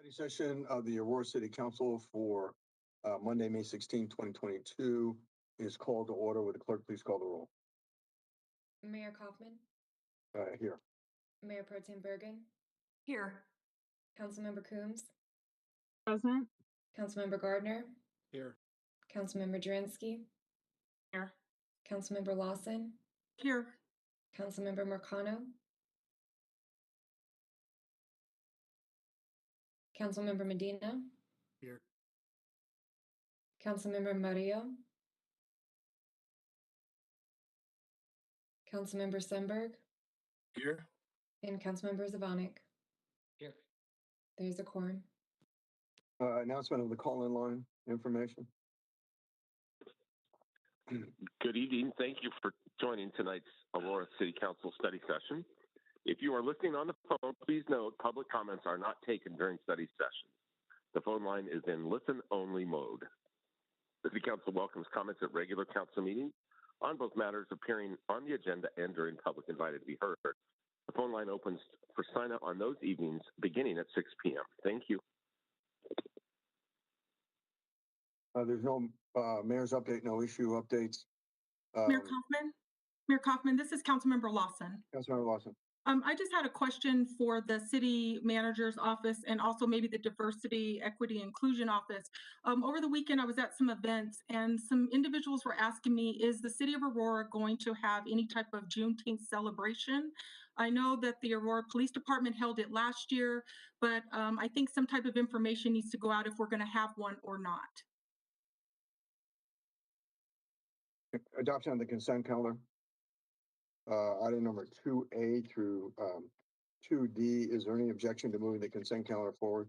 Study session of the Aurora City Council for Monday, May 16, 2022 is called to order. Would the clerk please call the roll? Mayor Kaufman, Here. Mayor Pro Tem Bergen, Here. Councilmember Coombs, Present. Councilmember Gardner, Here. Councilmember Jurenski, Here. Councilmember Lawson, Here. Councilmember Marcano, Councilmember Medina, Here. Councilmember Murillo, Councilmember Stenberg, Here. and Councilmember Zvonek. Here. There's a quorum. Announcement of the call-in line information. Good evening. Thank you for joining tonight's Aurora City Council study session. If you are listening on the phone, please note public comments are not taken during study sessions. The phone line is in listen-only mode. The City Council welcomes comments at regular council meetings on both matters appearing on the agenda and during public invited to be heard. The phone line opens for sign-up on those evenings beginning at 6 p.m. Thank you. There's no mayor's update, no issue updates. Mayor Kaufman, this is Councilmember Lawson. Councilmember Lawson. I just had a question for the city manager's office and also maybe the diversity, equity, inclusion office. Over the weekend, I was at some events and some individuals were asking me, is the city of Aurora going to have any type of Juneteenth celebration? I know that the Aurora Police Department held it last year, but I think some type of information needs to go out if we're going to have one or not. Adoption of the consent calendar. Item number 2A through 2D. Is there any objection to moving the consent calendar forward?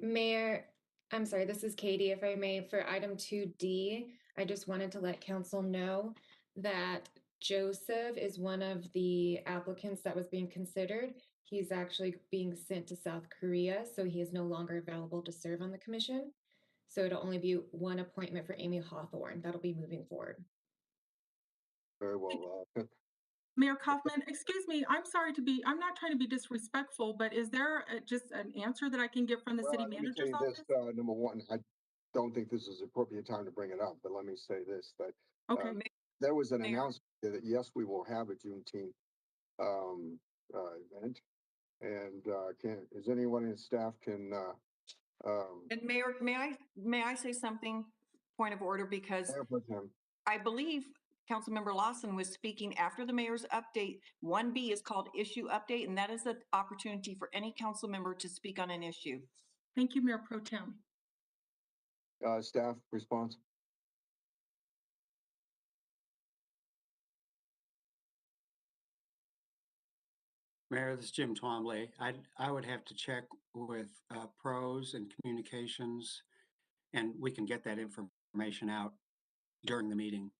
Mayor, I'm sorry, this is Katie. If I may, for item 2D, I just wanted to let council know that Joseph is one of the applicants that was being considered. He's actually being sent to South Korea, so he is no longer available to serve on the commission. So it'll only be one appointment for Amy Hawthorne. That'll be moving forward. Very well. Mayor Kaufman, excuse me, I'm not trying to be disrespectful, but is there just an answer that I can get from the city manager's office? Number one, I don't think this is the appropriate time to bring it up, but let me say this, that Okay. there was an announcement that yes, we will have a Juneteenth event. And is anyone in staff can And Mayor, may I say something, point of order, because I believe Councilmember Lawson was speaking after the mayor's update. 1B is called issue update, and that is the opportunity for any council member to speak on an issue. Thank you, Mayor Pro Tem. Staff response. Mayor, this is Jim Twombly. I would have to check with pros and communications, and we can get that information out during the meeting.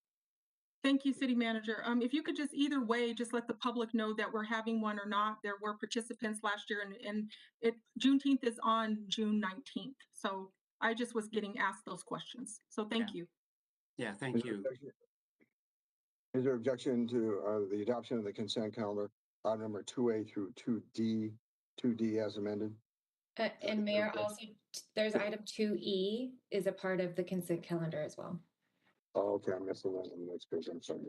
Thank you, City Manager. If you could just either way, just let the public know that we're having one or not. There were participants last year, and Juneteenth is on June 19th. So I just was getting asked those questions. So thank you. Yeah, thank you. Is there objection to the adoption of the consent calendar, item number 2A through 2D as amended? And Mayor, also there's item 2E is a part of the consent calendar as well. Oh, okay, I'm missing that on the next page. I'm sorry.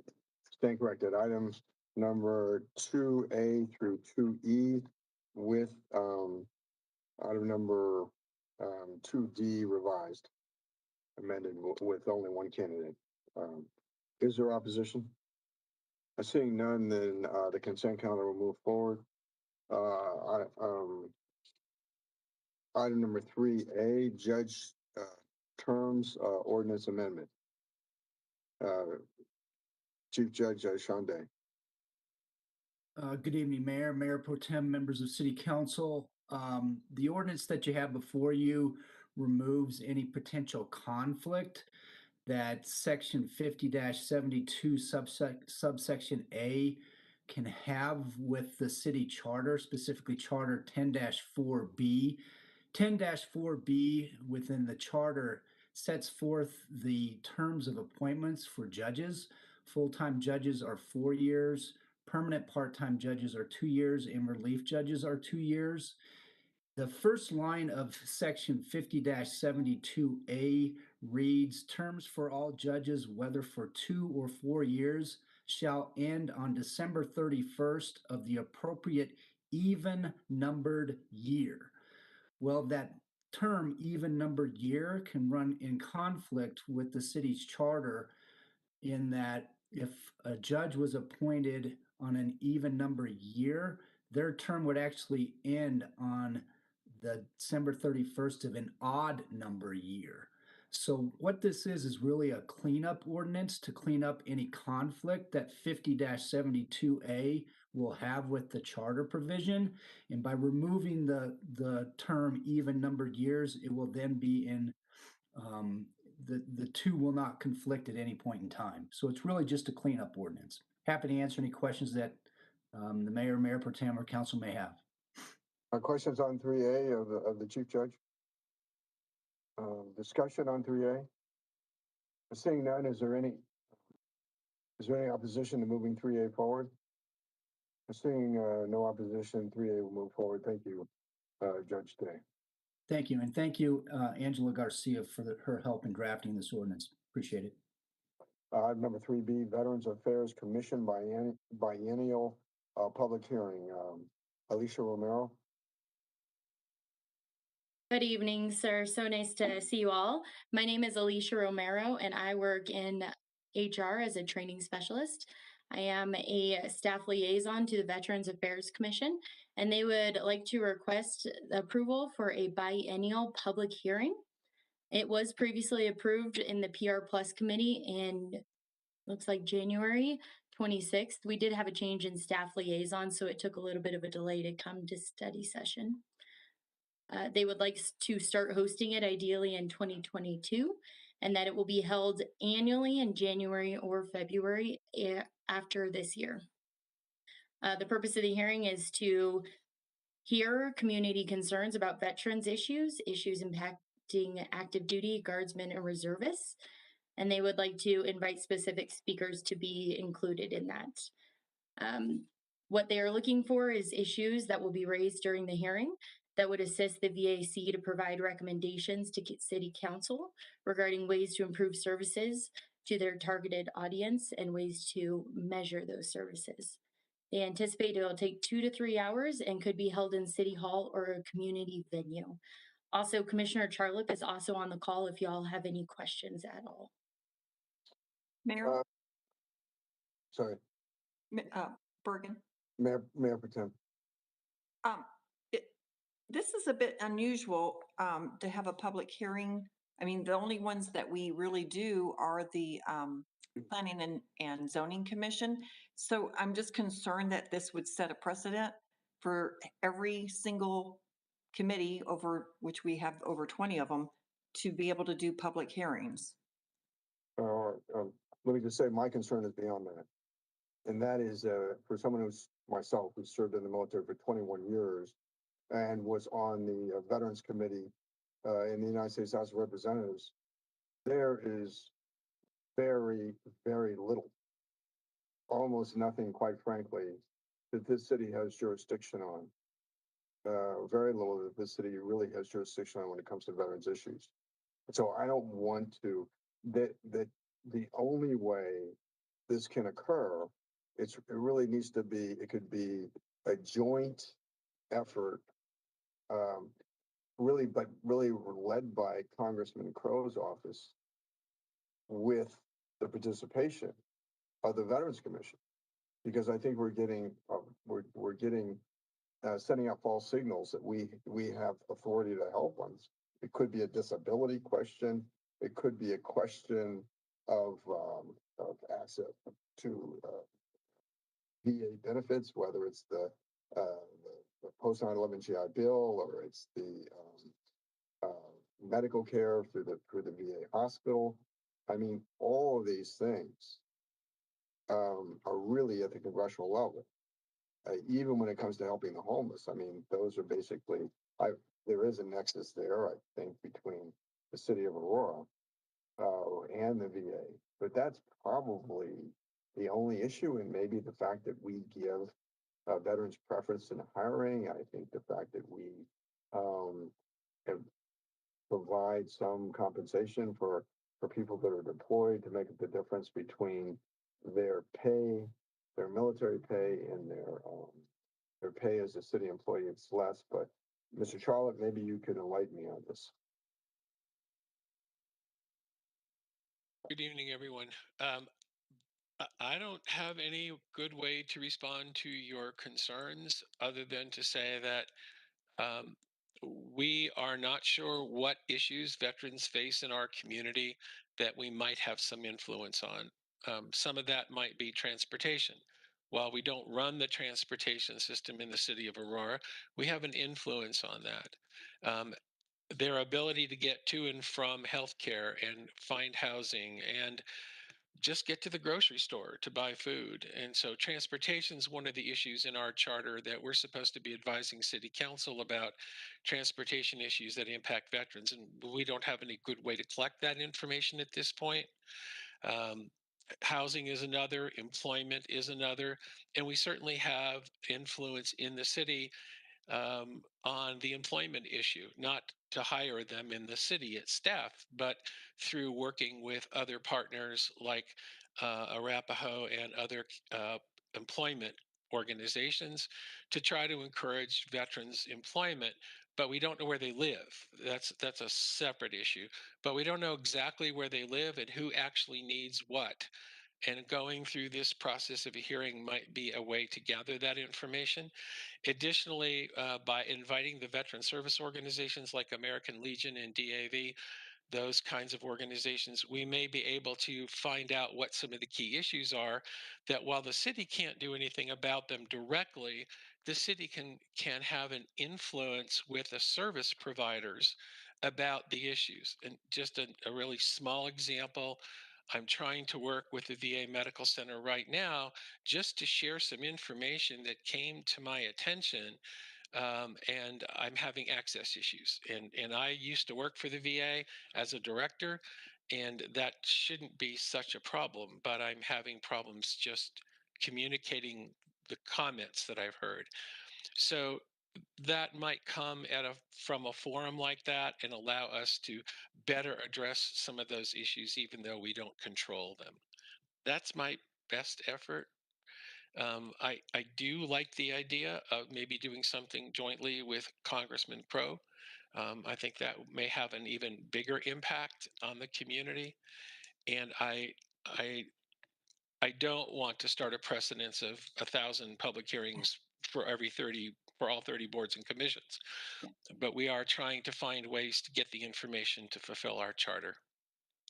Stand corrected. Item number 2A through 2E with item number 2D revised, amended with only one candidate. Is there opposition? Seeing none, then the consent calendar will move forward. Item number 3A, judge terms ordinance amendment. Chief Judge Sean Day. Good evening, Mayor, Mayor Pro Tem, members of City Council. The ordinance that you have before you removes any potential conflict that Section 50-72 subsection A can have with the city charter, specifically Charter 10-4B. 10-4B within the charter sets forth the terms of appointments for judges. Full-time judges are 4 years, permanent part-time judges are 2 years, and relief judges are 2 years. The first line of section 50-72A reads, terms for all judges, whether for 2 or 4 years, shall end on December 31st of the appropriate even numbered year. Well, that term even numbered year can run in conflict with the city's charter in that if a judge was appointed on an even number year, their term would actually end on the December 31st of an odd number year. So what this is really a cleanup ordinance to clean up any conflict that 50-72A will have with the charter provision. And by removing the term even numbered years, it will then be in the two will not conflict at any point in time. So it's really just a cleanup ordinance. Happy to answer any questions that the mayor, mayor pro tem, or council may have. Questions on 3A of the chief judge? Discussion on 3A? Seeing none, is there any opposition to moving 3A forward? Seeing no opposition, 3A will move forward. Thank you, Judge Day. Thank you, and thank you, Angela Garcia, for her help in drafting this ordinance. Appreciate it. Item number 3B, Veterans Affairs Commission Biennial Public Hearing. Alicia Romero. Good evening, sir. So nice to see you all. My name is Alicia Romero, and I work in HR as a training specialist. I am a staff liaison to the Veterans Affairs Commission, and they would like to request approval for a biennial public hearing. It was previously approved in the PR Plus committee in, looks like January 26th. We did have a change in staff liaison, so it took a little bit of a delay to come to study session. They would like to start hosting it ideally in 2022, and that it will be held annually in January or February after this year. The purpose of the hearing is to hear community concerns about veterans issues impacting active duty, guardsmen, and reservists, and they would like to invite specific speakers to be included in that. What they are looking for is issues that will be raised during the hearing that would assist the VAC to provide recommendations to City Council regarding ways to improve services to their targeted audience and ways to measure those services. They anticipate it will take 2 to 3 hours and could be held in City Hall or a community venue. Also, Commissioner Charlick is also on the call if y'all have any questions at all. Mayor? Sorry. Bergen? Mayor pro tem. This is a bit unusual to have a public hearing. I mean, the only ones that we really do are the Planning and Zoning Commission. So I'm just concerned that this would set a precedent for every single committee, over which we have over 20 of them, to be able to do public hearings. Let me just say my concern is beyond that. And that is for someone myself, who served in the military for 21 years and was on the Veterans Committee in the United States House of Representatives, there is very, very little, almost nothing, quite frankly, that this city has jurisdiction on. Very little that this city really has jurisdiction on when it comes to veterans issues. So I don't want to, the only way this can occur, it really needs to be, it could be a joint effort, really led by Congressman Crow's office with the participation of the Veterans Commission, because I think we're getting sending out false signals that we have authority to help on. It could be a disability question. It could be a question of access to VA benefits, whether it's the post 9/11 GI Bill or it's the medical care through the VA hospital. I mean, all of these things are really at the congressional level. Even when it comes to helping the homeless, I mean, those are basically, there is a nexus there, I think, between the city of Aurora and the VA. But that's probably the only issue, and maybe the fact that we give veterans preference in hiring. I think the fact that we um, and provide some compensation for people that are deployed to make up the difference between their pay, their military pay, and their pay as a city employee. It's less, but Mr. Charlotte, maybe you could enlighten me on this. Good evening, everyone. I don't have any good way to respond to your concerns other than to say that um, we are not sure what issues veterans face in our community that we might have some influence on. Some of that might be transportation. While we don't run the transportation system in the city of Aurora, we have an influence on that. Their ability to get to and from healthcare and find housing and just get to the grocery store to buy food. And so transportation is one of the issues in our charter that we're supposed to be advising city council about transportation issues that impact veterans. And we don't have any good way to collect that information at this point. Um, Housing is another, employment is another, and we certainly have influence in the city on the employment issue, not to hire them in the city at staff, but through working with other partners like Arapaho and other employment organizations to try to encourage veterans employment. But we don't know where they live. That's a separate issue. But we don't know exactly where they live and who actually needs what. And going through this process of a hearing might be a way to gather that information. Additionally, by inviting the veteran service organizations like American Legion and DAV, those kinds of organizations, we may be able to find out what some of the key issues are that while the city can't do anything about them directly, the city can have an influence with the service providers about the issues. And just a really small example, I'm trying to work with the VA Medical Center right now just to share some information that came to my attention, and I'm having access issues. And I used to work for the VA as a director, and that shouldn't be such a problem. But I'm having problems just communicating the comments that I've heard. So that might come from a forum like that and allow us to better address some of those issues, even though we don't control them. That's my best effort. I do like the idea of maybe doing something jointly with Congressman Crow. I think that may have an even bigger impact on the community. And I, I don't want to start a precedence of 1,000 public hearings for all 30 boards and commissions. But we are trying to find ways to get the information to fulfill our charter.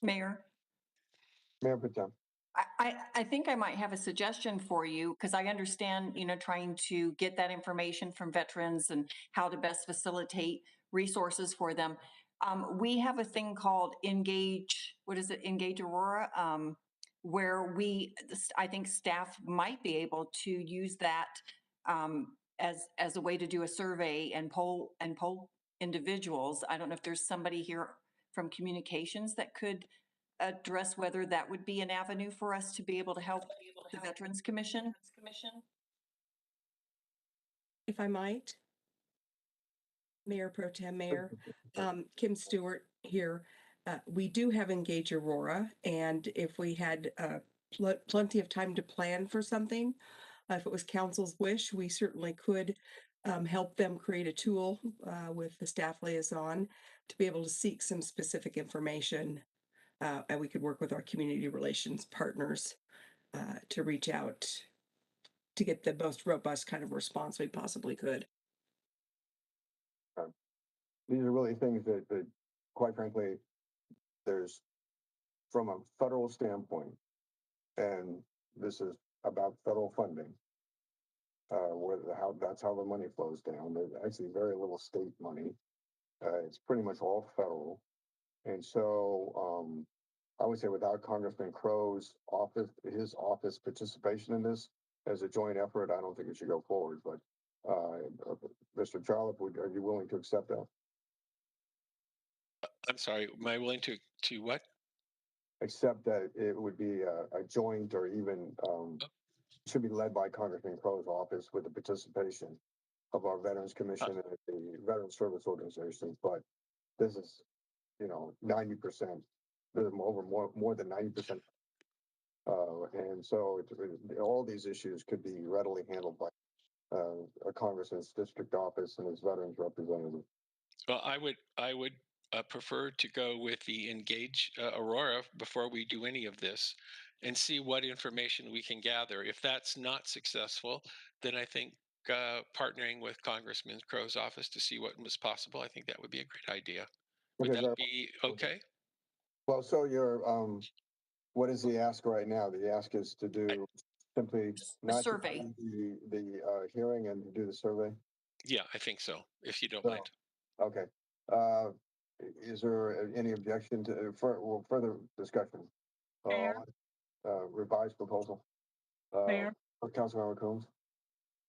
Mayor? Mayor Patel. I think I might have a suggestion for you because I understand, trying to get that information from veterans and how to best facilitate resources for them. We have a thing called Engage, what is it? Engage Aurora, where I think staff might be able to use that as a way to do a survey and poll individuals. I don't know if there's somebody here from communications that could address whether that would be an avenue for us to be able to help the Veterans Commission? If I might, Mayor Pro Tem Mayor, Kim Stewart here. We do have Engage Aurora, and if we had plenty of time to plan for something, if it was council's wish, we certainly could help them create a tool with the staff liaison to be able to seek some specific information. And we could work with our community relations partners to reach out to get the most robust kind of response we possibly could. These are really things that quite frankly, there's from a federal standpoint, and this is about federal funding, that's how the money flows down. There's actually very little state money. It's pretty much all federal. And so I would say without Congressman Crow's office, his office participation in this as a joint effort, I don't think it should go forward. But Mr. Charlotte, are you willing to accept that? I'm sorry, am I willing to what? Accept that it would be a joint or even should be led by Congressman Crow's office with the participation of our Veterans Commission and the Veteran Service Organizations, but this is, 90%, more than 90%. And so all these issues could be readily handled by a congressman's district office and his veterans representative. Well, I would prefer to go with the engage Aurora before we do any of this, and see what information we can gather. If that's not successful, then I think partnering with Congressman Crow's office to see what was possible, I think that would be a great idea. Would Okay, that be okay? Well, so what is the ask right now? The ask is to do simply A not to survey. do the hearing and to do the survey. Yeah, I think so, if you don't So, mind. okay. Is there any objection to further discussion? Mayor? Revised proposal. Mayor? Councilmember Coombs.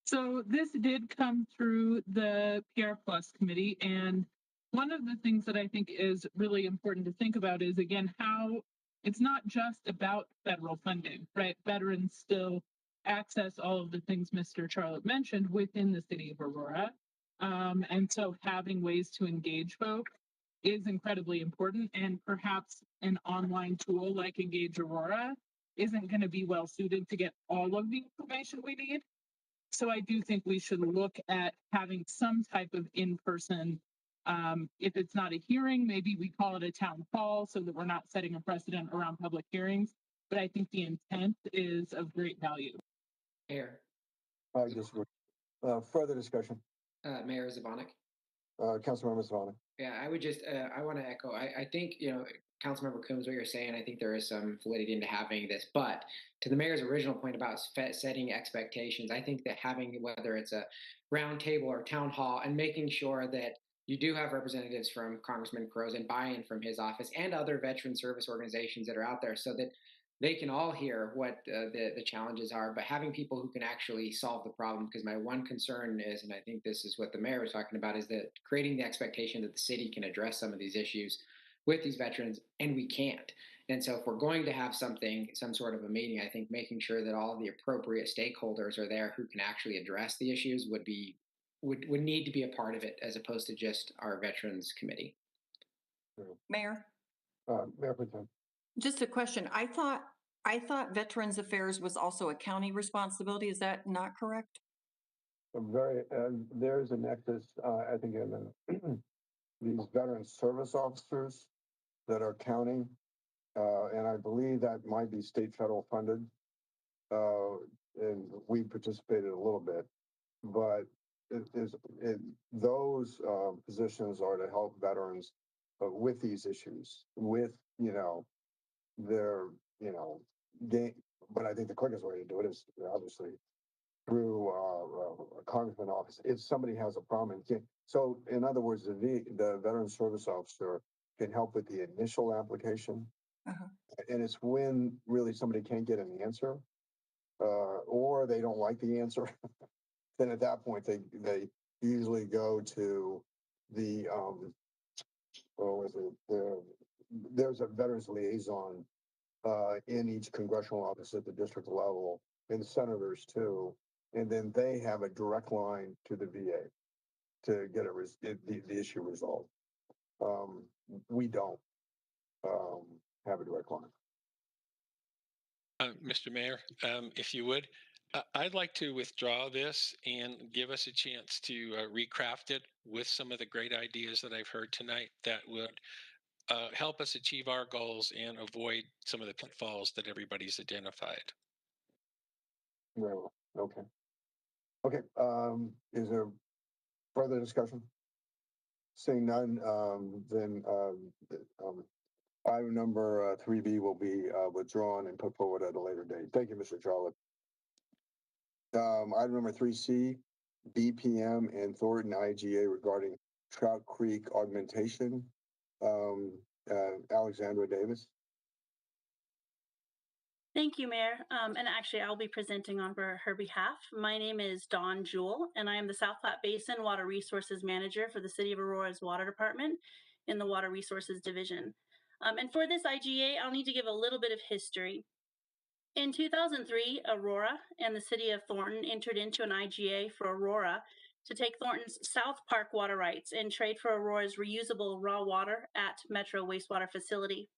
So this did come through the PR Plus committee, and one of the things that I think is really important to think about is, again, how it's not just about federal funding, right? Veterans still access all of the things Mr. Charlotte mentioned within the city of Aurora. And so having ways to engage folks is incredibly important, and perhaps an online tool like Engage Aurora isn't going to be well suited to get all of the information we need. So I do think we should look at having some type of in-person, if it's not a hearing, maybe we call it a town hall so that we're not setting a precedent around public hearings. But I think the intent is of great value. Mayor, I disagree. Further discussion. Mayor Zabonic. Councilmember Savannah. Yeah, I would just, I want to echo, I think, Councilmember Coombs, what you're saying, I think there is some validity into having this, but to the mayor's original point about setting expectations, I think that having, whether it's a round table or town hall, and making sure that you do have representatives from Congressman Crows and buy-in from his office and other veteran service organizations that are out there, so that they can all hear what the challenges are, but having people who can actually solve the problem. Because my one concern is, and I think this is what the mayor was talking about, is that creating the expectation that the city can address some of these issues with these veterans, and we can't. And so if we're going to have some sort of a meeting, I think making sure that all the appropriate stakeholders are there who can actually address the issues would need to be a part of it, as opposed to just our veterans committee. Mayor? Mayor Pro-Tem. Just a question. I thought Veterans Affairs was also a county responsibility. Is that not correct? There's a nexus, I think, in these veteran service officers that are counting, and I believe that might be state federal funded, and we participated a little bit, but those positions are to help veterans with these issues, with their game. But I think the quickest way to do it is obviously through a congressman office if somebody has a problem. So in other words, the veteran service officer can help with the initial application, and it's when really somebody can't get an answer, or they don't like the answer. Then at that point they usually go to the there's a veterans liaison in each congressional office at the district level, and senators too, and then they have a direct line to the VA to get the issue resolved. We don't have a direct line. Mr. Mayor, if you would, I'd like to withdraw this and give us a chance to recraft it with some of the great ideas that I've heard tonight that would help us achieve our goals and avoid some of the pitfalls that everybody's identified. Very well. Okay. Okay. Is there further discussion? Seeing none, then item number 3B will be withdrawn and put forward at a later date. Thank you, Mr. Charlotte. Item number 3C, BPM and Thornton IGA regarding Trout Creek augmentation. Alexandra Davis. Thank you, Mayor. And actually, I'll be presenting on her behalf. My name is Dawn Jewell, and I am the South Platte Basin Water Resources Manager for the City of Aurora's Water Department in the Water Resources Division. And for this IGA, I'll need to give a little bit of history. In 2003, Aurora and the City of Thornton entered into an IGA for Aurora to take Thornton's South Park water rights in trade for Aurora's reusable raw water at Metro Wastewater Facility.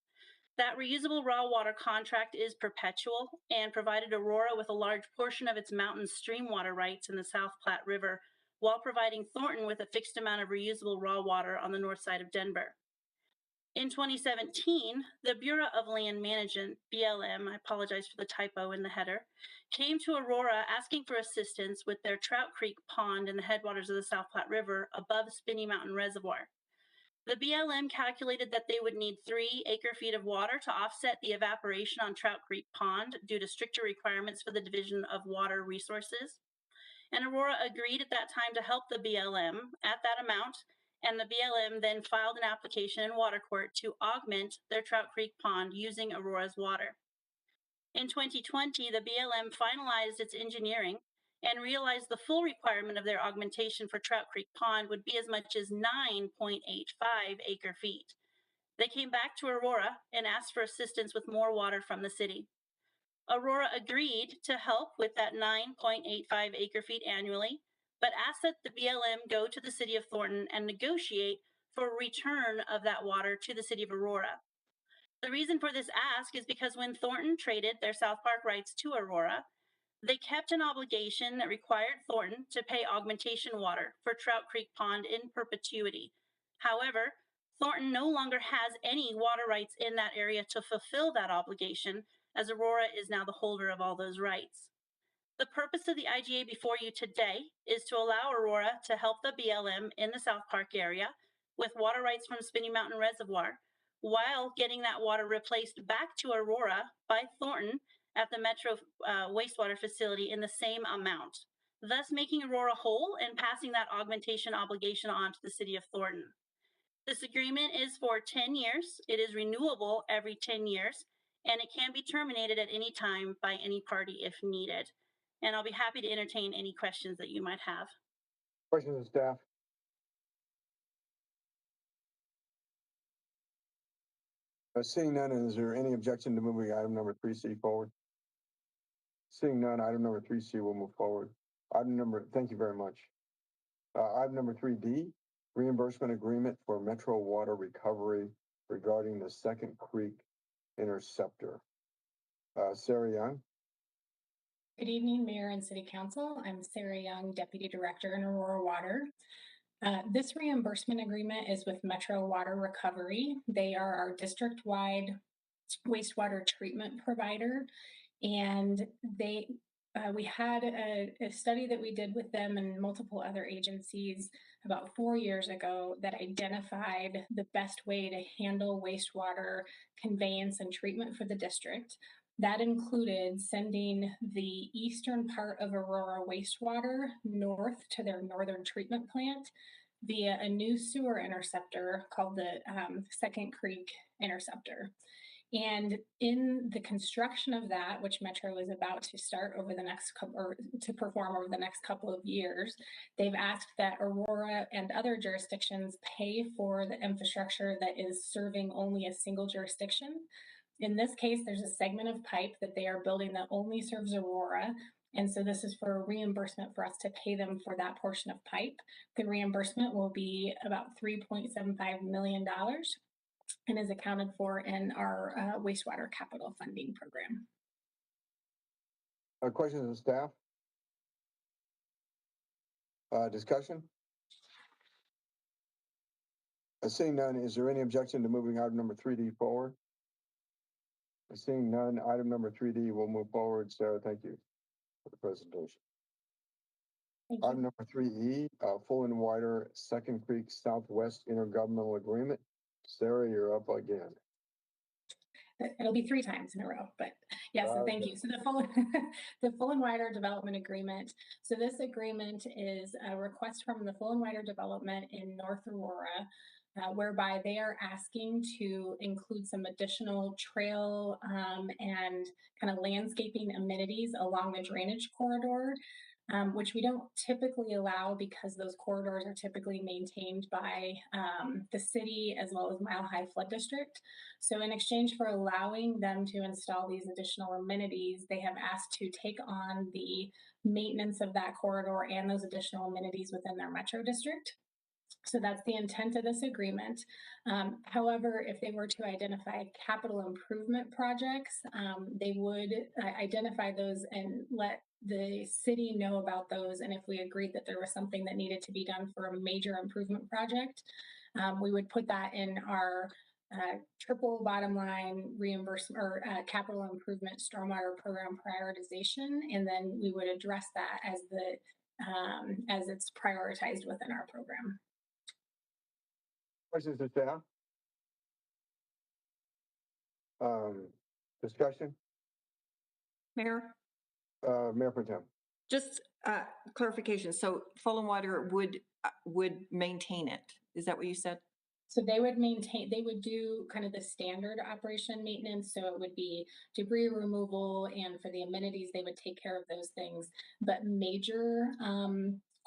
That reusable raw water contract is perpetual and provided Aurora with a large portion of its mountain stream water rights in the South Platte River, while providing Thornton with a fixed amount of reusable raw water on the north side of Denver. In 2017, the Bureau of Land Management, BLM, I apologize for the typo in the header, came to Aurora asking for assistance with their Trout Creek Pond in the headwaters of the South Platte River above Spinney Mountain Reservoir. The BLM calculated that they would need 3 acre-feet of water to offset the evaporation on Trout Creek Pond due to stricter requirements for the Division of Water Resources. And Aurora agreed at that time to help the BLM at that amount, and the BLM then filed an application in water court to augment their Trout Creek Pond using Aurora's water. In 2020, the BLM finalized its engineering and realized the full requirement of their augmentation for Trout Creek Pond would be as much as 9.85 acre-feet. They came back to Aurora and asked for assistance with more water from the city. Aurora agreed to help with that 9.85 acre-feet annually, but asked that the BLM go to the city of Thornton and negotiate for a return of that water to the city of Aurora. The reason for this ask is because when Thornton traded their South Park rights to Aurora, they kept an obligation that required Thornton to pay augmentation water for Trout Creek Pond in perpetuity. However, Thornton no longer has any water rights in that area to fulfill that obligation, as Aurora is now the holder of all those rights. The purpose of the IGA before you today is to allow Aurora to help the BLM in the South Park area with water rights from Spinney Mountain Reservoir, while getting that water replaced back to Aurora by Thornton at the Metro Wastewater Facility in the same amount, thus making Aurora whole and passing that augmentation obligation on to the city of Thornton. This agreement is for 10 years. It is renewable every 10 years, and it can be terminated at any time by any party if needed. And I'll be happy to entertain any questions that you might have. Questions of staff? Seeing none, is there any objection to moving item number 3C forward? Seeing none, item number 3C will move forward. Thank you very much. Item number 3D, reimbursement agreement for Metro Water Recovery regarding the Second Creek Interceptor. Sarah Young. Good evening, Mayor and City Council. I'm Sarah Young, Deputy Director in Aurora Water. This reimbursement agreement is with Metro Water Recovery. They are our district-wide wastewater treatment provider, and we had a study that we did with them and multiple other agencies about 4 years ago that identified the best way to handle wastewater conveyance and treatment for the district. That included sending the eastern part of Aurora wastewater north to their northern treatment plant via a new sewer interceptor called the Second Creek Interceptor. And in the construction of that, which Metro is about to start over the next couple, or to perform over the next couple of years, they've asked that Aurora and other jurisdictions pay for the infrastructure that is serving only a single jurisdiction. In this case, there's a segment of pipe that they are building that only serves Aurora. And so this is for a reimbursement for us to pay them for that portion of pipe. The reimbursement will be about $3.75 million and is accounted for in our wastewater capital funding program. Questions of staff? Discussion? Seeing none, is there any objection to moving item number 3D forward? Seeing none, item number 3D will move forward. Sarah, thank you for the presentation. Item number 3E, full and wider Second Creek Southwest Intergovernmental Agreement. Sarah, you're up again. It'll be 3 times in a row, but yes, thank you. So the full and wider development agreement. So this agreement is a request from the full and wider development in North Aurora, whereby they are asking to include some additional trail and kind of landscaping amenities along the drainage corridor, which we don't typically allow because those corridors are typically maintained by the city as well as Mile High Flood District. So in exchange for allowing them to install these additional amenities, they have asked to take on the maintenance of that corridor and those additional amenities within their metro district. So that's the intent of this agreement. However, if they were to identify capital improvement projects, they would identify those and let the city know about those. And if we agreed that there was something that needed to be done for a major improvement project, we would put that in our triple bottom line reimbursement or capital improvement stormwater program prioritization, and then we would address that as it's prioritized within our program. Questions to staff? Discussion? Mayor, Mayor Pro Tem. just clarification. So Full and Water would maintain it. Is that what you said? So they would do kind of the standard operation maintenance. So it would be debris removal, and for the amenities, they would take care of those things. But major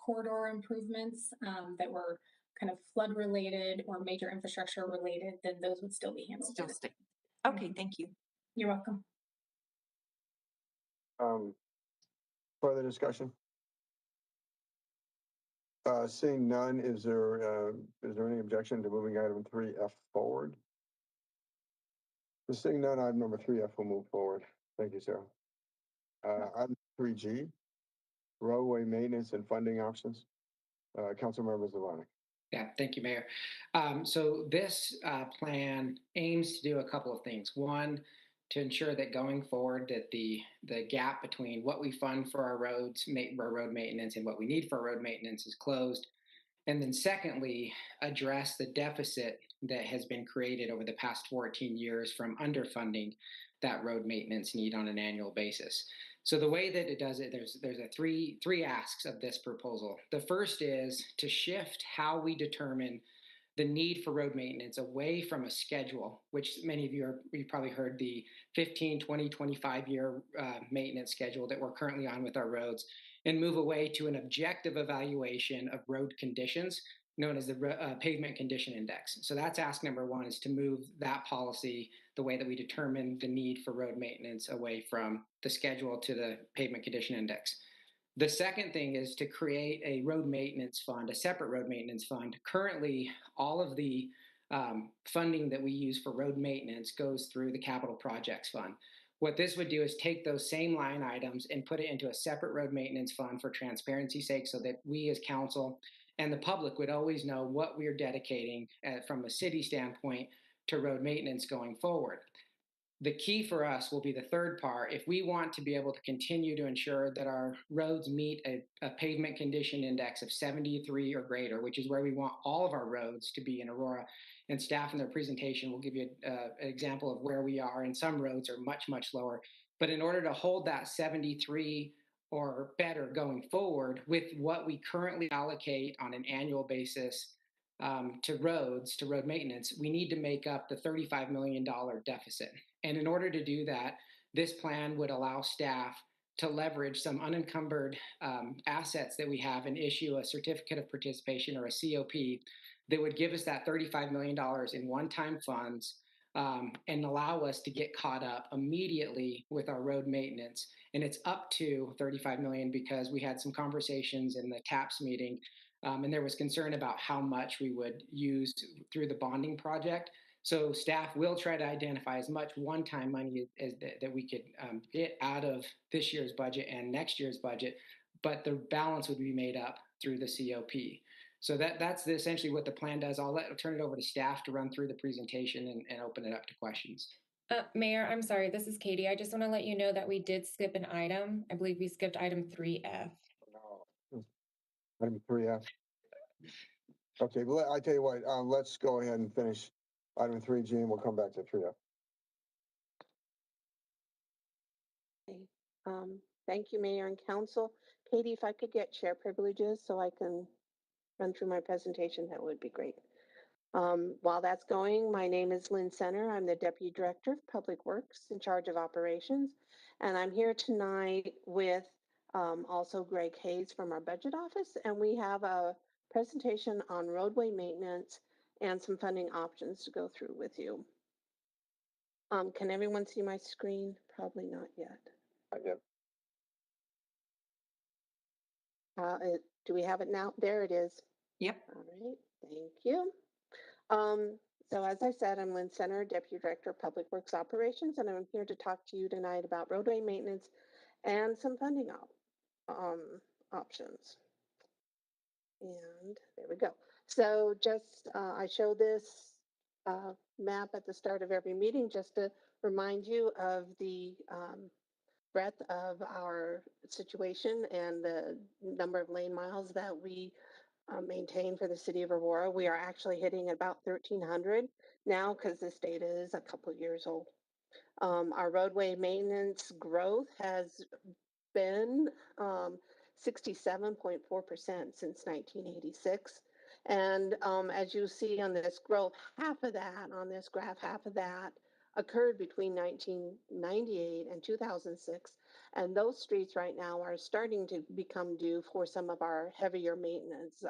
corridor improvements that were kind of flood related or major infrastructure related, then those would still be handled. Still stay. Okay, thank you. You're welcome. Further discussion? Seeing none, is there any objection to moving item 3F forward? Seeing none, item number 3F will move forward. Thank you, Sarah. Item 3G, roadway maintenance and funding options. Councilmember Zavoni. Yeah, thank you, Mayor. So this plan aims to do a couple of things. One, to ensure that going forward that the gap between what we fund for our roads, our road maintenance, and what we need for road maintenance is closed. And then secondly, address the deficit that has been created over the past 14 years from underfunding that road maintenance need on an annual basis. So the way that it does it, there's three asks of this proposal. The first is to shift how we determine the need for road maintenance away from a schedule, which many of you probably heard the 15, 20, 25-year maintenance schedule that we're currently on with our roads, and move away to an objective evaluation of road conditions known as the Pavement Condition Index. So that's ask number one, is to move that policy, the way that we determine the need for road maintenance, away from the schedule to the Pavement Condition Index. The second thing is to create a road maintenance fund, a separate road maintenance fund. Currently, all of the funding that we use for road maintenance goes through the Capital Projects Fund. What this would do is take those same line items and put it into a separate road maintenance fund for transparency's sake, so that we as council and the public would always know what we're dedicating from a city standpoint to road maintenance going forward. The key for us will be the third part. If we want to be able to continue to ensure that our roads meet a pavement condition index of 73 or greater, which is where we want all of our roads to be in Aurora, and staff in their presentation will give you an example of where we are, and some roads are much, much lower. But in order to hold that 73 or better going forward with what we currently allocate on an annual basis to road maintenance, we need to make up the $35 million deficit. And in order to do that, this plan would allow staff to leverage some unencumbered assets that we have and issue a certificate of participation, or a COP, that would give us that $35 million in one-time funds and allow us to get caught up immediately with our road maintenance. And it's up to $35 million because we had some conversations in the TAPS meeting, and there was concern about how much we would use through the bonding project. So staff will try to identify as much one-time money as that we could get out of this year's budget and next year's budget, but the balance would be made up through the COP. So that's essentially what the plan does. I'll turn it over to staff to run through the presentation and open it up to questions. Mayor, I'm sorry, this is Katie. I just want to let you know that we did skip an item. I believe we skipped item 3F. Item 3F. Okay, well, I tell you what, let's go ahead and finish item 3G, and we'll come back to 3F. Thank you, Mayor and Council. Katie, if I could get chair privileges so I can run through my presentation, that would be great. While that's going, my name is Lynn Center. I'm the Deputy Director of Public Works in charge of operations. And I'm here tonight with also Greg Hayes from our budget office. And we have a presentation on roadway maintenance and some funding options to go through with you. Can everyone see my screen? Probably not yet. Not yet. Do we have it now? There it is. Yep. All right, thank you. So as I said, I'm Lynn Center, Deputy Director of Public Works Operations, and I'm here to talk to you tonight about roadway maintenance and some funding options. And there we go. So just, I show this map at the start of every meeting just to remind you of the breadth of our situation and the number of lane miles that we maintain for the city of Aurora. We are actually hitting about 1,300 now because this data is a couple of years old. Our roadway maintenance growth has been 67.4% since 1986. And as you see on this growth, half of that, on this graph, half of that occurred between 1998 and 2006. And those streets right now are starting to become due for some of our heavier maintenance,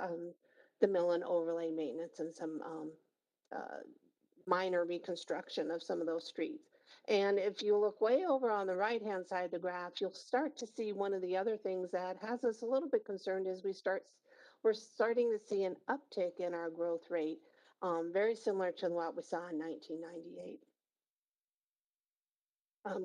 the mill and overlay maintenance and some minor reconstruction of some of those streets. And if you look way over on the right-hand side of the graph, you'll start to see one of the other things that has us a little bit concerned is we're starting to see an uptick in our growth rate, very similar to what we saw in 1998.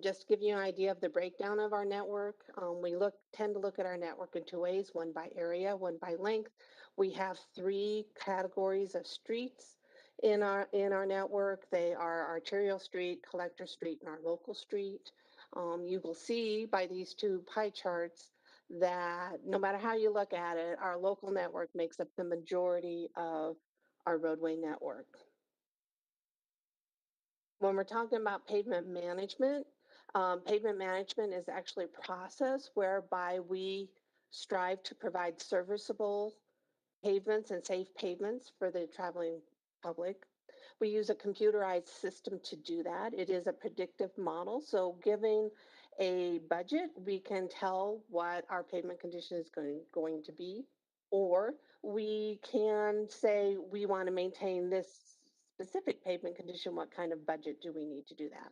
Just to give you an idea of the breakdown of our network, we tend to look at our network in two ways, one by area, one by length. We have three categories of streets in our network. They are arterial street, collector street, and our local street. You will see by these two pie charts that no matter how you look at it, our local network makes up the majority of our roadway network. When we're talking about pavement management is actually a process whereby we strive to provide serviceable pavements and safe pavements for the traveling public. We use a computerized system to do that. It is a predictive model. So giving a budget, we can tell what our pavement condition is going to be, or we can say we want to maintain this specific pavement condition. What kind of budget do we need to do that?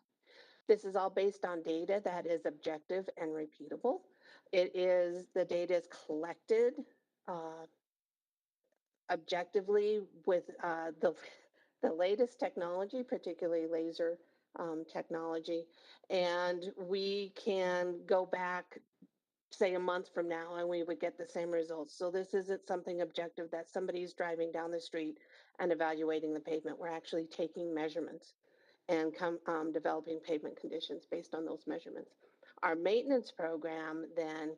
This is all based on data that is objective and repeatable. The data is collected objectively with the latest technology, particularly laser technology, and we can go back, say, a month from now, and we would get the same results. So this isn't something objective that somebody's driving down the street and evaluating the pavement. We're actually taking measurements and developing pavement conditions based on those measurements. Our maintenance program then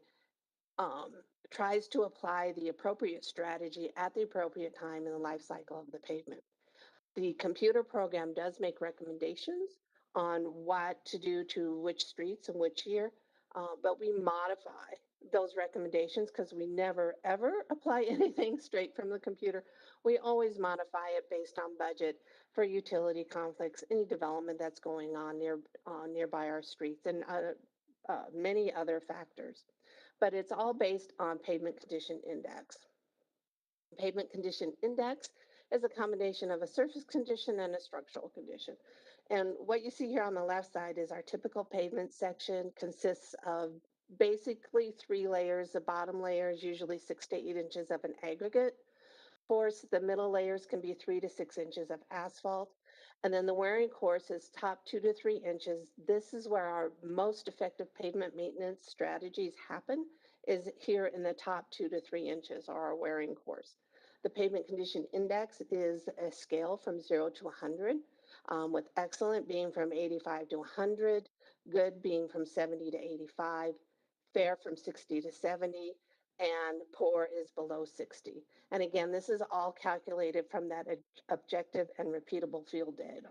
tries to apply the appropriate strategy at the appropriate time in the life cycle of the pavement. The computer program does make recommendations on what to do to which streets and which year, but we modify those recommendations because we never ever apply anything straight from the computer. We always modify it based on budget for utility conflicts, any development that's going on nearby our streets, and many other factors. But it's all based on pavement condition index. Pavement condition index is a combination of a surface condition and a structural condition. And what you see here on the left side is our typical pavement section consists of basically 3 layers. The bottom layer is usually 6 to 8 inches of an aggregate course. The middle layers can be 3 to 6 inches of asphalt. And then the wearing course is top 2 to 3 inches. This is where our most effective pavement maintenance strategies happen, is here in the top 2 to 3 inches, or our wearing course. The pavement condition index is a scale from 0 to 100, with excellent being from 85 to 100, good being from 70 to 85, fair from 60 to 70, and poor is below 60. And again, this is all calculated from that objective and repeatable field data.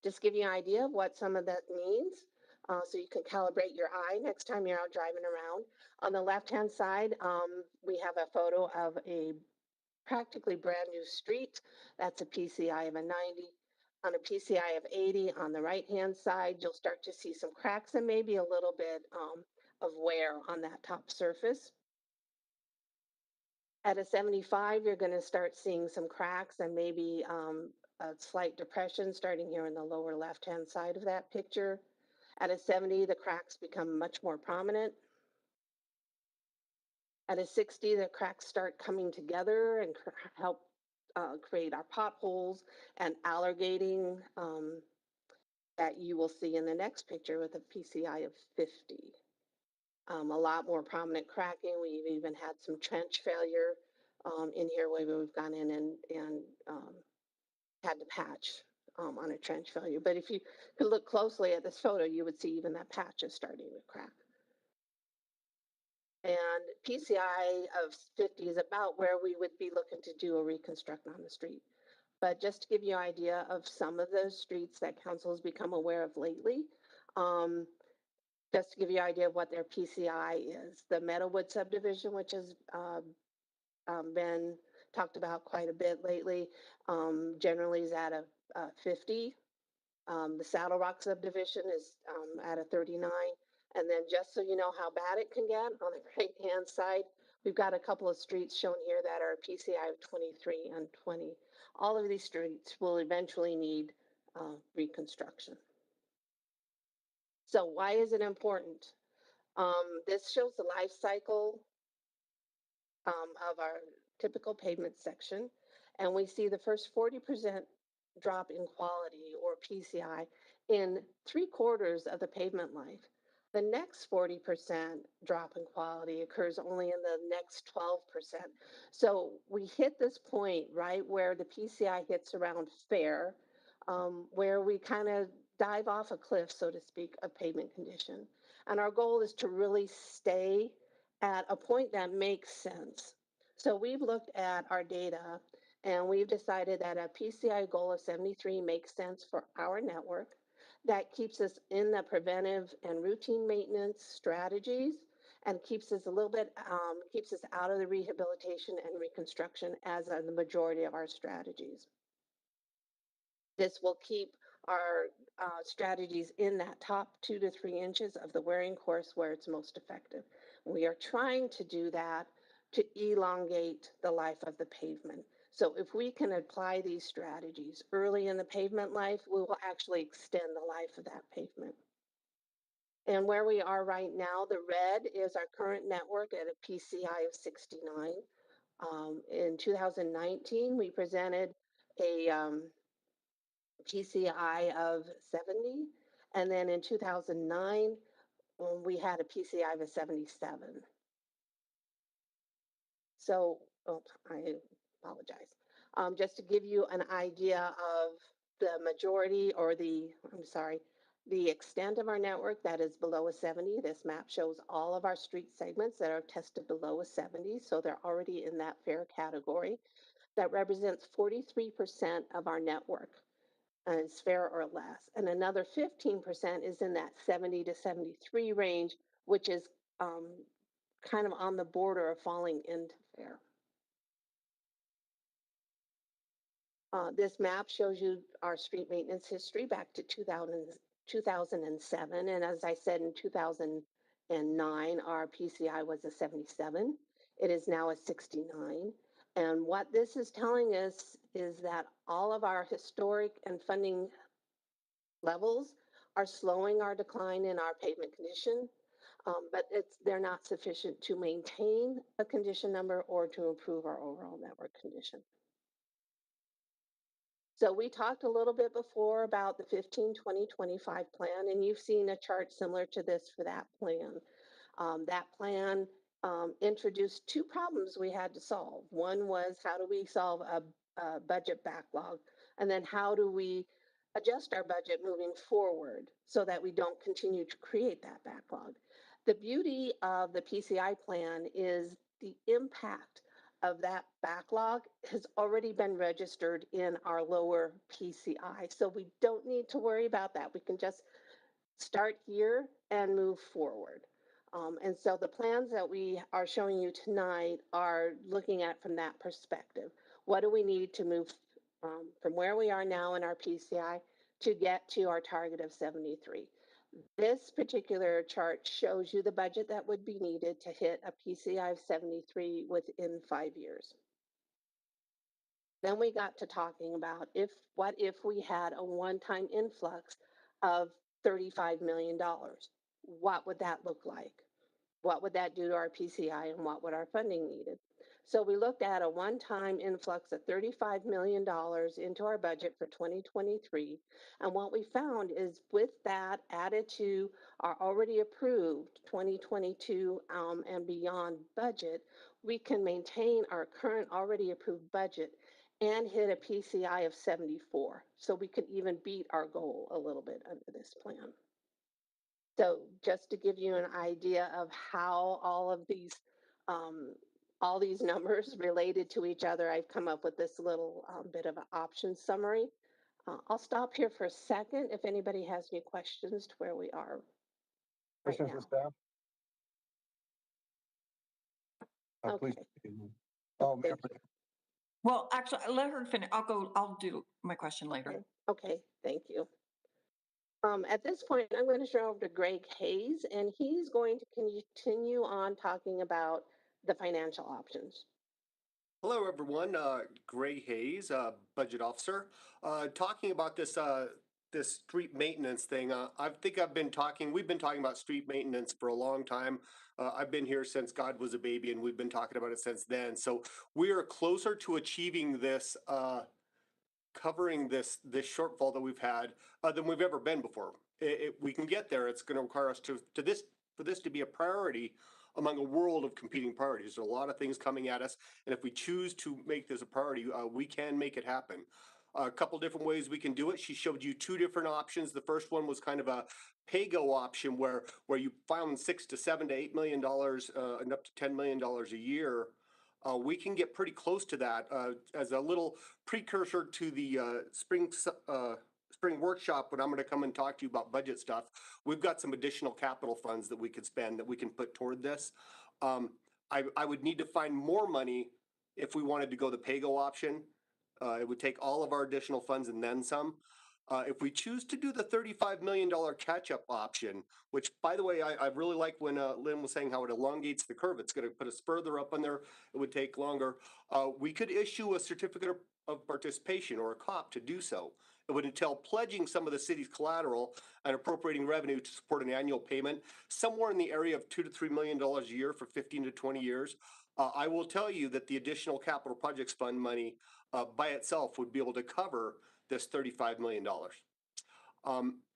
Just give you an idea of what some of that means, so you can calibrate your eye next time you're out driving around. On the left-hand side, we have a photo of a practically brand new street. That's a PCI of a 90. On a PCI of 80, on the right-hand side, you'll start to see some cracks and maybe a little bit of wear on that top surface. At a 75, you're going to start seeing some cracks and maybe a slight depression starting here in the lower left-hand side of that picture. At a 70, the cracks become much more prominent. At a 60, the cracks start coming together and help create our potholes and alligating that you will see in the next picture with a PCI of 50. A lot more prominent cracking. We've even had some trench failure in here where we've gone in and had to patch on a trench failure. But if you could look closely at this photo, you would see even that patch is starting to crack. And PCI of 50 is about where we would be looking to do a reconstruct on the street. But just to give you an idea of some of those streets that council has become aware of lately, just to give you an idea of what their PCI is. The Meadowwood subdivision, which has been talked about quite a bit lately, generally is at a 50. The Saddle Rock subdivision is at a 39. And then just so you know how bad it can get, on the right-hand side, we've got a couple of streets shown here that are PCI of 23 and 20. All of these streets will eventually need reconstruction. So why is it important? This shows the life cycle of our typical pavement section, and we see the first 40% drop in quality, or PCI, in 3/4 of the pavement life. The next 40% drop in quality occurs only in the next 12%. So we hit this point, right, where the PCI hits around fair, where we kind of dive off a cliff, so to speak, of pavement condition. And our goal is to really stay at a point that makes sense. So we've looked at our data and we've decided that a PCI goal of 73 makes sense for our network. That keeps us in the preventive and routine maintenance strategies and keeps us a little bit, keeps us out of the rehabilitation and reconstruction as the majority of our strategies. This will keep our strategies in that top 2 to 3 inches of the wearing course where it's most effective. We are trying to do that to elongate the life of the pavement. So if we can apply these strategies early in the pavement life, we will actually extend the life of that pavement. And where we are right now, the red is our current network at a PCI of 69. In 2019, we presented a PCI of 70. And then in 2009, we had a PCI of a 77. So, I apologize. Just to give you an idea of the majority or the extent of our network that is below a 70, this map shows all of our street segments that are tested below a 70. So they're already in that fair category. That represents 43% of our network is fair or less. And another 15% is in that 70 to 73 range, which is kind of on the border of falling into fair. This map shows you our street maintenance history back to 2007. And as I said, in 2009, our PCI was a 77. It is now a 69. And what this is telling us is that all of our historic and funding levels are slowing our decline in our pavement condition, but they're not sufficient to maintain a condition number or to improve our overall network condition. So we talked a little bit before about the 15-20-25 plan, and you've seen a chart similar to this for that plan. That plan introduced 2 problems we had to solve. One was, how do we solve a budget backlog? And then how do we adjust our budget moving forward so that we don't continue to create that backlog? The beauty of the PCI plan is the impact of that backlog has already been registered in our lower PCI. So we don't need to worry about that. We can just start here and move forward. And so the plans that we are showing you tonight are looking at from that perspective. What do we need to move from where we are now in our PCI to get to our target of 73? This particular chart shows you the budget that would be needed to hit a PCI of 73 within 5 years. Then we got to talking about what if we had a one-time influx of $35 million? What would that look like? What would that do to our PCI and what would our funding needed? So we looked at a one-time influx of $35 million into our budget for 2023. And what we found is with that added to our already approved 2022 and beyond budget, we can maintain our current already approved budget and hit a PCI of 74. So we could even beat our goal a little bit under this plan. So just to give you an idea of how all these numbers related to each other, I've come up with this little bit of an option summary. I'll stop here for a second if anybody has any questions to where we are right Questions now. for staff? Please. Okay. Oh, Mayor, Well, actually, let her finish. I'll do my question later. Okay, thank you. At this point, I'm going to turn over to Greg Hayes, and he's going to continue on talking about the financial options. Hello, everyone. Greg Hayes, Budget Officer. Talking about this this street maintenance thing. We've been talking about street maintenance for a long time. I've been here since God was a baby, and we've been talking about it since then. So we are closer to achieving this, covering this shortfall that we've had than we've ever been before. We can get there. It's going to require us for this to be a priority among a world of competing priorities. There are a lot of things coming at us, and if we choose to make this a priority, we can make it happen. A couple different ways we can do it. She showed you two different options. The first one was kind of a pay-go option where you found $6 to $7 to $8 million and up to $10 million a year. We can get pretty close to that as a little precursor to the spring workshop when I'm going to come and talk to you about budget stuff. We've got some additional capital funds that we could spend that we can put toward this. I would need to find more money if we wanted to go the pay-go option. It would take all of our additional funds and then some. If we choose to do the $35 million catch-up option, which, by the way, I really like when Lynn was saying how it elongates the curve. It's going to put us further up on there. It would take longer. We could issue a certificate of participation or a COP to do so. It would entail pledging some of the city's collateral and appropriating revenue to support an annual payment, somewhere in the area of $2 to $3 million a year for 15 to 20 years. I will tell you that the additional capital projects fund money by itself would be able to cover this $35 million.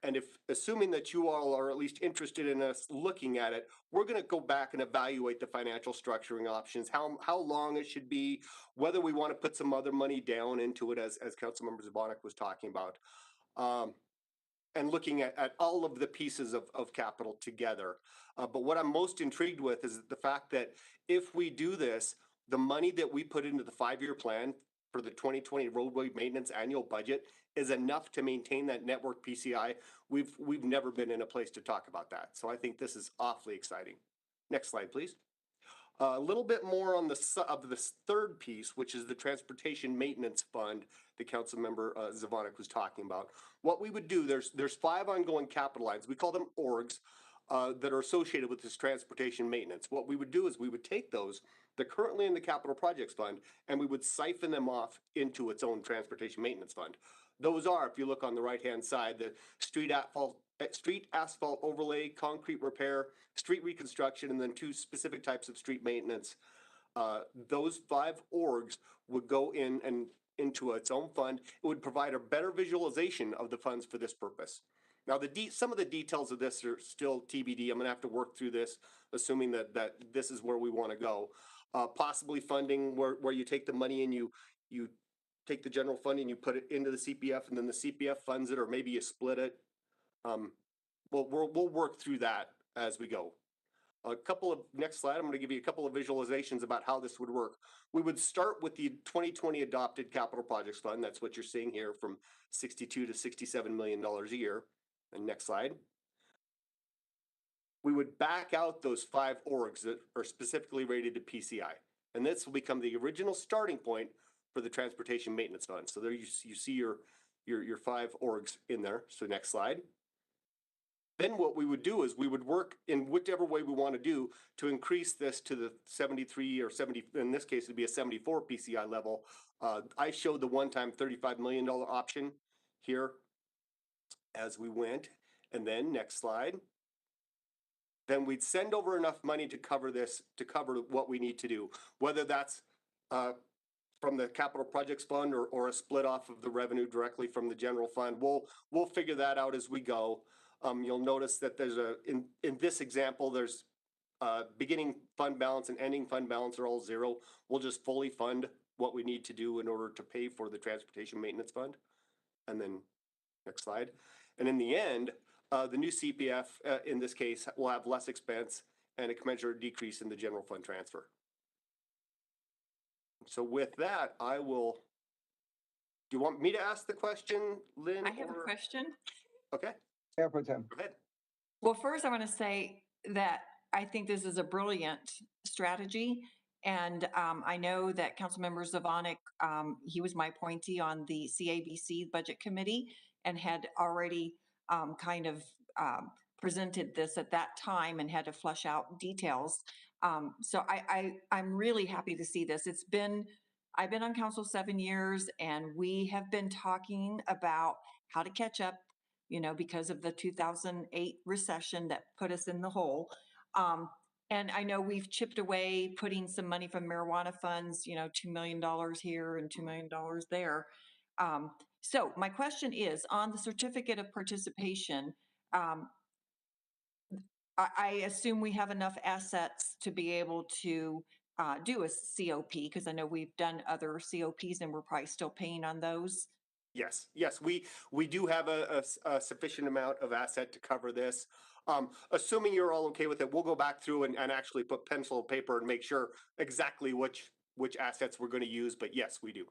And if, assuming that you all are at least interested in us looking at it, we're going to go back and evaluate the financial structuring options, how long it should be, whether we want to put some other money down into it, as Councilmember Zvonek was talking about, and looking at all of the pieces of capital together. But what I'm most intrigued with is the fact that if we do this, the money that we put into the 5-year plan for the 2020 roadway maintenance annual budget is enough to maintain that network PCI. We've never been in a place to talk about that. So I think this is awfully exciting. Next slide, please. A little bit more on this third piece, which is the Transportation Maintenance Fund that Councilmember Zvonek was talking about. What we would do, there's 5 ongoing capital lines. We call them orgs that are associated with this transportation maintenance. What we would do is we would take those, they're currently in the Capital Projects Fund, and we would siphon them off into its own Transportation Maintenance Fund. Those are, if you look on the right-hand side, the street asphalt overlay, concrete repair, street reconstruction, and then 2 specific types of street maintenance. Those 5 orgs would go in and into its own fund. It would provide a better visualization of the funds for this purpose. Now, some of the details of this are still TBD. I'm going to have to work through this, assuming that this is where we want to go. Possibly funding where you take the money and you take the general funding, you put it into the CPF, and then the CPF funds it, or maybe you split it. We'll work through that as we go. Next slide, I'm going to give you a couple of visualizations about how this would work. We would start with the 2020 adopted capital projects fund. That's what you're seeing here, from $62 to $67 million a year. And next slide. We would back out those 5 orgs that are specifically rated to PCI. And this will become the original starting point for the Transportation Maintenance Fund. So there you see your 5 orgs in there. So next slide. Then what we would do is we would work in whichever way we want to do to increase this to the 73 or 70, in this case it'd be a 74 PCI level. I showed the one-time $35 million option here as we went. And then next slide. then we'd send over enough money to cover this, to cover what we need to do, whether that's from the capital projects fund or a split off of the revenue directly from the general fund. We'll figure that out as we go. You'll notice that there's in this example, there's beginning fund balance and ending fund balance are all zero. We'll just fully fund what we need to do in order to pay for the transportation maintenance fund. And then next slide. And in the end, the new CPF in this case will have less expense and a commensurate decrease in the general fund transfer. So with that, I will, do you want me to ask the question, Lynn? I have a question. Okay. Mayor Pro Tem. Go ahead. Well, first I want to say that I think this is a brilliant strategy. And I know that Councilmember Zvonek, he was my appointee on the CABC Budget Committee and had already kind of presented this at that time and had to flesh out details. So I'm really happy to see this. I've been on council 7 years and we have been talking about how to catch up, you know, because of the 2008 recession that put us in the hole. And I know we've chipped away, putting some money from marijuana funds, you know, $2 million here and $2 million there. So my question is on the certificate of participation, I assume we have enough assets to be able to do a COP, because I know we've done other COPs and we're probably still paying on those. Yes, we do have a sufficient amount of asset to cover this. Assuming you're all okay with it, we'll go back through and actually put pencil and paper and make sure exactly which assets we're going to use. But yes, we do.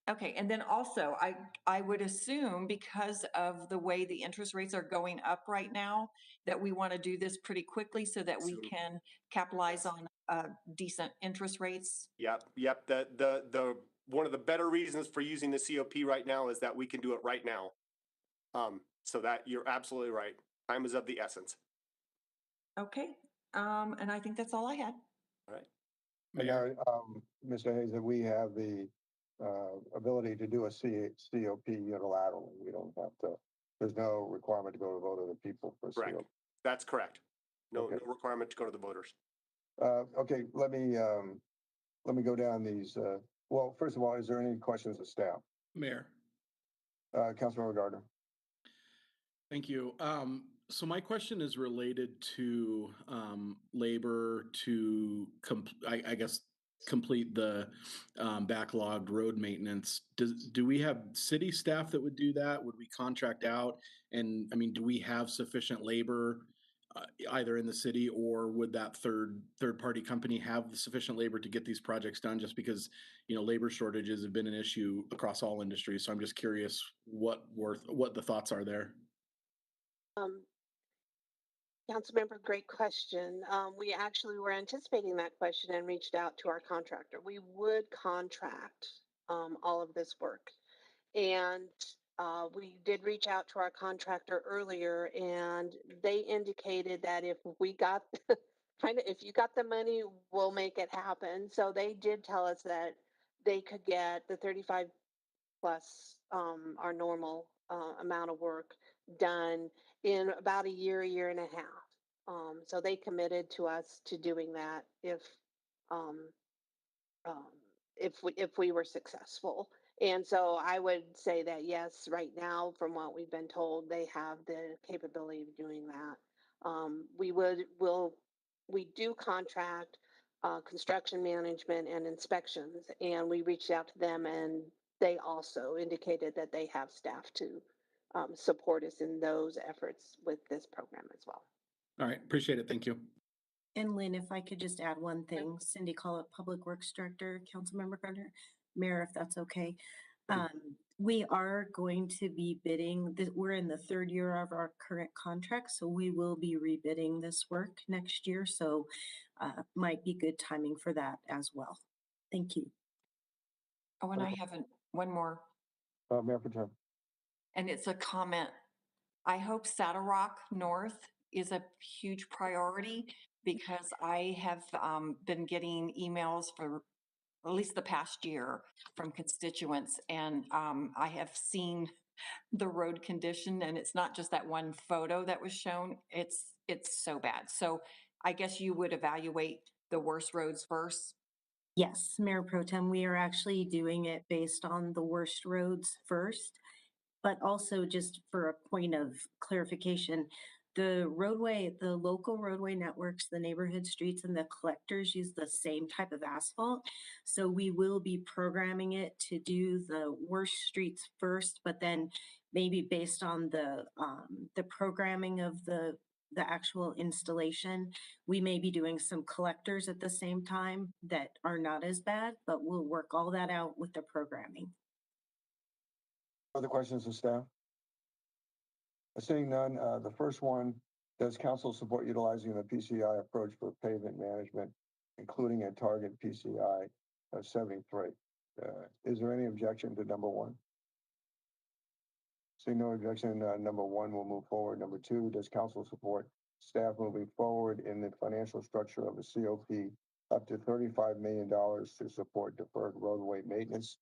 Okay, and then also I would assume because of the way the interest rates are going up right now, that we want to do this pretty quickly so that we can capitalize on decent interest rates. Yep. The one of the better reasons for using the COP right now is that we can do it right now. So that you're absolutely right. Time is of the essence. Okay, and I think that's all I had. All right. Mayor, Mr. Hayes, that we have the ability to do a COP unilaterally. We don't have to, there's no requirement to go to the vote of the people for Correct. COP. That's correct. No, Okay. no requirement to go to the voters. Okay, let me go down these. Well, first of all, is there any questions of staff? Mayor. Councilmember Gardner. Thank you. So my question is related to labor to, I guess, complete the backlogged road maintenance. Do we have city staff that would do that? Would we contract out? And I mean, do we have sufficient labor either in the city, or would that third party company have sufficient labor to get these projects done? Just because, you know, labor shortages have been an issue across all industries. So I'm just curious what the thoughts are there. Councilmember, great question. We actually were anticipating that question and reached out to our contractor. We would contract all of this work. And we did reach out to our contractor earlier, and they indicated that if we got if you got the money, we'll make it happen. So they did tell us that they could get the 35 plus our normal amount of work done in about a year and a half. So they committed to us to doing that if we were successful. And so I would say that yes, right now, from what we've been told, they have the capability of doing that. We do contract construction management and inspections, and we reached out to them, and they also indicated that they have staff to support us in those efforts with this program as well. All right, appreciate it. Thank you. And Lynn, if I could just add one thing, Cindy Collett, Public Works Director, Councilmember Gardner, Mayor, if that's okay. We are going to be bidding, we're in the third year of our current contract, so we will be rebidding this work next year. So might be good timing for that as well. Thank you. Oh, and I have one more. Mayor Pro Tem. And it's a comment. I hope Saddle Rock North is a huge priority, because I have been getting emails for at least the past year from constituents, and I have seen the road condition, and it's not just that one photo that was shown. It's it's so bad. So I guess you would evaluate the worst roads first. Yes, Mayor Pro Tem, we are actually doing it based on the worst roads first. But also just for a point of clarification, the local roadway networks, the neighborhood streets and the collectors use the same type of asphalt. So we will be programming it to do the worst streets first, but then maybe based on the programming of the actual installation, we may be doing some collectors at the same time that are not as bad, but we'll work all that out with the programming. Other questions of staff? Seeing none, the first one, does council support utilizing the PCI approach for pavement management, including a target PCI of 73? Is there any objection to number one? Seeing no objection, number one will move forward. Number two, does council support staff moving forward in the financial structure of the COP up to $35 million to support deferred roadway maintenance?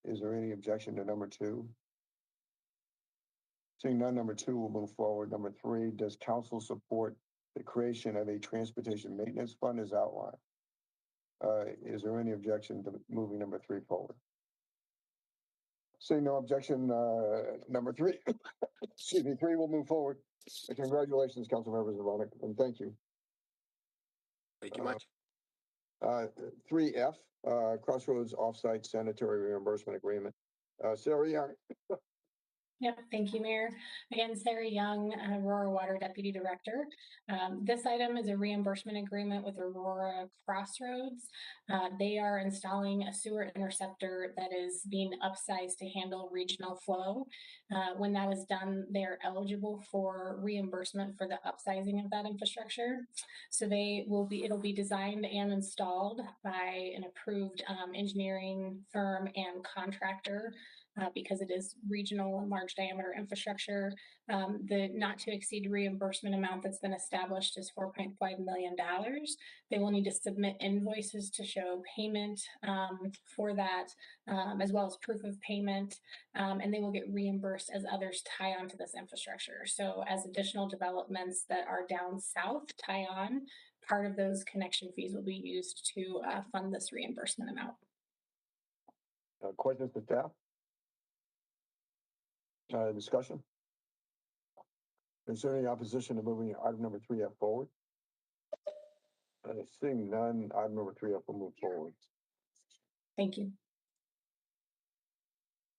Is there any objection to number two? Seeing none, number two will move forward. Number three, does council support the creation of a transportation maintenance fund as outlined? Is there any objection to moving number three forward? Seeing no objection, number three, excuse me, three will move forward. And congratulations, council members of Veronica, and thank you. Thank you much. 3F, Crossroads Offsite Sanitary Reimbursement Agreement. Sarah Young. Yep, thank you, Mayor. Again, Sarah Young, Aurora Water Deputy Director. This item is a reimbursement agreement with Aurora Crossroads. They are installing a sewer interceptor that is being upsized to handle regional flow. When that is done, they are eligible for reimbursement for the upsizing of that infrastructure. So it'll be designed and installed by an approved engineering firm and contractor. Because it is regional and large diameter infrastructure. The not to exceed reimbursement amount that's been established is $4.5 million. They will need to submit invoices to show payment for that, as well as proof of payment, and they will get reimbursed as others tie onto this infrastructure. So as additional developments that are down south tie on, part of those connection fees will be used to fund this reimbursement amount. Questions for staff? Discussion? Is there any opposition to moving item number 3F forward? Seeing none, item number 3F will move forward. Thank you.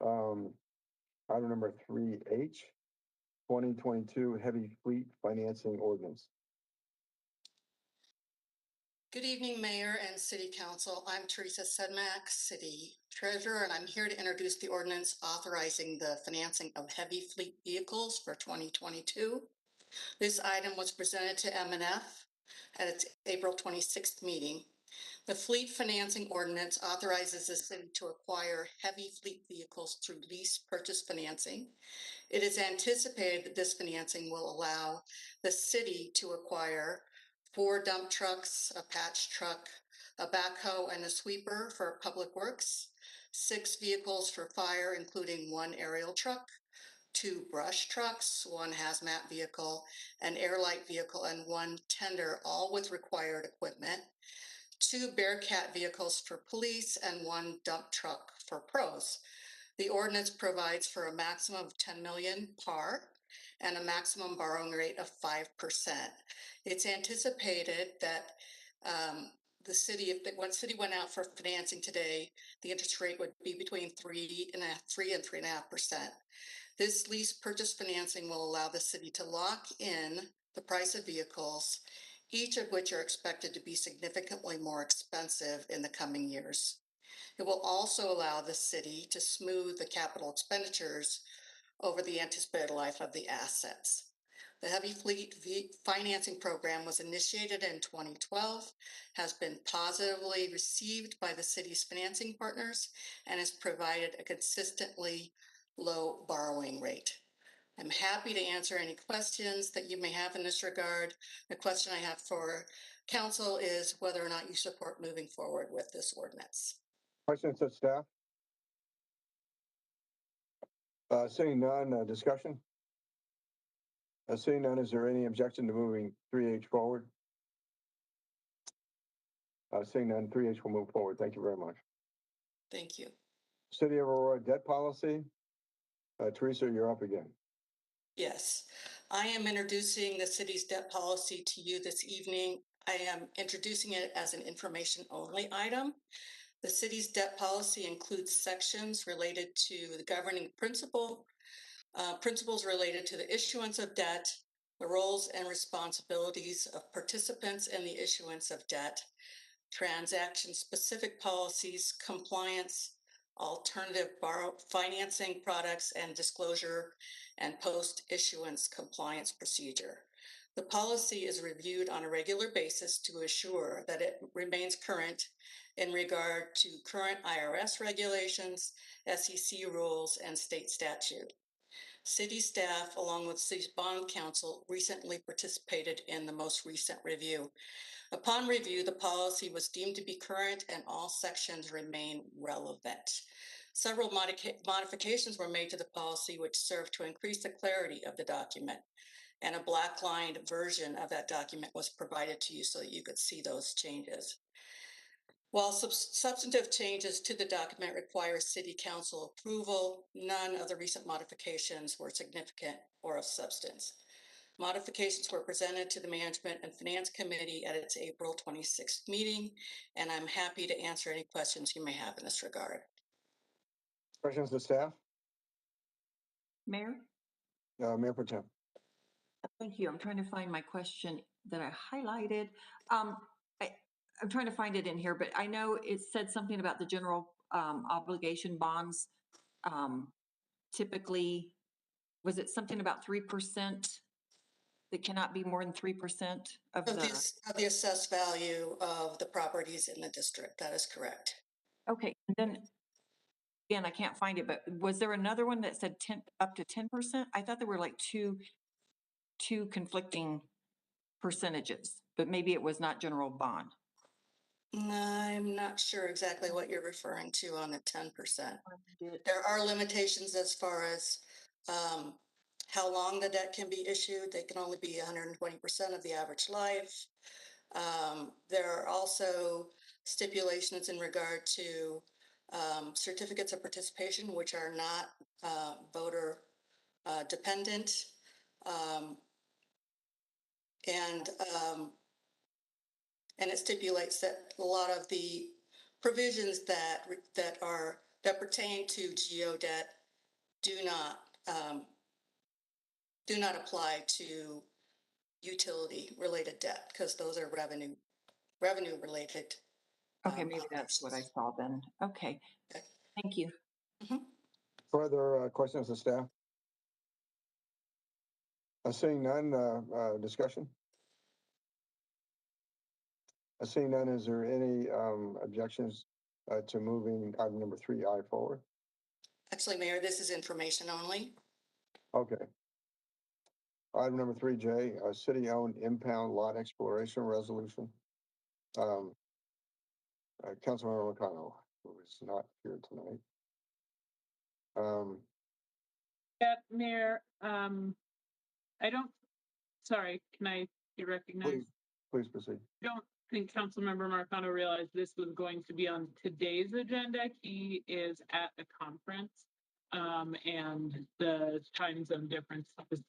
Item number 3H, 2022 Heavy Fleet Financing Ordinance. Good evening, Mayor and City Council. I'm Teresa Sedmak, City Treasurer, and I'm here to introduce the ordinance authorizing the financing of heavy fleet vehicles for 2022. This item was presented to M&F at its April 26th meeting. The fleet financing ordinance authorizes the city to acquire heavy fleet vehicles through lease purchase financing. It is anticipated that this financing will allow the city to acquire 4 dump trucks, a patch truck, a backhoe, and a sweeper for public works, 6 vehicles for fire, including 1 aerial truck, 2 brush trucks, 1 hazmat vehicle, an air light vehicle, and 1 tender, all with required equipment, 2 Bearcat vehicles for police, and 1 dump truck for pros. The ordinance provides for a maximum of 10 million par and a maximum borrowing rate of 5%. It's anticipated that the city, if one city went out for financing today, the interest rate would be between 3 and 3.5%. This lease purchase financing will allow the city to lock in the price of vehicles, each of which are expected to be significantly more expensive in the coming years. It will also allow the city to smooth the capital expenditures over the anticipated life of the assets. The Heavy Fleet Financing Program was initiated in 2012, has been positively received by the city's financing partners, and has provided a consistently low borrowing rate. I'm happy to answer any questions that you may have in this regard. The question I have for council is whether or not you support moving forward with this ordinance. Questions of staff? Seeing none, discussion? Seeing none, is there any objection to moving 3H forward? Seeing none, 3H will move forward. Thank you very much. Thank you. City of Aurora debt policy. Teresa, you're up again. Yes, I am introducing the city's debt policy to you this evening. I am introducing it as an information only item. The city's debt policy includes sections related to the governing principles related to the issuance of debt, the roles and responsibilities of participants in the issuance of debt, transaction-specific policies, compliance, alternative borrow financing products, and disclosure and post-issuance compliance procedure. The policy is reviewed on a regular basis to assure that it remains current in regard to current IRS regulations, SEC rules, and state statute. City staff, along with City's Bond Council, recently participated in the most recent review. Upon review, the policy was deemed to be current and all sections remain relevant. Several modifications were made to the policy which served to increase the clarity of the document, and a black-lined version of that document was provided to you so that you could see those changes. While substantive changes to the document require City Council approval, none of the recent modifications were significant or of substance. Modifications were presented to the Management and Finance Committee at its April 26th meeting, and I'm happy to answer any questions you may have in this regard. Questions to staff? Mayor? Mayor Pro Tem. Thank you. I'm trying to find my question that I highlighted. I'm trying to find it in here, but I know it said something about the general obligation bonds. Typically, was it something about 3%? That cannot be more than 3% of the assessed value of the properties in the district. That is correct. Okay, and then again, I can't find it, but was there another one that said 10 up to 10%? I thought there were like two conflicting percentages, but maybe it was not general bond. I'm not sure exactly what you're referring to on the 10%. There are limitations as far as how long the debt can be issued. They can only be 120% of the average life. There are also stipulations in regard to certificates of participation, which are not voter dependent. And it stipulates that a lot of the provisions that pertain to GO debt do not apply to utility related debt, because those are revenue related. Okay, maybe that's what I saw then. Okay, thank you. Further questions to staff? Seeing none, discussion? Seeing none, is there any objections to moving item number 3I forward? Actually, Mayor, this is information only. Okay. Item number 3J, city-owned impound lot exploration resolution. Councilmember McConnell, who is not here tonight. Yeah, Mayor, sorry, can I be recognized? Please proceed. I don't think Councilmember Marcano realized this was going to be on today's agenda. He is at a conference, and the time zone difference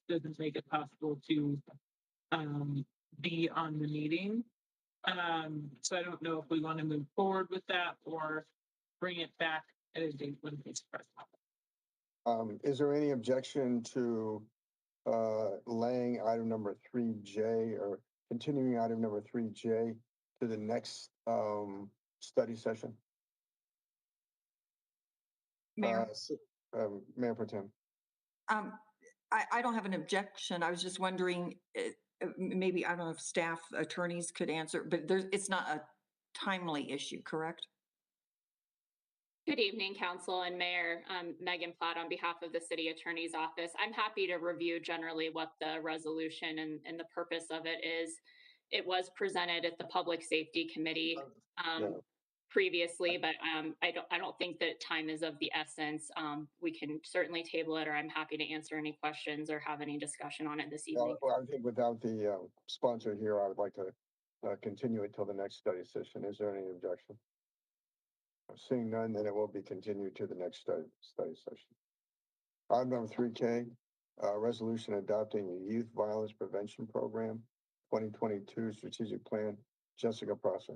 doesn't make it possible to be on the meeting. So I don't know if we want to move forward with that or bring it back at a date when it's present. Is there any objection to laying item number 3J or continuing item number 3J to the next study session? Mayor, Mayor Pro Tem. I don't have an objection. I was just wondering, maybe, I don't know if staff attorneys could answer, but it's not a timely issue, correct? Good evening, Council and Mayor. I'm Megan Platt on behalf of the City Attorney's Office. I'm happy to review generally what the resolution and the purpose of it is. It was presented at the Public Safety Committee previously, but I don't think that time is of the essence. We can certainly table it, or I'm happy to answer any questions or have any discussion on it this evening. Well, I think without the sponsor here, I would like to continue it till the next study session. Is there any objection? Seeing none, then it will be continued to the next study session. Item number 3K, resolution adopting a youth violence prevention program, 2022 strategic plan. Jessica Prosser.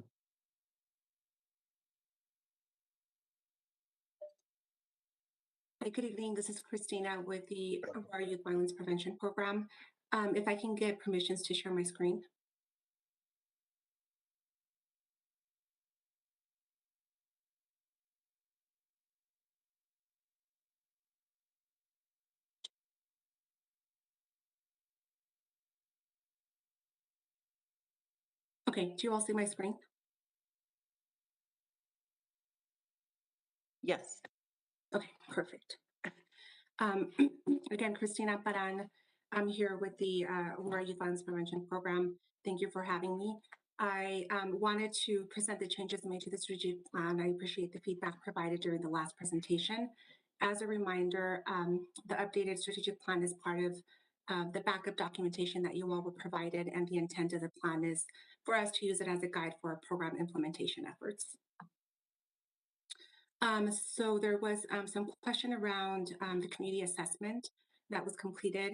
Hi, good evening. This is Christina with the Aurora Youth Violence Prevention Program. If I can get permissions to share my screen. Okay, do you all see my screen? Yes. Okay, perfect. Again, Christina Paran, I'm here with the Aurora Youth Violence Prevention Program. Thank you for having me. I wanted to present the changes made to the strategic plan. I appreciate the feedback provided during the last presentation. As a reminder, the updated strategic plan is part of the backup documentation that you all were provided, and the intent of the plan is for us to use it as a guide for our program implementation efforts. So there was some question around the community assessment that was completed,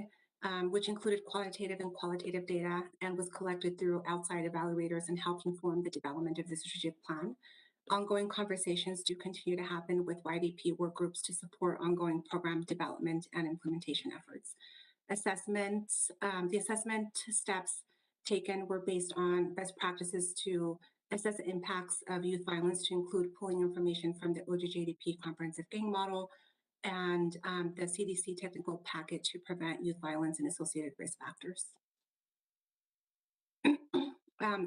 which included quantitative and qualitative data and was collected through outside evaluators and helped inform the development of the strategic plan. Ongoing conversations do continue to happen with YVP work groups to support ongoing program development and implementation efforts. Assessments, the assessment steps taken were based on best practices to assess the impacts of youth violence, to include pulling information from the OJJDP comprehensive gang model and the CDC technical packet to prevent youth violence and associated risk factors.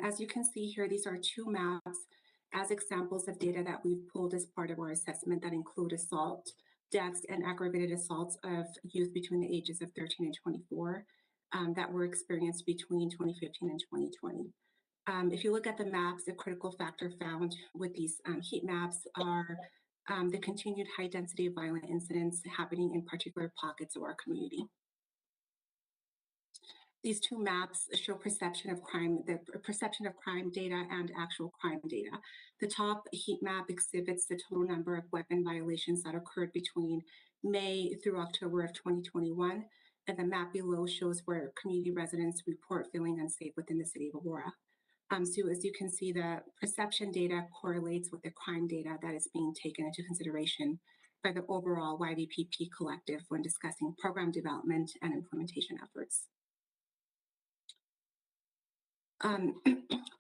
As you can see here, these are two maps as examples of data that we've pulled as part of our assessment that include assault, deaths, and aggravated assaults of youth between the ages of 13 and 24 that were experienced between 2015 and 2020. If you look at the maps, the critical factor found with these heat maps are the continued high density of violent incidents happening in particular pockets of our community. These two maps show perception of crime, the perception of crime data and actual crime data. The top heat map exhibits the total number of weapon violations that occurred between May through October of 2021, and the map below shows where community residents report feeling unsafe within the city of Aurora. So as you can see, the perception data correlates with the crime data that is being taken into consideration by the overall YVPP collective when discussing program development and implementation efforts.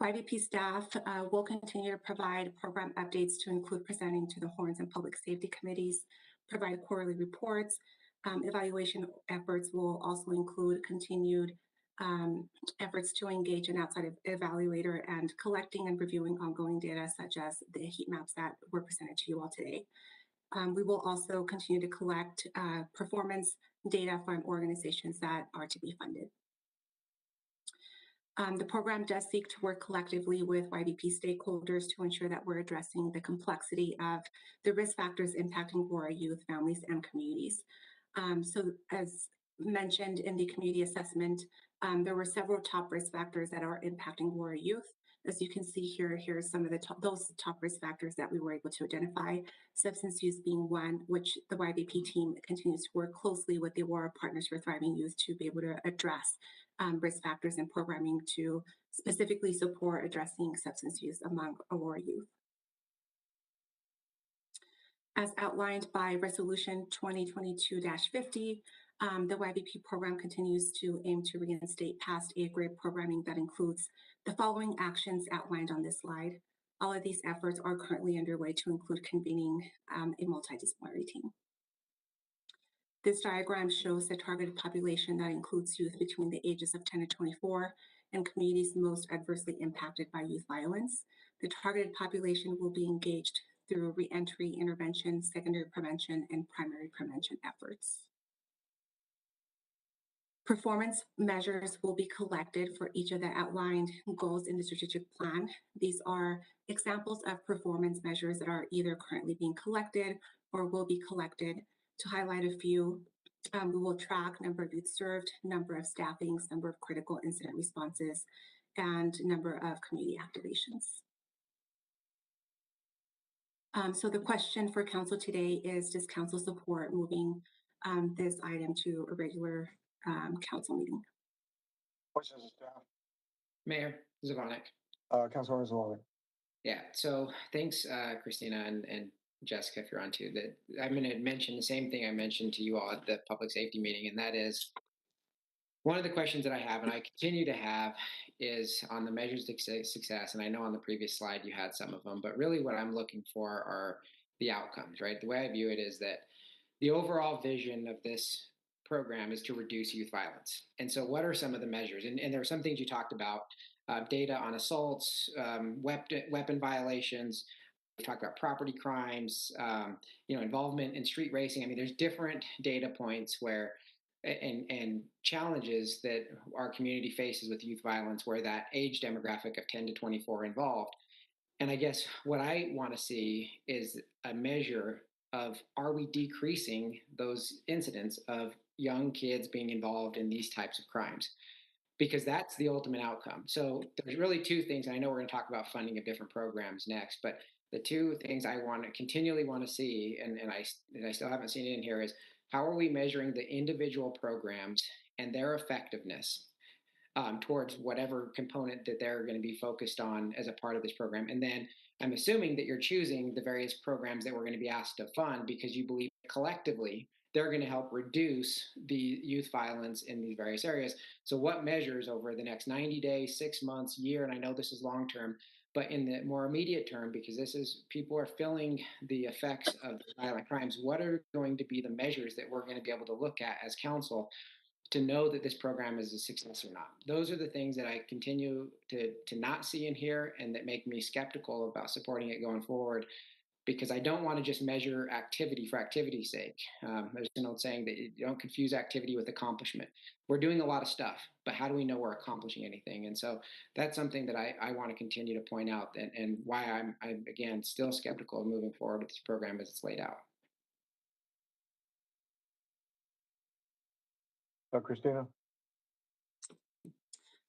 YVP staff will continue to provide program updates to include presenting to the Horns and Public Safety Committees, provide quarterly reports. Evaluation efforts will also include continued efforts to engage an outside evaluator and collecting and reviewing ongoing data such as the heat maps that were presented to you all today. We will also continue to collect performance data from organizations that are to be funded. The program does seek to work collectively with YVP stakeholders to ensure that we're addressing the complexity of the risk factors impacting Aurora youth, families, and communities. So as mentioned in the community assessment, there were several top risk factors that are impacting Aurora youth. As you can see here, here's some of the those top risk factors that we were able to identify, substance use being one, which the YVP team continues to work closely with the Aurora Partners for Thriving Youth to be able to address risk factors and programming to specifically support addressing substance use among Aurora youth. As outlined by Resolution 2022-50, the YVP program continues to aim to reinstate past A-grade programming that includes the following actions outlined on this slide. All of these efforts are currently underway to include convening a multidisciplinary team. This diagram shows the targeted population that includes youth between the ages of 10 to 24 and communities most adversely impacted by youth violence. The targeted population will be engaged through reentry intervention, secondary prevention, and primary prevention efforts. Performance measures will be collected for each of the outlined goals in the strategic plan. These are examples of performance measures that are either currently being collected or will be collected. To highlight a few, we will track number of youth served, number of staffings, number of critical incident responses, and number of community activations. So the question for council today is, does council support moving this item to a regular council meeting? Questions of staff? Mayor Zvonek. Councilmember Zawadi. Yeah, so thanks, Christina and Jessica, if you're on too. That I'm going to mention the same thing I mentioned to you all at the public safety meeting, and that is one of the questions that I have, and I continue to have, is on the measures of success. And I know on the previous slide you had some of them, but really what I'm looking for are the outcomes, right? The way I view it is that the overall vision of this program is to reduce youth violence. And so what are some of the measures? And there are some things you talked about, data on assaults, weapon violations. We talked about property crimes, involvement in street racing. I mean, there's different data points where and challenges that our community faces with youth violence where that age demographic of 10 to 24 involved. And I guess what I want to see is a measure of, are we decreasing those incidents of young kids being involved in these types of crimes? Because that's the ultimate outcome. So there's really two things. And I know we're going to talk about funding of different programs next, but the two things I continually want to see, and I still haven't seen it in here, is how are we measuring the individual programs and their effectiveness towards whatever component that they're going to be focused on as a part of this program? And then I'm assuming that you're choosing the various programs that we're going to be asked to fund because you believe collectively they're going to help reduce the youth violence in these various areas. So what measures over the next 90 days, 6 months, year, and I know this is long term, but in the more immediate term, because this is, people are feeling the effects of violent crimes, what are going to be the measures that we're going to be able to look at as council to know that this program is a success or not? Those are the things that I continue to not see in here and that make me skeptical about supporting it going forward, because I don't want to just measure activity for activity's sake. There's an old saying that you don't confuse activity with accomplishment. We're doing a lot of stuff, but how do we know we're accomplishing anything? And so that's something that I want to continue to point out, and why I'm again still skeptical of moving forward with this program as it's laid out. Christina?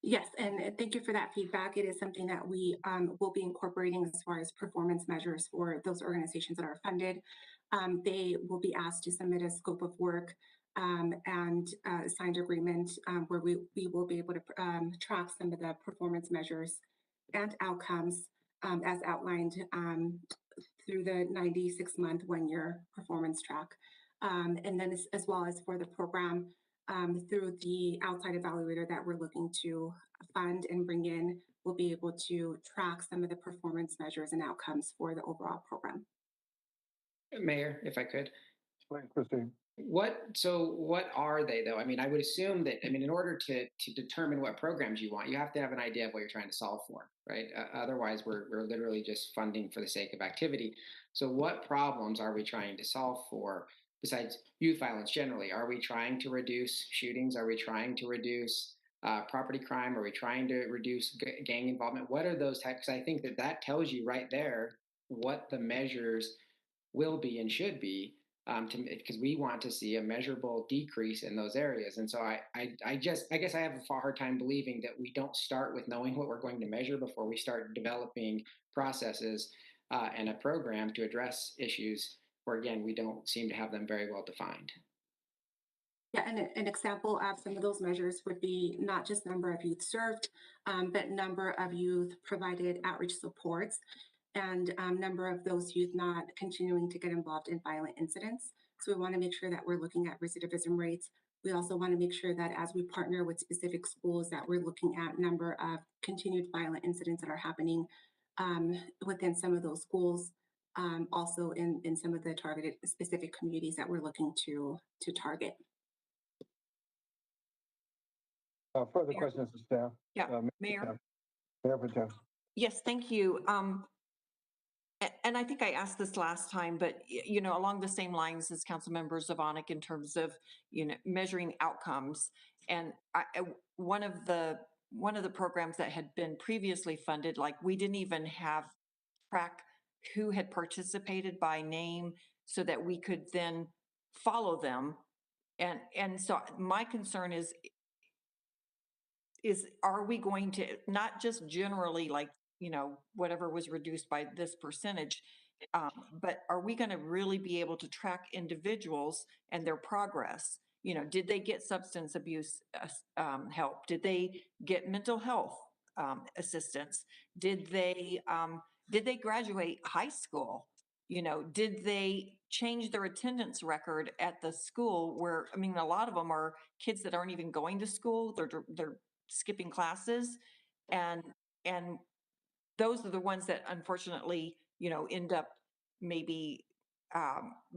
Yes, and thank you for that feedback. It is something that we will be incorporating as far as performance measures for those organizations that are funded. They will be asked to submit a scope of work and signed agreement where we will be able to track some of the performance measures and outcomes as outlined through the 96-month, 1-year performance track. And then as well as for the program, through the outside evaluator that we're looking to fund and bring in, we'll be able to track some of the performance measures and outcomes for the overall program. Mayor, if I could. Christine. What are they though? I mean, I would assume that, in order to determine what programs you want, you have to have an idea of what you're trying to solve for, right? Otherwise, we're literally just funding for the sake of activity. So what problems are we trying to solve for besides youth violence generally? Are we trying to reduce shootings? Are we trying to reduce property crime? Are we trying to reduce gang involvement? What are those types? I think that tells you right there what the measures will be and should be, because we want to see a measurable decrease in those areas. And so I guess I have a hard time believing that we don't start with knowing what we're going to measure before we start developing processes and a program to address issues where, again, we don't seem to have them very well defined. Yeah, and an example of some of those measures would be not just number of youth served, but number of youth provided outreach supports, and number of those youth not continuing to get involved in violent incidents. So we want to make sure that we're looking at recidivism rates. We also want to make sure that as we partner with specific schools, that we're looking at number of continued violent incidents that are happening within some of those schools, also in some of the targeted specific communities that we're looking to target. Further questions to staff? Yeah, Mayor. Mayor Patel. Yes, thank you. And I think I asked this last time, but along the same lines as Councilmember Zvonek in terms of, measuring outcomes. And one of the programs that had been previously funded, like we didn't even have track who had participated by name so that we could then follow them. And so my concern is are we going to, not just generally like, whatever was reduced by this percentage, but are we going to really be able to track individuals and their progress? Did they get substance abuse help? Did they get mental health assistance? Did they graduate high school? Did they change their attendance record at the school where, a lot of them are kids that aren't even going to school. They're skipping classes. And those are the ones that unfortunately, end up maybe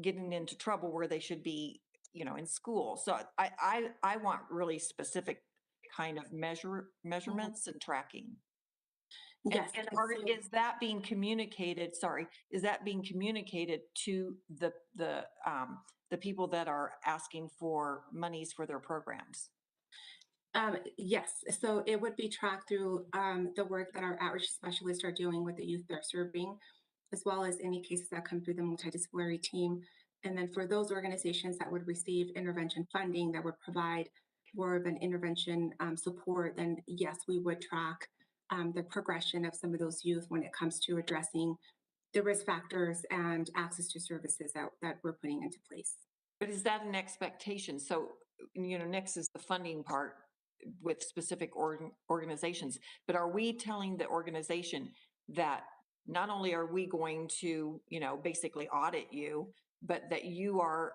getting into trouble where they should be, in school. So I want really specific kind of measurements and tracking. Yes. And is that being communicated? Sorry, is that being communicated to the people that are asking for monies for their programs? Yes, so it would be tracked through the work that our outreach specialists are doing with the youth they're serving, as well as any cases that come through the multidisciplinary team. And then for those organizations that would receive intervention funding that would provide more of an intervention support, then yes, we would track the progression of some of those youth when it comes to addressing the risk factors and access to services that we're putting into place. But is that an expectation? So, next is the funding part with specific organizations, but are we telling the organization that not only are we going to, basically audit you, but that you are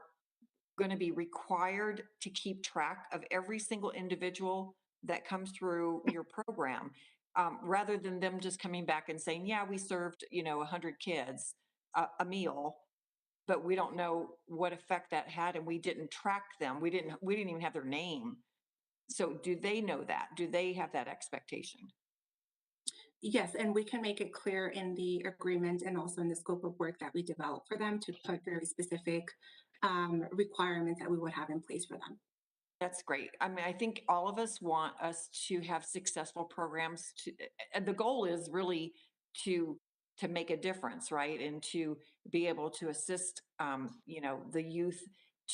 going to be required to keep track of every single individual that comes through your program, rather than them just coming back and saying, yeah, we served, 100 kids a meal, but we don't know what effect that had and we didn't track them. We didn't even have their name. So do they know that? Do they have that expectation? Yes, and we can make it clear in the agreement and also in the scope of work that we develop for them to put very specific requirements that we would have in place for them. That's great. I think all of us want us to have successful programs and the goal is really to make a difference, right? And to be able to assist, the youth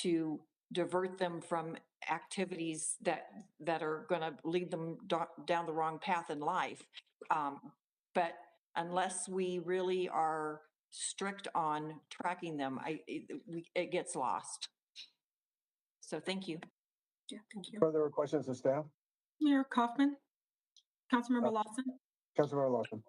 to divert them from activities that are going to lead them down the wrong path in life. But unless we really are strict on tracking them, it gets lost. So thank you. Yeah, thank you. Further questions of staff? Mayor Kaufman, Councilmember Lawson. Councilmember Lawson.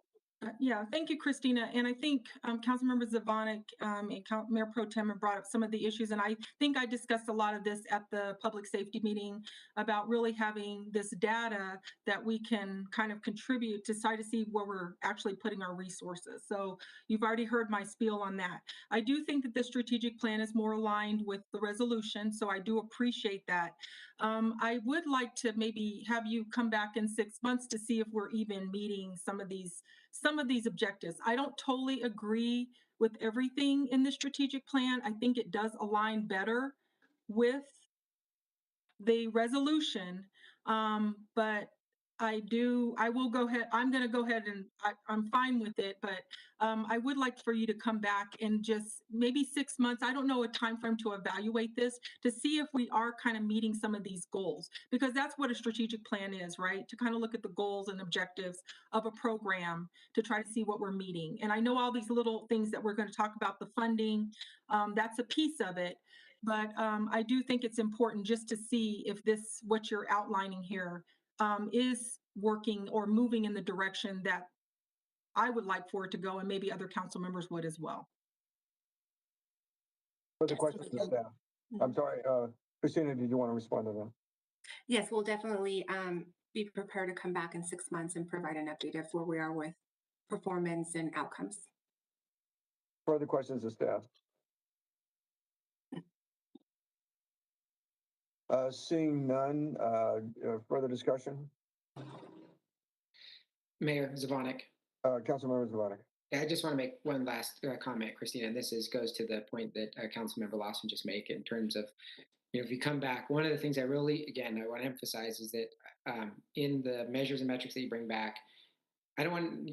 Yeah, thank you, Christina. And I think Councilmember Zvonek and Mayor Pro Tem have brought up some of the issues. And I think I discussed a lot of this at the public safety meeting about really having this data that we can kind of contribute to try to see where we're actually putting our resources. So you've already heard my spiel on that. I do think that the strategic plan is more aligned with the resolution. So I do appreciate that. I would like to maybe have you come back in 6 months to see if we're even meeting some of these objectives. I don't totally agree with everything in the strategic plan. I think it does align better with the resolution, but I'm going to go ahead and I'm fine with it, but I would like for you to come back in just maybe 6 months. I don't know a time frame to evaluate this to see if we are kind of meeting some of these goals, because that's what a strategic plan is, right? To kind of look at the goals and objectives of a program to try to see what we're meeting. And I know all these little things that we're going to talk about, the funding, that's a piece of it. But I do think it's important just to see if what you're outlining here is working or moving in the direction that I would like for it to go, and maybe other council members would as well. Further questions from staff? I'm sorry, Christina, did you want to respond to that? Yes, we'll definitely be prepared to come back in 6 months and provide an update of where we are with performance and outcomes. Further questions of staff? Seeing none, further discussion? Mayor Zvonek. Councilmember Zvonek. I just want to make one last comment, Christina, and this goes to the point that Councilmember Lawson just made in terms of if you come back, one of the things I want to emphasize is that in the measures and metrics that you bring back,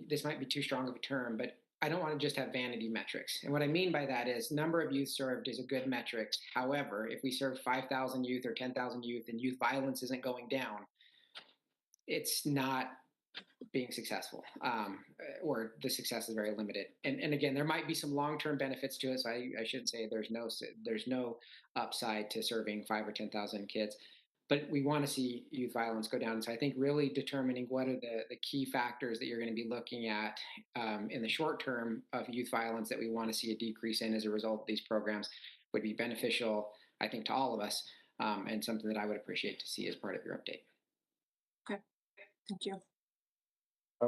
this might be too strong of a term, but I don't want to just have vanity metrics. And what I mean by that is number of youth served is a good metric. However, if we serve 5,000 youth or 10,000 youth and youth violence isn't going down, it's not being successful, or the success is very limited. And again, there might be some long-term benefits to it. So I should say there's no upside to serving 5,000 or 10,000 kids, but we want to see youth violence go down. So I think really determining what are the key factors that you're going to be looking at in the short term of youth violence that we want to see a decrease in as a result of these programs would be beneficial, I think, to all of us, and something that I would appreciate to see as part of your update. Okay, thank you.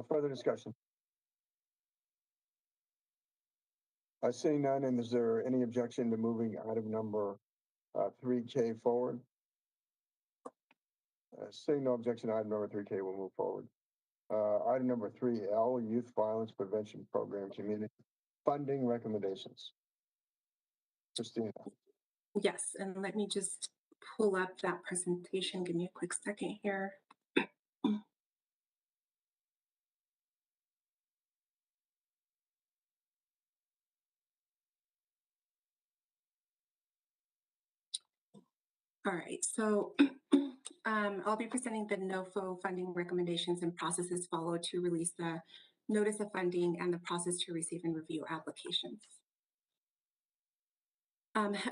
Further discussion? Seeing none, and is there any objection to moving item number 3K forward? Seeing no objection, item number 3K will move forward. Item number 3L, Youth Violence Prevention Program Community Funding Recommendations. Christina. Yes, and let me just pull up that presentation. Give me a quick second here. All right, so I'll be presenting the NOFO funding recommendations and processes followed to release the notice of funding and the process to receive and review applications.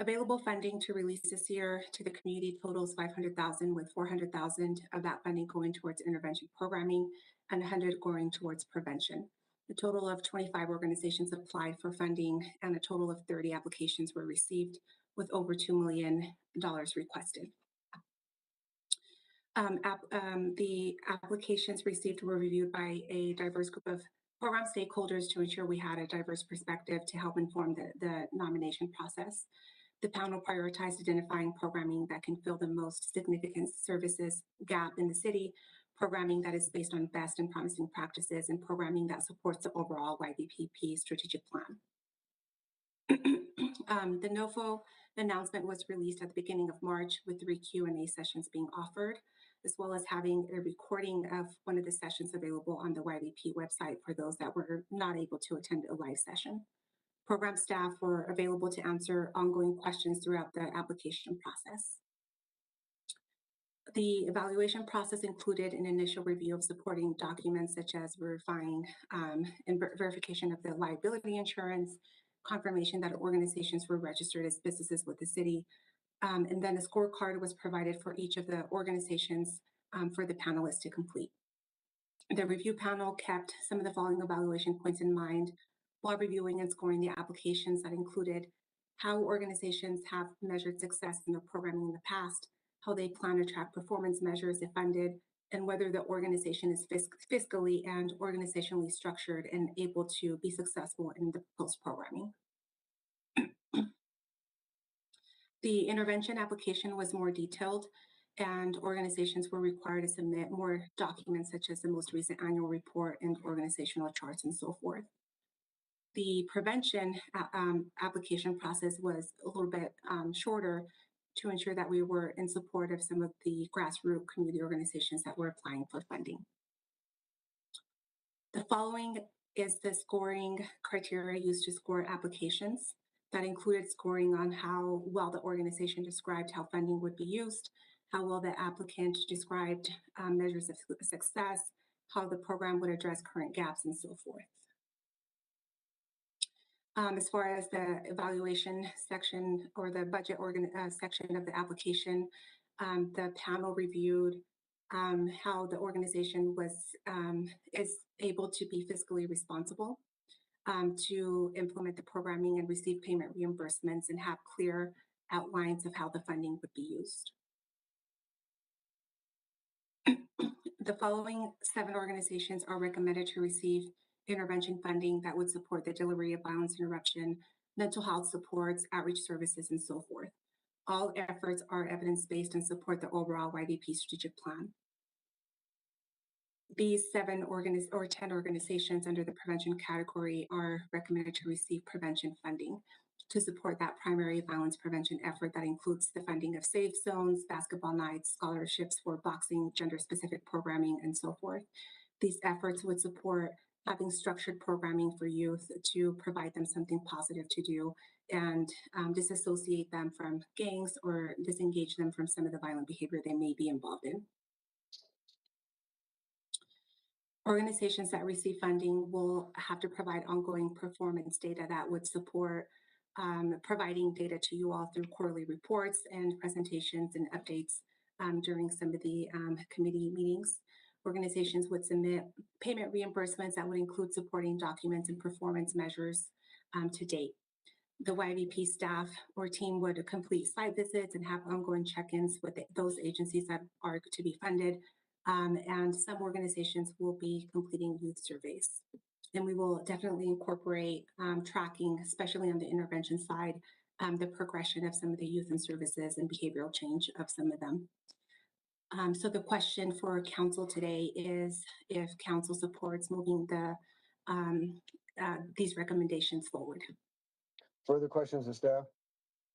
Available funding to release this year to the community totals $500,000, with $400,000 of that funding going towards intervention programming and $100,000 going towards prevention. A total of 25 organizations applied for funding, and a total of 30 applications were received, with over $2 million requested. The applications received were reviewed by a diverse group of program stakeholders to ensure we had a diverse perspective to help inform the nomination process. The panel prioritized identifying programming that can fill the most significant services gap in the city, programming that is based on best and promising practices, and programming that supports the overall YBPP strategic plan. The NOFO announcement was released at the beginning of March, with 3 Q&A sessions being offered, as well as having a recording of one of the sessions available on the YBP website for those that were not able to attend a live session. Program staff were available to answer ongoing questions throughout the application process. The evaluation process included an initial review of supporting documents such as verifying and verification of the liability insurance, confirmation that organizations were registered as businesses with the city, and then a scorecard was provided for each of the organizations for the panelists to complete. The review panel kept some of the following evaluation points in mind while reviewing and scoring the applications, that included how organizations have measured success in their programming in the past, how they plan to track performance measures if funded, and whether the organization is fiscally and organizationally structured and able to be successful in the post-programming. The intervention application was more detailed, and organizations were required to submit more documents such as the most recent annual report and organizational charts and so forth. The prevention application process was a little bit shorter to ensure that we were in support of some of the grassroots community organizations that were applying for funding. The following is the scoring criteria used to score applications. That included scoring on how well the organization described how funding would be used, how well the applicant described measures of success, how the program would address current gaps, and so forth. As far as the evaluation section or the budget section of the application, the panel reviewed how the organization is able to be fiscally responsible, to implement the programming and receive payment reimbursements, and have clear outlines of how the funding would be used. The following 7 organizations are recommended to receive intervention funding that would support the delivery of violence interruption, mental health supports, outreach services, and so forth. All efforts are evidence-based and support the overall YDP strategic plan. These 10 organizations under the prevention category are recommended to receive prevention funding. to support that primary violence prevention effort that includes the funding of safe zones, basketball nights, scholarships for boxing, gender-specific programming, and so forth. These efforts would support having structured programming for youth to provide them something positive to do and disassociate them from gangs or disengage them from some of the violent behavior they may be involved in. Organizations that receive funding will have to provide ongoing performance data that would support providing data to you all through quarterly reports and presentations and updates during some of the committee meetings. Organizations would submit payment reimbursements that would include supporting documents and performance measures to date. The YVP staff or team would complete site visits and have ongoing check-ins with those agencies that are to be funded. And some organizations will be completing youth surveys. And we will definitely incorporate tracking, especially on the intervention side, the progression of some of the youth and services and behavioral change of some of them. So the question for council today is if council supports moving these recommendations forward. Further questions of staff?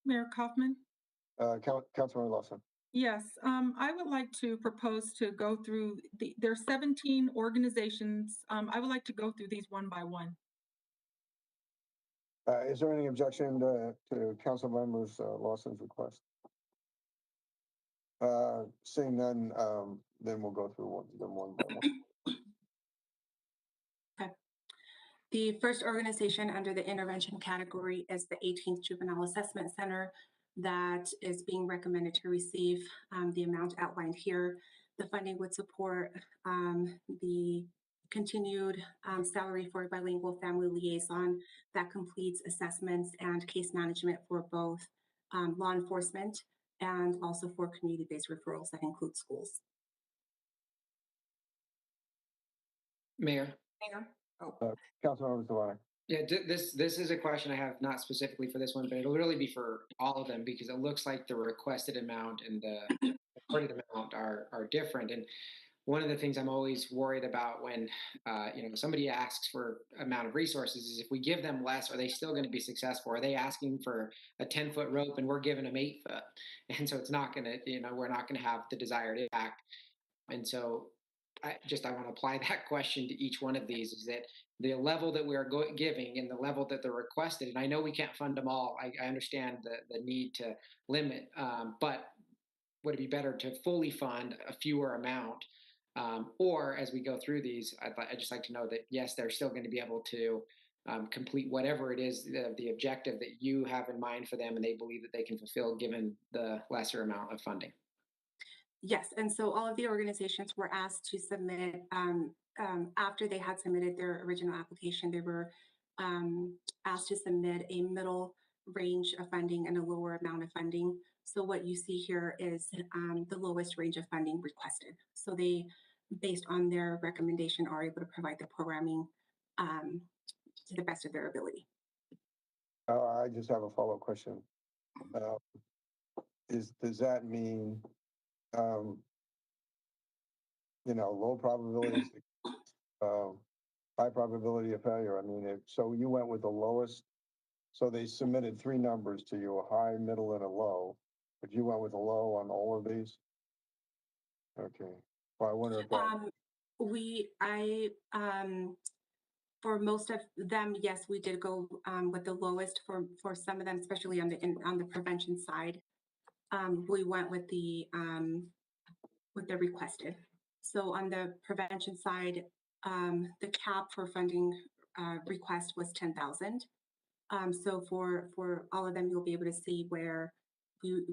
Mayor Kaufman? Councilmember Lawson. Yes, I would like to propose to go through there's 17 organizations. I would like to go through these one by one. Is there any objection to Council Members Lawson's request? Seeing none, then we'll go through them one by one. Okay. The first organization under the intervention category is the 18th Juvenile Assessment Center that is being recommended to receive the amount outlined here. The funding would support the continued salary for a bilingual family liaison that completes assessments and case management for both law enforcement and also for community-based referrals that include schools. Mayor. Councilmember Zawada. Yeah, this is a question I have not specifically for this one, but it'll really be for all of them because it looks like the requested amount and the reported amount are different. And one of the things I'm always worried about when somebody asks for amount of resources is if we give them less, are they still going to be successful? Are they asking for a 10-foot rope and we're giving them 8 foot? And so it's not going to, we're not going to have the desired impact. And so I want to apply that question to each one of these is that the level that we are giving and the level that they're requested, and I know we can't fund them all. I understand the need to limit, but would it be better to fully fund a fewer amount? Or as we go through these, I'd just like to know that, yes, they're still going to be able to complete whatever it is, the objective that you have in mind for them and they believe that they can fulfill given the lesser amount of funding. Yes, and so all of the organizations were asked to submit, after they had submitted their original application, they were asked to submit a middle range of funding and a lower amount of funding. So what you see here is the lowest range of funding requested. So they, based on their recommendation, are able to provide the programming to the best of their ability. I just have a follow-up question. Does that mean, low probability, high probability of failure? I mean, so you went with the lowest, so they submitted 3 numbers to you, a high, middle, and a low, but you went with a low on all of these? Okay. Well, I wonder if that... For most of them, yes, we did go with the lowest. For some of them, especially on the prevention side, we went with the requested. So on the prevention side, the cap for funding request was 10,000. So for all of them, you'll be able to see where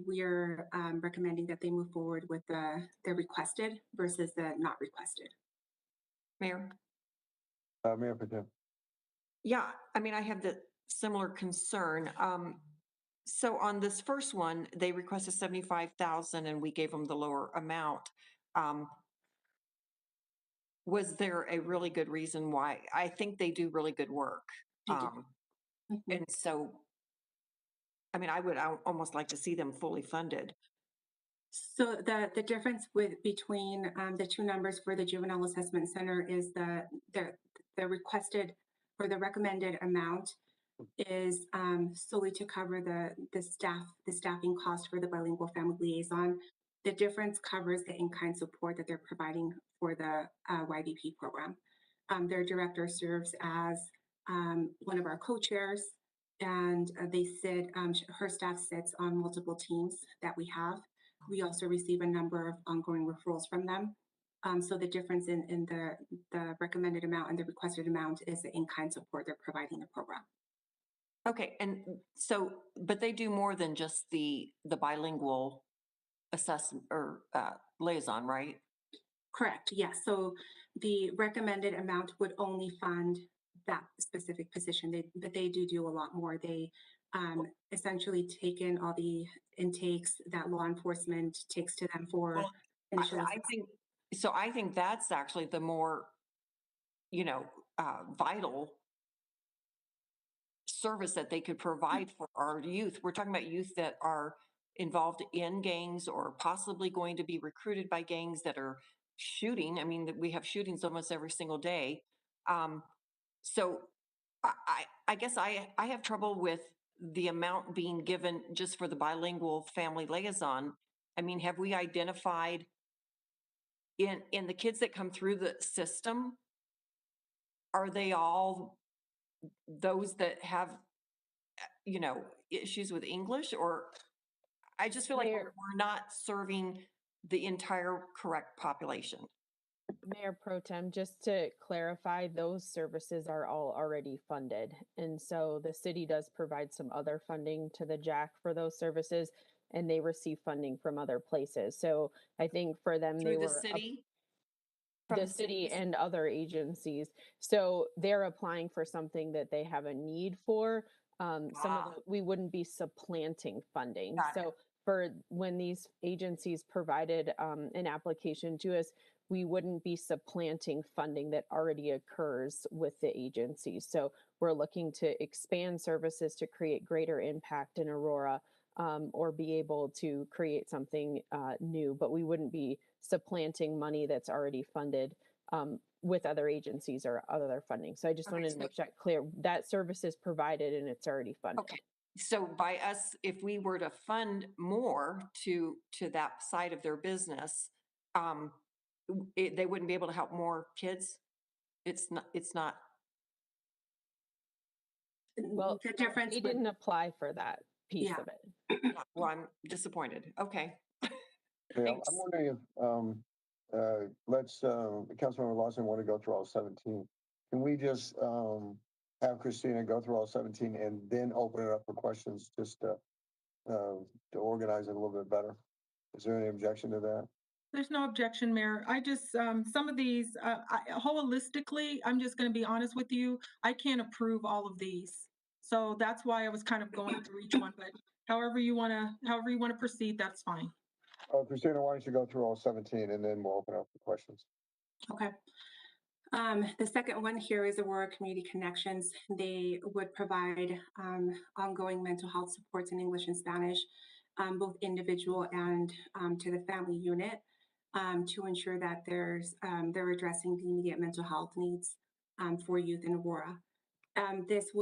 we are recommending that they move forward with the requested versus the not requested. Mayor. Mayor Patel. Yeah, I mean, I have the similar concern. So on this first one, they requested 75,000 and we gave them the lower amount. Was there a really good reason why? I think they do really good work. And so, I mean, I would almost like to see them fully funded. So the difference between the 2 numbers for the Juvenile Assessment Center is the requested or the recommended amount is solely to cover the staffing cost for the bilingual family liaison. The difference covers the in-kind support that they're providing for the YVP program. Their director serves as one of our co-chairs, and her staff sits on multiple teams that we have. We also receive a number of ongoing referrals from them. So the difference in the recommended amount and the requested amount is the in-kind support they're providing the program. Okay, and so, but they do more than just the bilingual assessment or liaison, right? Correct, yes. So the recommended amount would only fund that specific position, but they do a lot more. They essentially take in all the intakes that law enforcement takes to them for Well, initial I think that's actually the more, vital service that they could provide for our youth. We're talking about youth that are involved in gangs or possibly going to be recruited by gangs that are shooting. I mean, we have shootings almost every single day. So I guess I have trouble with the amount being given just for the bilingual family liaison. I mean, have we identified in the kids that come through the system, are they all those that have, issues with English? Or I just feel like we're not serving the entire correct population. Mayor Pro Tem, just to clarify, those services are all already funded. And so the city does provide some other funding to the JAC for those services, and they receive funding from other places. So I think for them, Through the city? The city and other agencies. So they're applying for something that they have a need for. We wouldn't be supplanting funding. So for when these agencies provided an application to us, we wouldn't be supplanting funding that already occurs with the agencies. So we're looking to expand services to create greater impact in Aurora, or be able to create something new, but we wouldn't be supplanting money that's already funded with other agencies or other funding. So I just wanted to make that clear. That service is provided and it's already funded. Okay. So by us, if we were to fund more to that side of their business, they wouldn't be able to help more kids. It's not. Well, the difference they didn't apply for that piece of it. Well, I'm disappointed. Okay. Yeah, I'm wondering if Councilmember Lawson want to go through all 17. Can we just have Christina go through all 17 and then open it up for questions just to organize it a little bit better? Is there any objection to that? There's no objection, Mayor. I just, some of these, holistically, I'm just going to be honest with you, I can't approve all of these. So that's why I was kind of going through each one, but however you want to proceed, that's fine. Christina, why don't you go through all 17 and then we'll open up for questions. Okay. The second one here is Aurora Community Connections. They would provide ongoing mental health supports in English and Spanish, both individual and to the family unit, to ensure that they're addressing the immediate mental health needs for youth in Aurora. This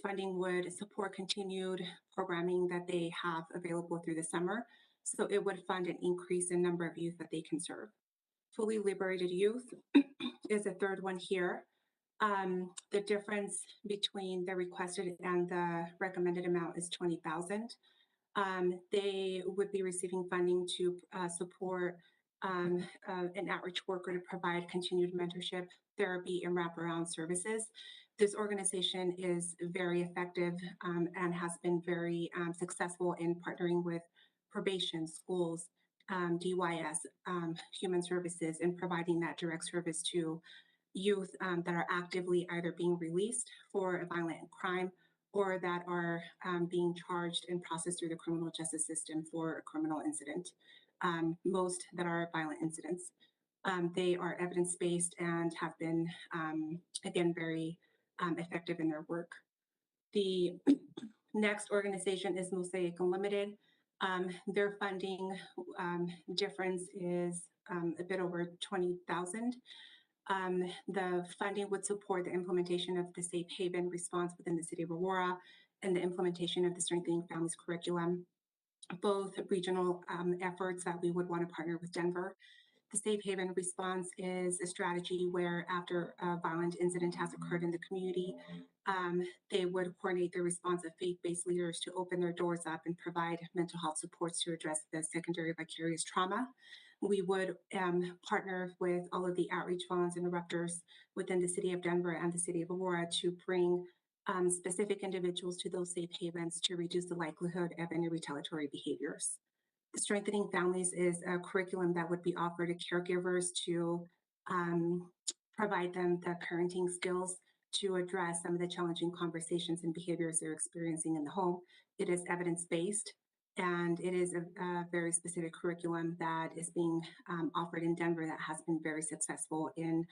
funding would support continued programming that they have available through the summer. So it would fund an increase in number of youth that they can serve. Fully liberated youth is a third one here. The difference between the requested and the recommended amount is $20,000. They would be receiving funding to support an outreach worker to provide continued mentorship, therapy, and wraparound services. This organization is very effective and has been very successful in partnering with probation, schools, DYS, human services, and providing that direct service to youth that are actively either being released for a violent crime or that are being charged and processed through the criminal justice system for a criminal incident. Most that are violent incidents. They are evidence-based and have been, again, very effective in their work. The next organization is Mosaic Unlimited. Their funding difference is a bit over $20,000. The funding would support the implementation of the Safe Haven response within the city of Aurora and the implementation of the Strengthening Families curriculum, both regional efforts that we would want to partner with Denver. The Safe Haven response is a strategy where after a violent incident has occurred in the community, they would coordinate the response of faith-based leaders to open their doors up and provide mental health supports to address the secondary vicarious trauma. We would partner with all of the outreach violence interrupters within the city of Denver and the city of Aurora to bring specific individuals to those safe havens to reduce the likelihood of any retaliatory behaviors. The Strengthening Families is a curriculum that would be offered to caregivers to provide them the parenting skills to address some of the challenging conversations and behaviors they're experiencing in the home. It is evidence-based, and it is a very specific curriculum that is being offered in Denver that has been very successful in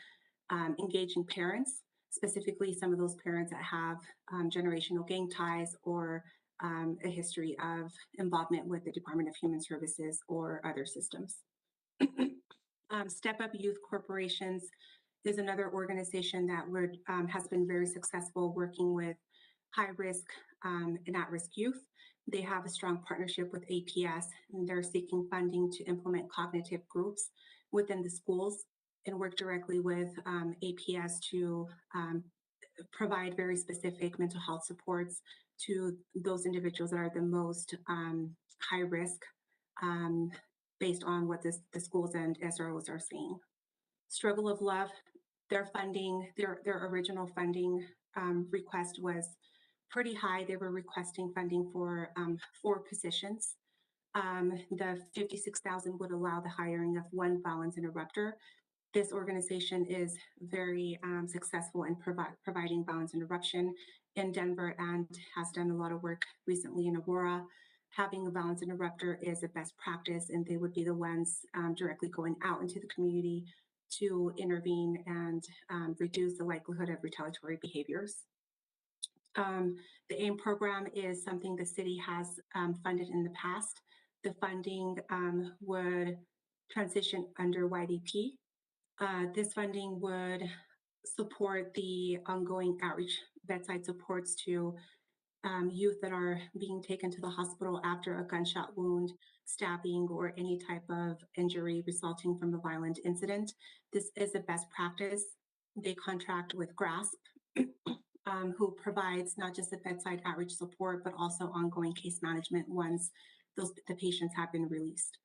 engaging parents, specifically some of those parents that have generational gang ties or a history of involvement with the Department of Human Services or other systems. Step Up Youth Corporations is another organization that has been very successful working with high-risk and at-risk youth. They have a strong partnership with APS, and they're seeking funding to implement cognitive groups within the schools and work directly with APS to provide very specific mental health supports to those individuals that are the most high risk based on what the schools and SROs are seeing. Struggle of Love, their funding, their original funding request was pretty high. They were requesting funding for 4 positions. The $56,000 would allow the hiring of 1 violence interrupter. This organization is very successful in providing violence interruption in Denver and has done a lot of work recently in Aurora. Having a violence interrupter is a best practice, and they would be the ones directly going out into the community to intervene and reduce the likelihood of retaliatory behaviors. The AIM program is something the city has funded in the past. The funding would transition under YDP. This funding would support the ongoing outreach bedside supports to youth that are being taken to the hospital after a gunshot wound, stabbing, or any type of injury resulting from a violent incident. This is a best practice. They contract with GRASP, who provides not just the bedside outreach support, but also ongoing case management once the patients have been released.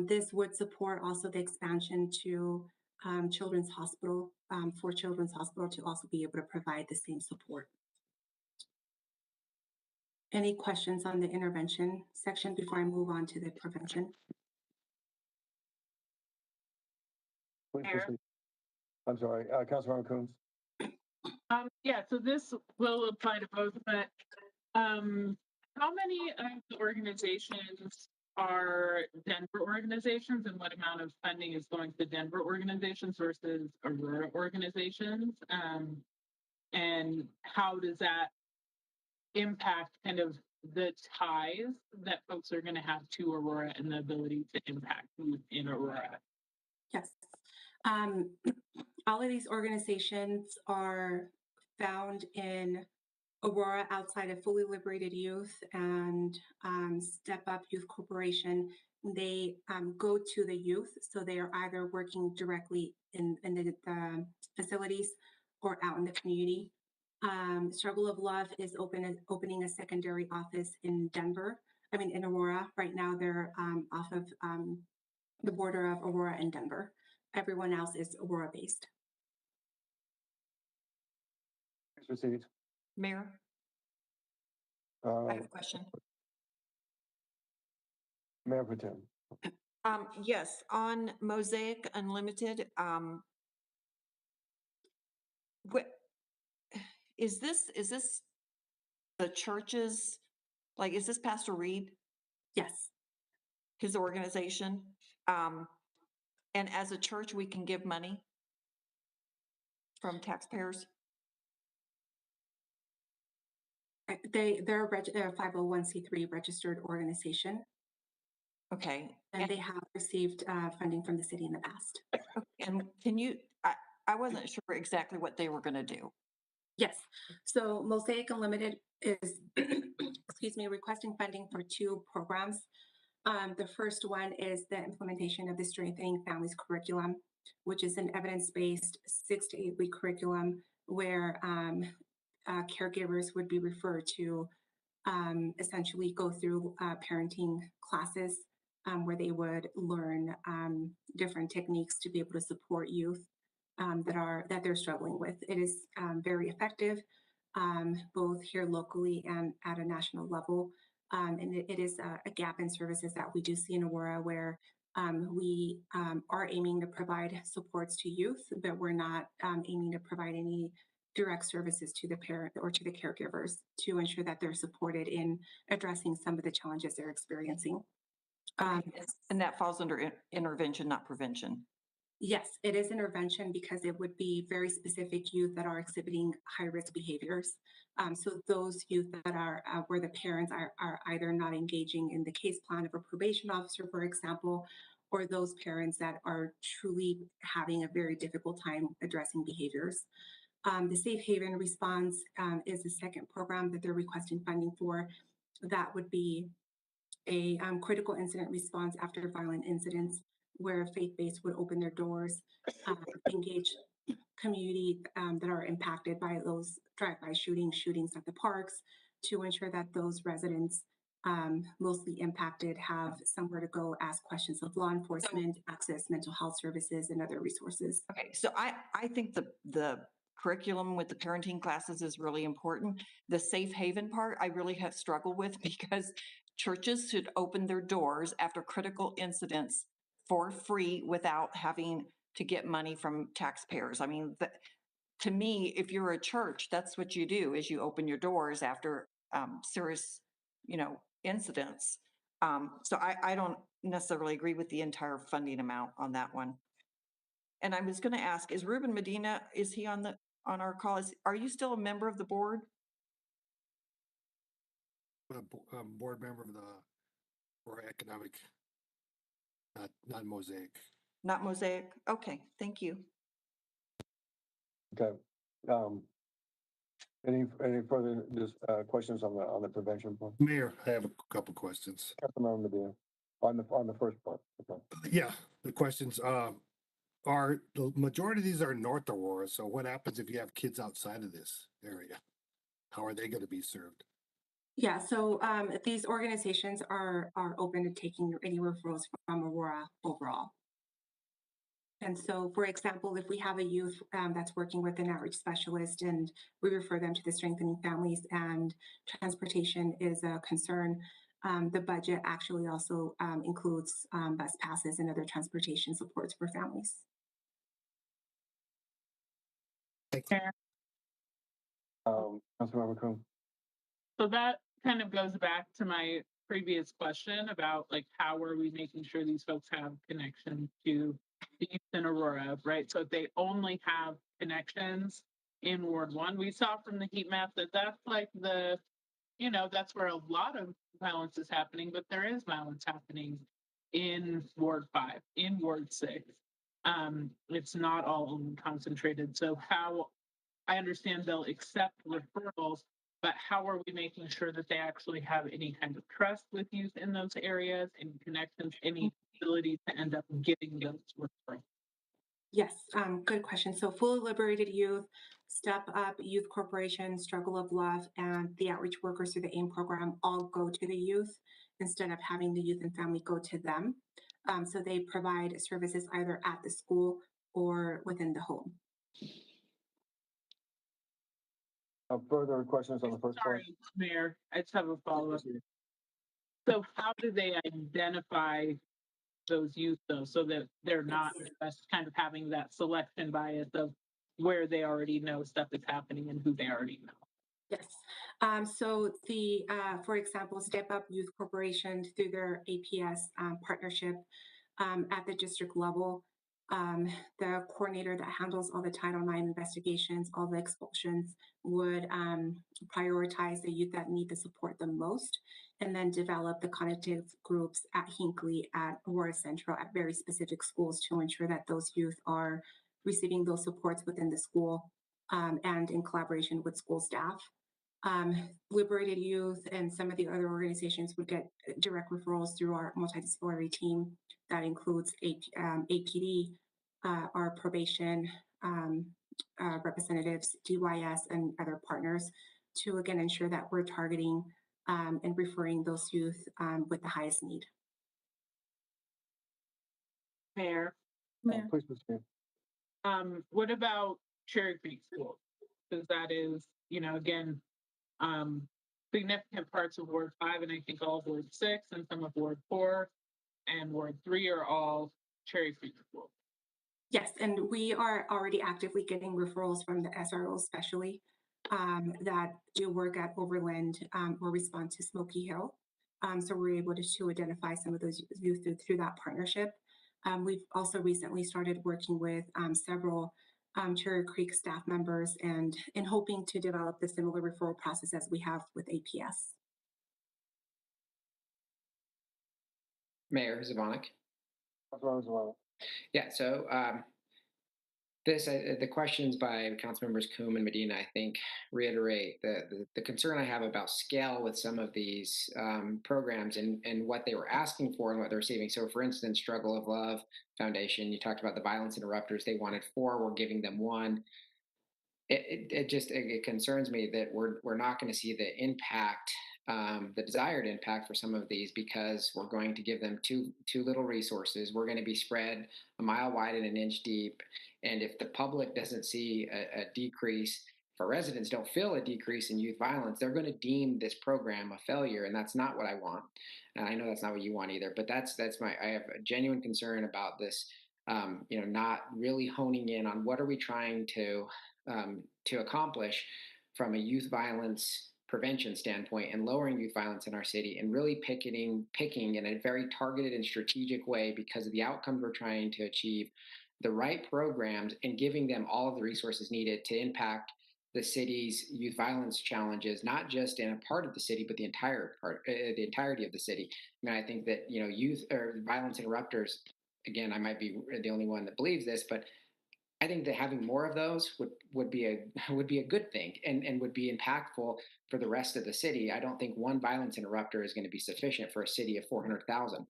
This would support also the expansion to Children's Hospital, for Children's Hospital to also be able to provide the same support. Any questions on the intervention section before I move on to the prevention? I'm sorry, Councilmember Coons. Yeah, so this will apply to both, but how many of the organizations are Denver organizations, and what amount of funding is going to Denver organizations versus Aurora organizations? And how does that impact kind of the ties that folks are going to have to Aurora and the ability to impact in Aurora? Yes. All of these organizations are found in Aurora outside of Fully Liberated Youth and Step Up Youth Corporation. They go to the youth, so they are either working directly in the facilities or out in the community. Struggle of Love is opening a secondary office in in Aurora. Right now they're off of the border of Aurora and Denver. Everyone else is Aurora based. Proceed. Mayor, I have a question. Mayor Pro Tem. Yes, on Mosaic Unlimited, what is this the church's, like, is this Pastor Reed? Yes. His organization? And as a church, we can give money from taxpayers? They're a 501c3 registered organization. Okay. And they have received funding from the city in the past. And can you, I wasn't sure exactly what they were going to do. Yes. So Mosaic Unlimited is, excuse me, requesting funding for 2 programs. The first one is the implementation of the Strengthening Families curriculum, which is an evidence-based 6 to 8 week curriculum where caregivers would be referred to essentially go through parenting classes where they would learn different techniques to be able to support youth that they're struggling with. It is very effective, both here locally and at a national level. And it is a gap in services that we do see in Aurora, where we are aiming to provide supports to youth, but we're not aiming to provide any direct services to the parent or to the caregivers to ensure that they're supported in addressing some of the challenges they're experiencing. And that falls under intervention, not prevention. Yes, it is intervention because it would be very specific youth that are exhibiting high-risk behaviors. So those youth that are where the parents are either not engaging in the case plan of a probation officer, for example, or those parents that are truly having a very difficult time addressing behaviors. The Safe Haven Response is the second program that they're requesting funding for. That would be a critical incident response after violent incidents, where faith-based would open their doors, engage community that are impacted by those drive-by shootings at the parks, to ensure that those residents mostly impacted have somewhere to go ask questions of law enforcement, access mental health services, and other resources. Okay, so I think the curriculum with the parenting classes is really important. The safe haven part, I really have struggled with because churches should open their doors after critical incidents for free without having to get money from taxpayers. I mean, to me, if you're a church, that's what you do, is you open your doors after serious, incidents. So I don't necessarily agree with the entire funding amount on that one. And I was going to ask, is Ruben Medina, is he on our call? Are you still a member of the board? A board member of or economic, not Mosaic. Not Mosaic? Okay, thank you. Okay. Any further questions on the prevention part? Mayor, I have a couple questions. Councilmember Medina, on the first part. Okay. Yeah, the questions are the majority of these are North Aurora. So what happens if you have kids outside of this area? How are they going to be served? Yeah, so these organizations are open to taking any referrals from Aurora overall. And so, for example, if we have a youth that's working with an outreach specialist and we refer them to the Strengthening Families and transportation is a concern, the budget actually also includes bus passes and other transportation supports for families. Councilmember Coon. So that kind of goes back to my previous question about like, how are we making sure these folks have connection to the youth in Aurora, right? So if they only have connections in Ward 1, we saw from the heat map that that's like that's where a lot of violence is happening, but there is violence happening in Ward 5, in Ward 6. It's not all only concentrated. So how, I understand they'll accept referrals, but how are we making sure that they actually have any kind of trust with youth in those areas, any connections, any ability to end up getting those referrals? Yes, good question. So Fully Liberated Youth, Step Up, Youth Corporation, Struggle of Love, and the outreach workers through the AIM program all go to the youth instead of having the youth and family go to them. So they provide services either at the school or within the home. Further questions on the first part? Sorry, Mayor, I just have a follow-up. So how do they identify those youth though, so that they're not just kind of having that selection bias of where they already know stuff is happening and who they already know? Yes. So the, for example, Step Up Youth Corporation through their APS partnership at the district level, the coordinator that handles all the Title IX investigations, all the expulsions, would prioritize the youth that need the support the most, and then develop the cognitive groups at Hinckley, at Aurora Central, at very specific schools to ensure that those youth are receiving those supports within the school and in collaboration with school staff. Liberated Youth and some of the other organizations would get direct referrals through our multidisciplinary team. That includes APD, our probation representatives, DYS, and other partners to, again, ensure that we're targeting and referring those youth with the highest need. Mayor, Please, Ms. Green. what about Cherry Creek School? Because that is, you know, again, significant parts of Ward 5, and I think all of Ward 6 and some of Ward 4 and Ward 3 are all Cherry Creek School. Yes, and we are already actively getting referrals from the SROs, especially that do work at Overland or respond to Smoky Hill. So we're able to identify some of those youth through that partnership. We've also recently started working with several Cherry Creek staff members and hoping to develop the similar referral process as we have with APS. Mayor Zvonek. Well. Yeah, so the questions by Councilmembers Coombe and Medina, I think, reiterate the concern I have about scale with some of these programs and what they were asking for and what they're receiving. So, for instance, Struggle of Love Foundation, you talked about the violence interrupters. They wanted 4, we're giving them 1. It concerns me that we're not going to see the impact, the desired impact for some of these, because we're going to give them too little resources. We're going to be spread a mile wide and an inch deep. And if the public doesn't see a decrease, if our residents don't feel a decrease in youth violence, they're going to deem this program a failure, and that's not what I want. And I know that's not what you want either. But I have a genuine concern about this. Not really honing in on what are we trying to accomplish from a youth violence prevention standpoint and lowering youth violence in our city, and really picking in a very targeted and strategic way, because of the outcomes we're trying to achieve, the right programs, and giving them all of the resources needed to impact the city's youth violence challenges, not just in a part of the city, but the entirety of the city. I mean, I think that, youth or violence interrupters, again, I might be the only one that believes this, but I think that having more of those would be a good thing and would be impactful for the rest of the city. I don't think one violence interrupter is going to be sufficient for a city of 400,000,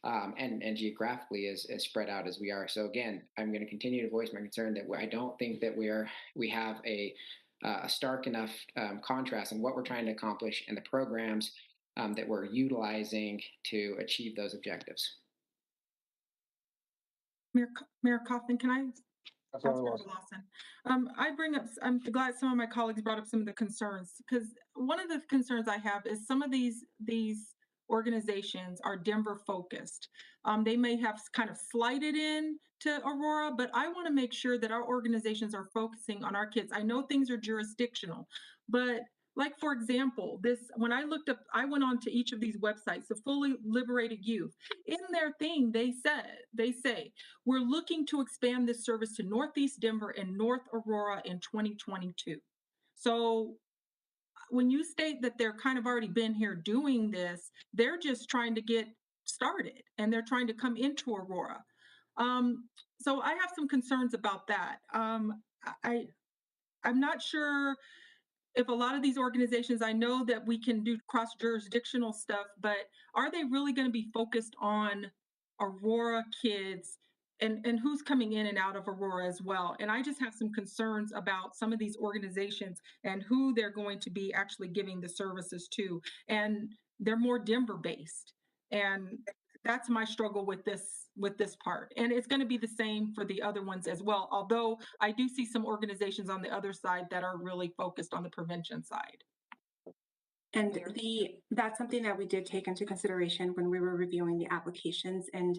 and geographically as spread out as we are. So again, I'm going to continue to voice my concern that I don't think that we have a stark enough contrast in what we're trying to accomplish and the programs that we're utilizing to achieve those objectives. Mayor Kaufman, can I? I'm glad some of my colleagues brought up some of the concerns, because one of the concerns I have is some of these organizations are Denver focused. They may have kind of slided in to Aurora, but I want to make sure that our organizations are focusing on our kids. I know things are jurisdictional, but like, for example, when I looked up, I went on to each of these websites, the Fully Liberated Youth. In their thing, they say, we're looking to expand this service to Northeast Denver and North Aurora in 2022. So when you state that they're kind of already been here doing this, they're just trying to get started and they're trying to come into Aurora. So I have some concerns about that. I'm not sure if a lot of these organizations, I know that we can do cross-jurisdictional stuff, but are they really going to be focused on Aurora kids and who's coming in and out of Aurora as well? And I just have some concerns about some of these organizations and who they're going to be actually giving the services to. And they're more Denver-based. And that's my struggle with this part. And it's going to be the same for the other ones as well. Although I do see some organizations on the other side that are really focused on the prevention side. And that's something that we did take into consideration when we were reviewing the applications, and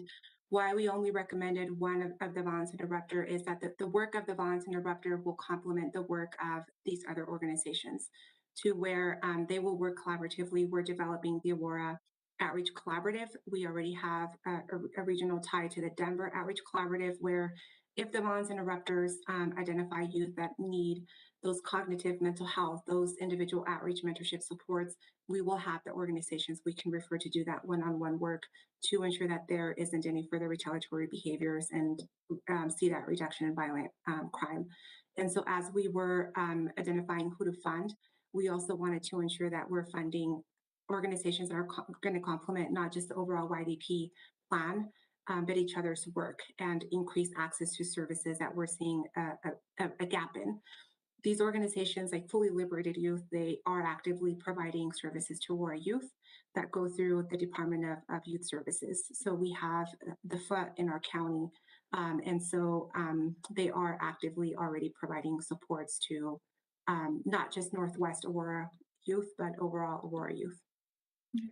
why we only recommended one of the violence interrupter is that the work of the violence interrupter will complement the work of these other organizations, to where they will work collaboratively. We're developing the Aurora Outreach Collaborative. We already have a regional tie to the Denver Outreach Collaborative, where If the Violence Interrupters identify youth that need those cognitive mental health, those individual outreach mentorship supports, we will have the organizations we can refer to do that one-on-one work to ensure that there isn't any further retaliatory behaviors and see that reduction in violent crime. And so as we were identifying who to fund, we also wanted to ensure that we're funding organizations that are going to complement not just the overall YDP plan, but each other's work and increase access to services that we're seeing a gap in. These organizations, like Fully Liberated Youth, they are actively providing services to Aurora youth that go through the Department of Youth Services. So we have the foot in our county, and so they are actively already providing supports to not just Northwest Aurora youth, but overall Aurora youth.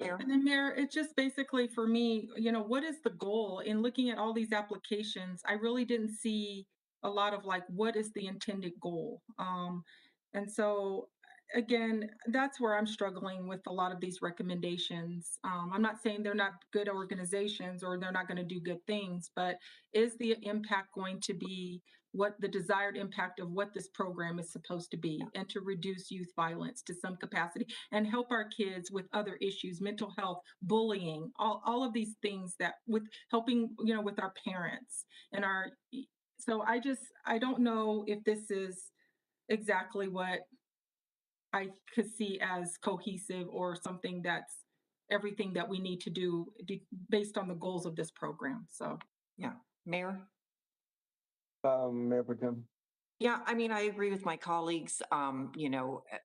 And then Mayor, it's just basically for me, what is the goal in looking at all these applications? I really didn't see a lot of like, what is the intended goal? And so again, that's where I'm struggling with a lot of these recommendations. I'm not saying they're not good organizations or they're not going to do good things, but is the impact going to be what the desired impact of what this program is supposed to be, and to reduce youth violence to some capacity and help our kids with other issues, mental health, bullying, all of these things that with helping, with our parents and so I don't know if this is exactly what I could see as cohesive or something that's everything that we need to do based on the goals of this program. So, yeah, Mayor. Mayor Pro Tem. Yeah, I mean, I agree with my colleagues.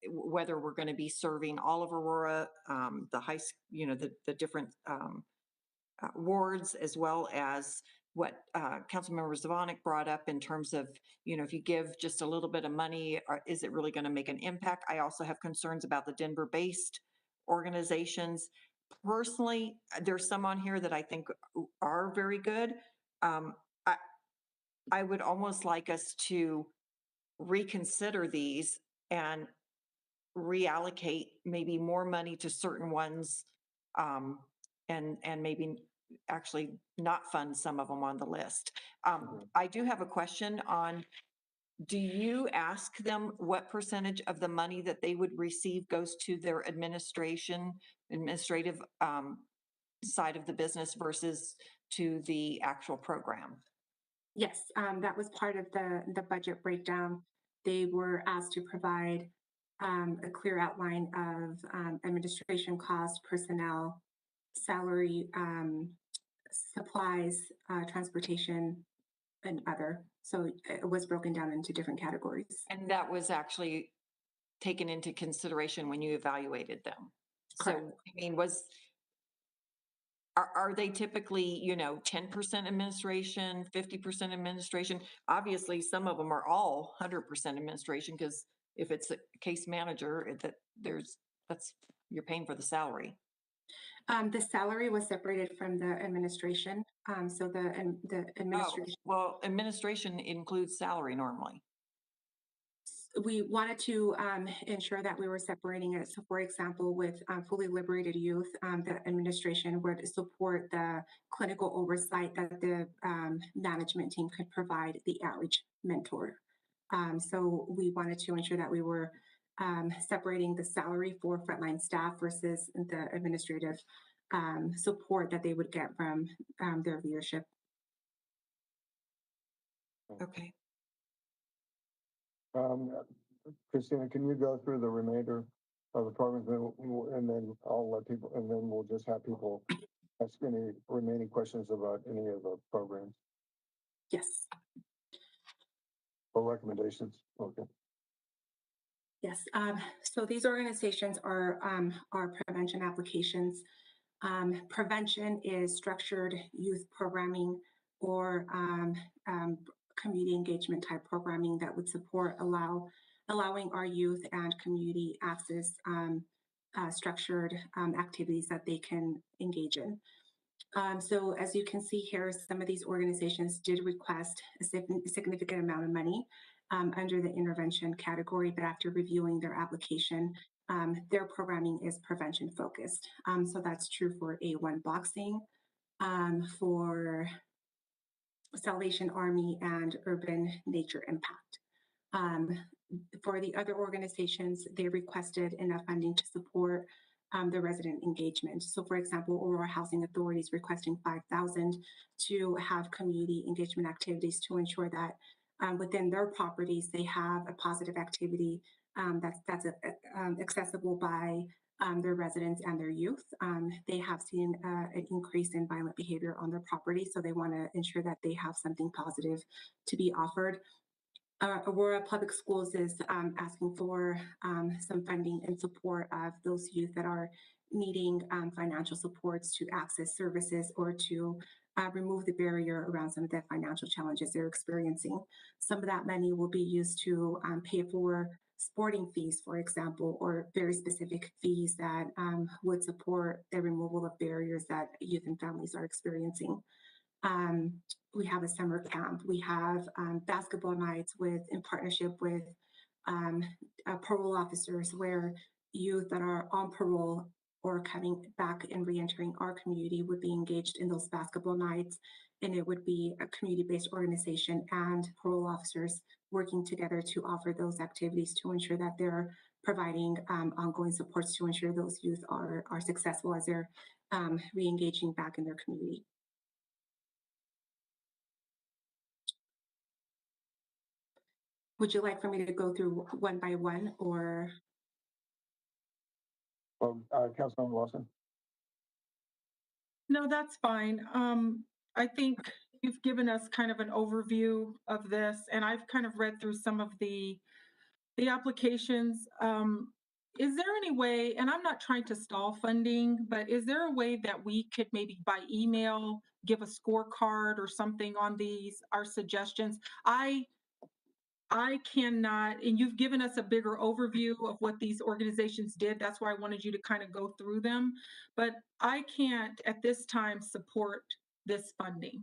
Whether we're going to be serving all of Aurora, the high, the different wards, as well as what Councilmember Zvonek brought up in terms of, if you give just a little bit of money, is it really going to make an impact? I also have concerns about the Denver-based organizations. Personally, there's some on here that I think are very good. I would almost like us to reconsider these and reallocate maybe more money to certain ones, and maybe actually not fund some of them on the list. I do have a question on, do you ask them what percentage of the money that they would receive goes to their administrative side of the business versus to the actual program? Yes, that was part of the budget breakdown. They were asked to provide a clear outline of administration costs, personnel, salary, supplies, transportation, and other. So it was broken down into different categories. And that was actually taken into consideration when you evaluated them. Correct. So, I mean, are they typically, 10% administration, 50% administration? Obviously, some of them are all 100% administration, because if it's a case manager, you're paying for the salary. The salary was separated from the administration. So the administration. Oh, well, administration includes salary normally. We wanted to ensure that we were separating it. So for example, with Fully Liberated Youth, the administration would support the clinical oversight that the management team could provide the outreach mentor. So we wanted to ensure that we were separating the salary for frontline staff versus the administrative support that they would get from their leadership. Okay. Christina, can you go through the remainder of the programs, and then I'll let people, and then we'll just have people ask any remaining questions about any of the programs Yes. or recommendations. Okay. Yes. So these organizations are prevention applications. Prevention is structured youth programming or community engagement type programming that would support allowing our youth and community access structured activities that they can engage in. So as you can see here, some of these organizations did request a significant amount of money under the intervention category, but after reviewing their application, their programming is prevention focused. So that's true for A1 boxing, for Salvation Army, and Urban Nature Impact. For the other organizations, they requested enough funding to support the resident engagement. So for example, Aurora Housing Authority is requesting $5,000 to have community engagement activities to ensure that within their properties, they have a positive activity that's accessible by their residents and their youth. They have seen an increase in violent behavior on their property, so they want to ensure that they have something positive to be offered. Aurora Public Schools is asking for some funding in support of those youth that are needing financial supports to access services or to remove the barrier around some of the financial challenges they're experiencing. Some of that money will be used to pay for sporting fees, for example, or very specific fees that would support the removal of barriers that youth and families are experiencing. We have a summer camp. We have basketball nights in partnership with parole officers, where youth that are on parole or coming back and reentering our community would be engaged in those basketball nights. And it would be a community-based organization and parole officers working together to offer those activities to ensure that they're providing ongoing supports to ensure those youth are successful as they're re-engaging back in their community. Would you like for me to go through one by one, or? Councilmember Lawson? No, that's fine. I think you've given us kind of an overview of this, and I've kind of read through some of the applications. Is there any way, and I'm not trying to stall funding, but is there a way that we could maybe by email give a scorecard or something on our suggestions? I cannot, and you've given us a bigger overview of what these organizations did. That's why I wanted you to kind of go through them. But I can't at this time support this funding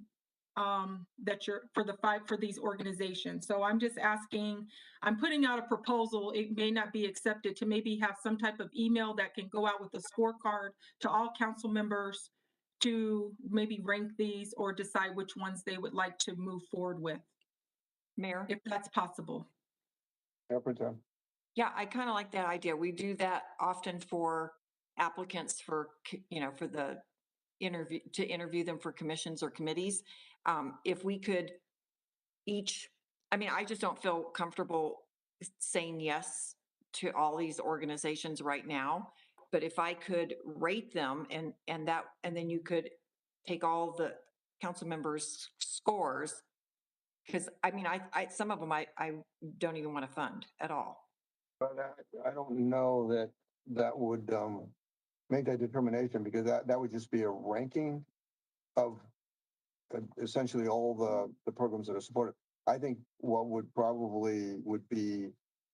that you're for these organizations. So I'm just asking, I'm putting out a proposal. It may not be accepted, to maybe have some type of email that can go out with a scorecard to all council members to maybe rank these or decide which ones they would like to move forward with. Mayor? If that's possible. Yeah, I kind of like that idea. We do that often for applicants for the interview them for commissions or committees. If we could I just don't feel comfortable saying yes to all these organizations right now. But if I could rate them and then you could take all the council members' scores, because I some of them I don't even want to fund at all. But I don't know that would make that determination, because that would just be a ranking of essentially all the programs that are supported. I think what would be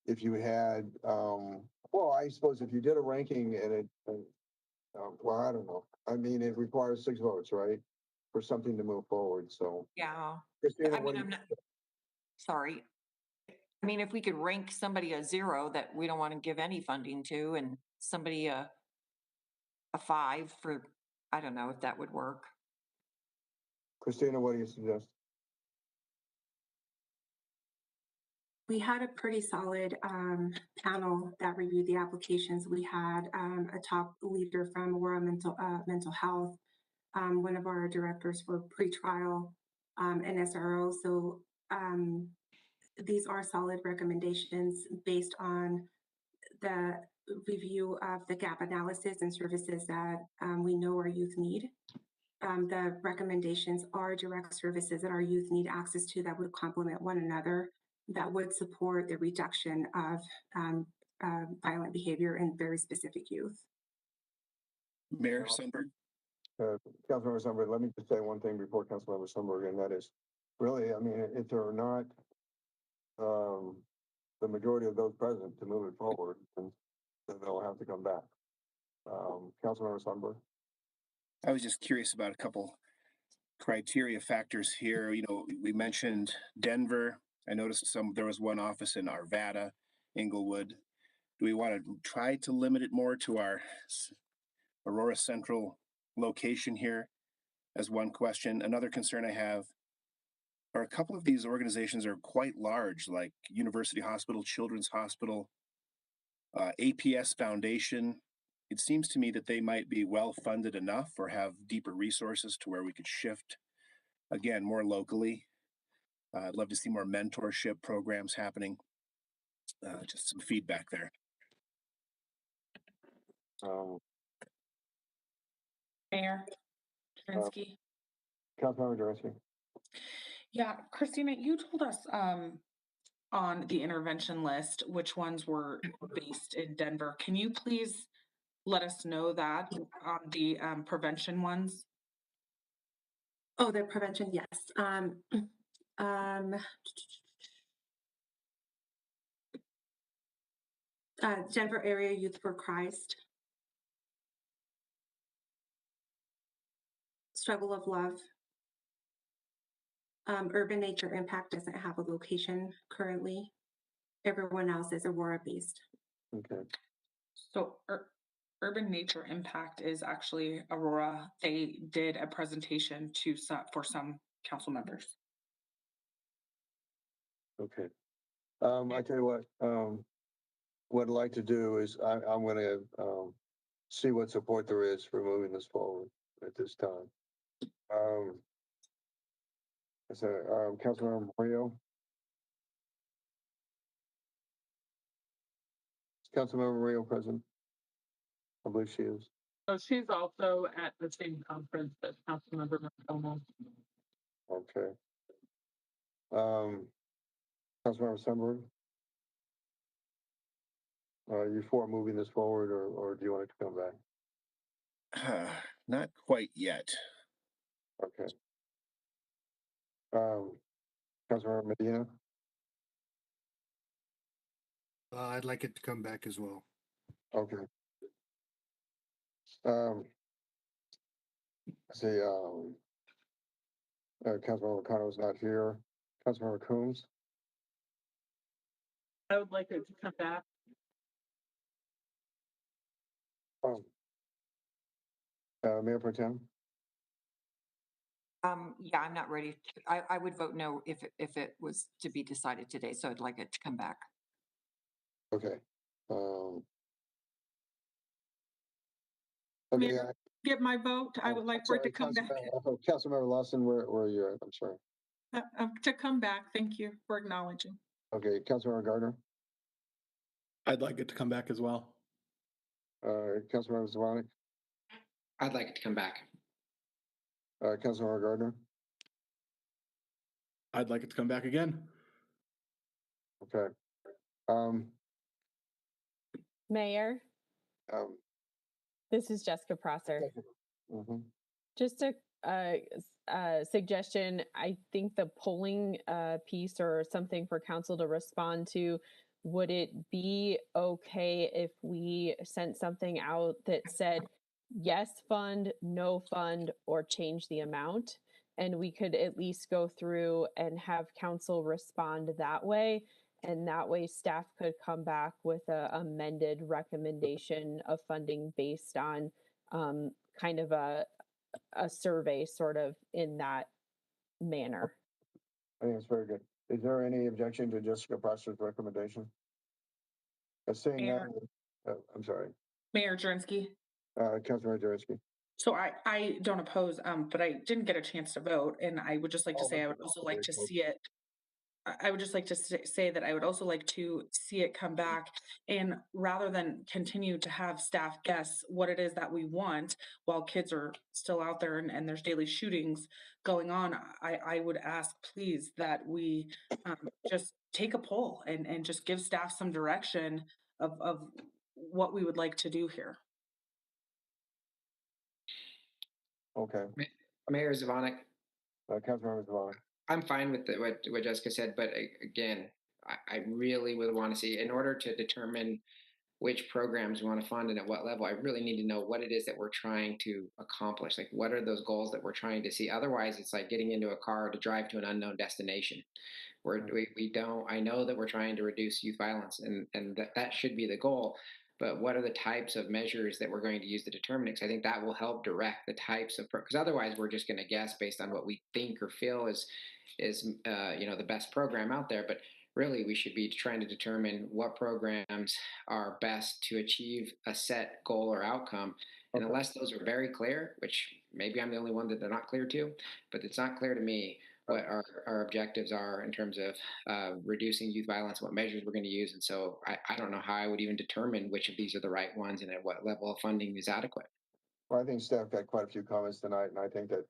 if you had, well, I suppose if you did a ranking and well, I don't know. I mean, it requires 6 votes, right? For something to move forward. So Yeah. Christina, I'm not, sorry. I mean, if we could rank somebody a 0 that we don't want to give any funding to, and somebody a 5 for, I don't know if that would work. Christina, what do you suggest? We had a pretty solid panel that reviewed the applications. We had a top leader from Aurora Mental Health, one of our directors for pretrial and SRO. So these are solid recommendations based on the review of the gap analysis and services that we know our youth need. The recommendations are direct services that our youth need access to that would complement one another, that would support the reduction of violent behavior in very specific youth. Mayor Sundberg. Councilmember Sundberg, let me just say one thing before Councilmember Sundberg, and that is really, I mean, if there are not the majority of those present to move it forward, then they'll have to come back. Councilmember Sundberg. I was just curious about a couple criteria factors here. You know, we mentioned Denver. I noticed there was one office in Arvada, Inglewood. Do we want to try to limit it more to our Aurora Central location here? As one question. Another concern I have, are a couple of these organizations are quite large, like University Hospital, Children's Hospital, APS Foundation. It seems to me that they might be well funded enough or have deeper resources to where we could shift, again, more locally. I'd love to see more mentorship programs happening. Just some feedback there. Mayor Drinsky. Councilmember Drinsky. Yeah, Christina, you told us on the intervention list which ones were based in Denver. Can you please let us know that on the prevention ones? Oh, the prevention, yes. Denver Area Youth for Christ. Struggle of Love. Urban Nature Impact doesn't have a location currently. Everyone else is Aurora based. Okay. So Urban Nature Impact is actually Aurora. They did a presentation for some council members. Okay. I tell you what I'd like to do is I'm going to see what support there is for moving this forward at this time. Councilmember Mario. Is Councilmember Mario present? I believe she is. So she's also at the same conference as Councilmember Marcoma. Okay. Councilmember Sunberg. Are you for moving this forward, or do you want it to come back? Not quite yet. Okay. Councilmember Medina. I'd like it to come back as well. Okay. I see. Councilmember O'Connor is not here. Councilmember Coombs. I would like it to come back. Mayor Pro Tem. Yeah, I'm not ready. I would vote no if it was to be decided today. So I'd like it to come back. Okay. May I get my vote? I would like for it to come back. Councilmember Lawson, where are you at? I'm sorry. To come back. Thank you for acknowledging. Okay, Councilmember Gardner. I'd like it to come back as well. Councilmember Zwanek. I'd like it to come back. Councilmember Gardner. I'd like it to come back again. Okay. Mayor, this is Jessica Prosser. Just a suggestion. I think the polling piece or something for council to respond to, would it be okay if we sent something out that said yes fund, no fund, or change the amount? And we could at least go through and have council respond that way. And that way staff could come back with a amended recommendation of funding based on kind of a survey sort of in that manner. I think it's very good. Is there any objection to Jessica Prosser's recommendation? Seeing that, I'm sorry. Mayor Drinsky. Councilmember Drinsky. So I don't oppose, but I didn't get a chance to vote, and I would just like to say I would also like to see it. I would just like to say that I would also like to see it come back, and rather than continue to have staff guess what it is that we want while kids are still out there and there's daily shootings going on, I would ask please that we just take a poll and just give staff some direction of what we would like to do here. Okay. Mayor Zvonek. Councilmember Zvonek. I'm fine with what Jessica said, but again, I really would want to see, in order to determine which programs we want to fund and at what level, I really need to know what it is that we're trying to accomplish. Like, what are those goals that we're trying to see? Otherwise, it's like getting into a car to drive to an unknown destination. We don't, I know that we're trying to reduce youth violence and that should be the goal. but what are the types of measures that we're going to use to determine it? 'Cause I think that will help direct the types of, because otherwise we're just going to guess based on what we think or feel is the best program out there. But really, we should be trying to determine what programs are best to achieve a set goal or outcome. And unless those are very clear, which maybe I'm the only one that they're not clear to, but it's not clear to me what our objectives are in terms of reducing youth violence, what measures we're going to use. And so I don't know how I would even determine which of these are the right ones and at what level of funding is adequate. Well, I think staff got quite a few comments tonight, and I think that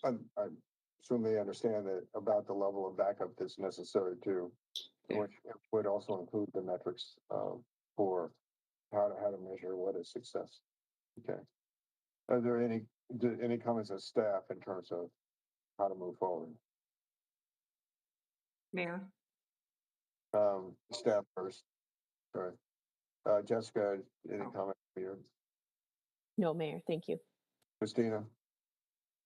I assume they understand that about the level of backup that's necessary too, which would also include the metrics for how to measure what is success. Okay. Are there any comments of staff in terms of how to move forward? Mayor? Staff first. Sorry. Jessica, any comment from you? No, Mayor, thank you. Christina?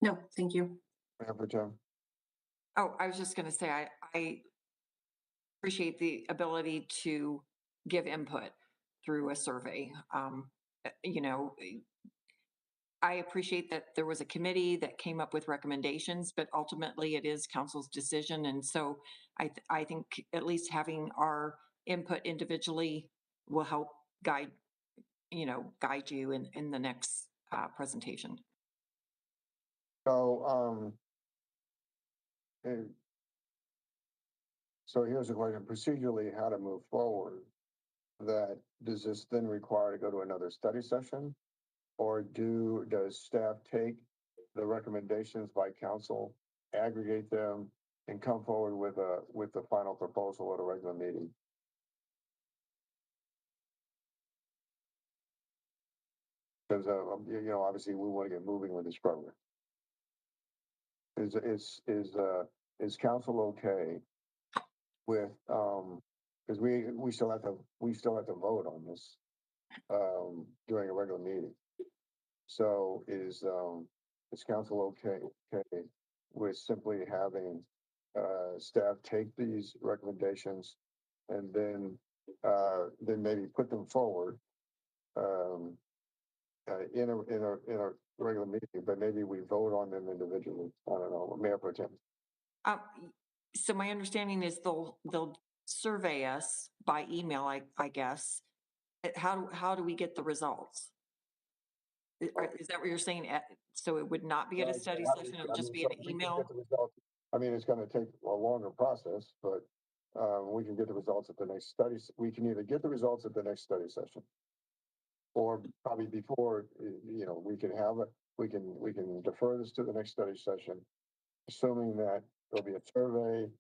No, thank you. Mayor Pro Tem? Oh, I was just going to say, I appreciate the ability to give input through a survey. I appreciate that there was a committee that came up with recommendations, but ultimately it is council's decision. And so I think at least having our input individually will help guide you in the next presentation. So here's a question: procedurally, how to move forward? Does this then require to go to another study session, or does staff take the recommendations by council, aggregate them, and come forward with the final proposal at a regular meeting? Because obviously we want to get moving with this program. Is council okay with because we still have to vote on this during a regular meeting. So is council okay with simply having staff take these recommendations and then maybe put them forward in a regular meeting, but maybe we vote on them individually? I don't know, Mayor Pro Tem. So my understanding is they'll survey us by email, I guess. How do we get the results? Is that what you're saying? So it would not be at a study session, it'll just be an email? I mean, it's gonna take a longer process, but we can get the results at the next study. We can either get the results at the next study session, or probably before, we can defer this to the next study session, assuming that there'll be a survey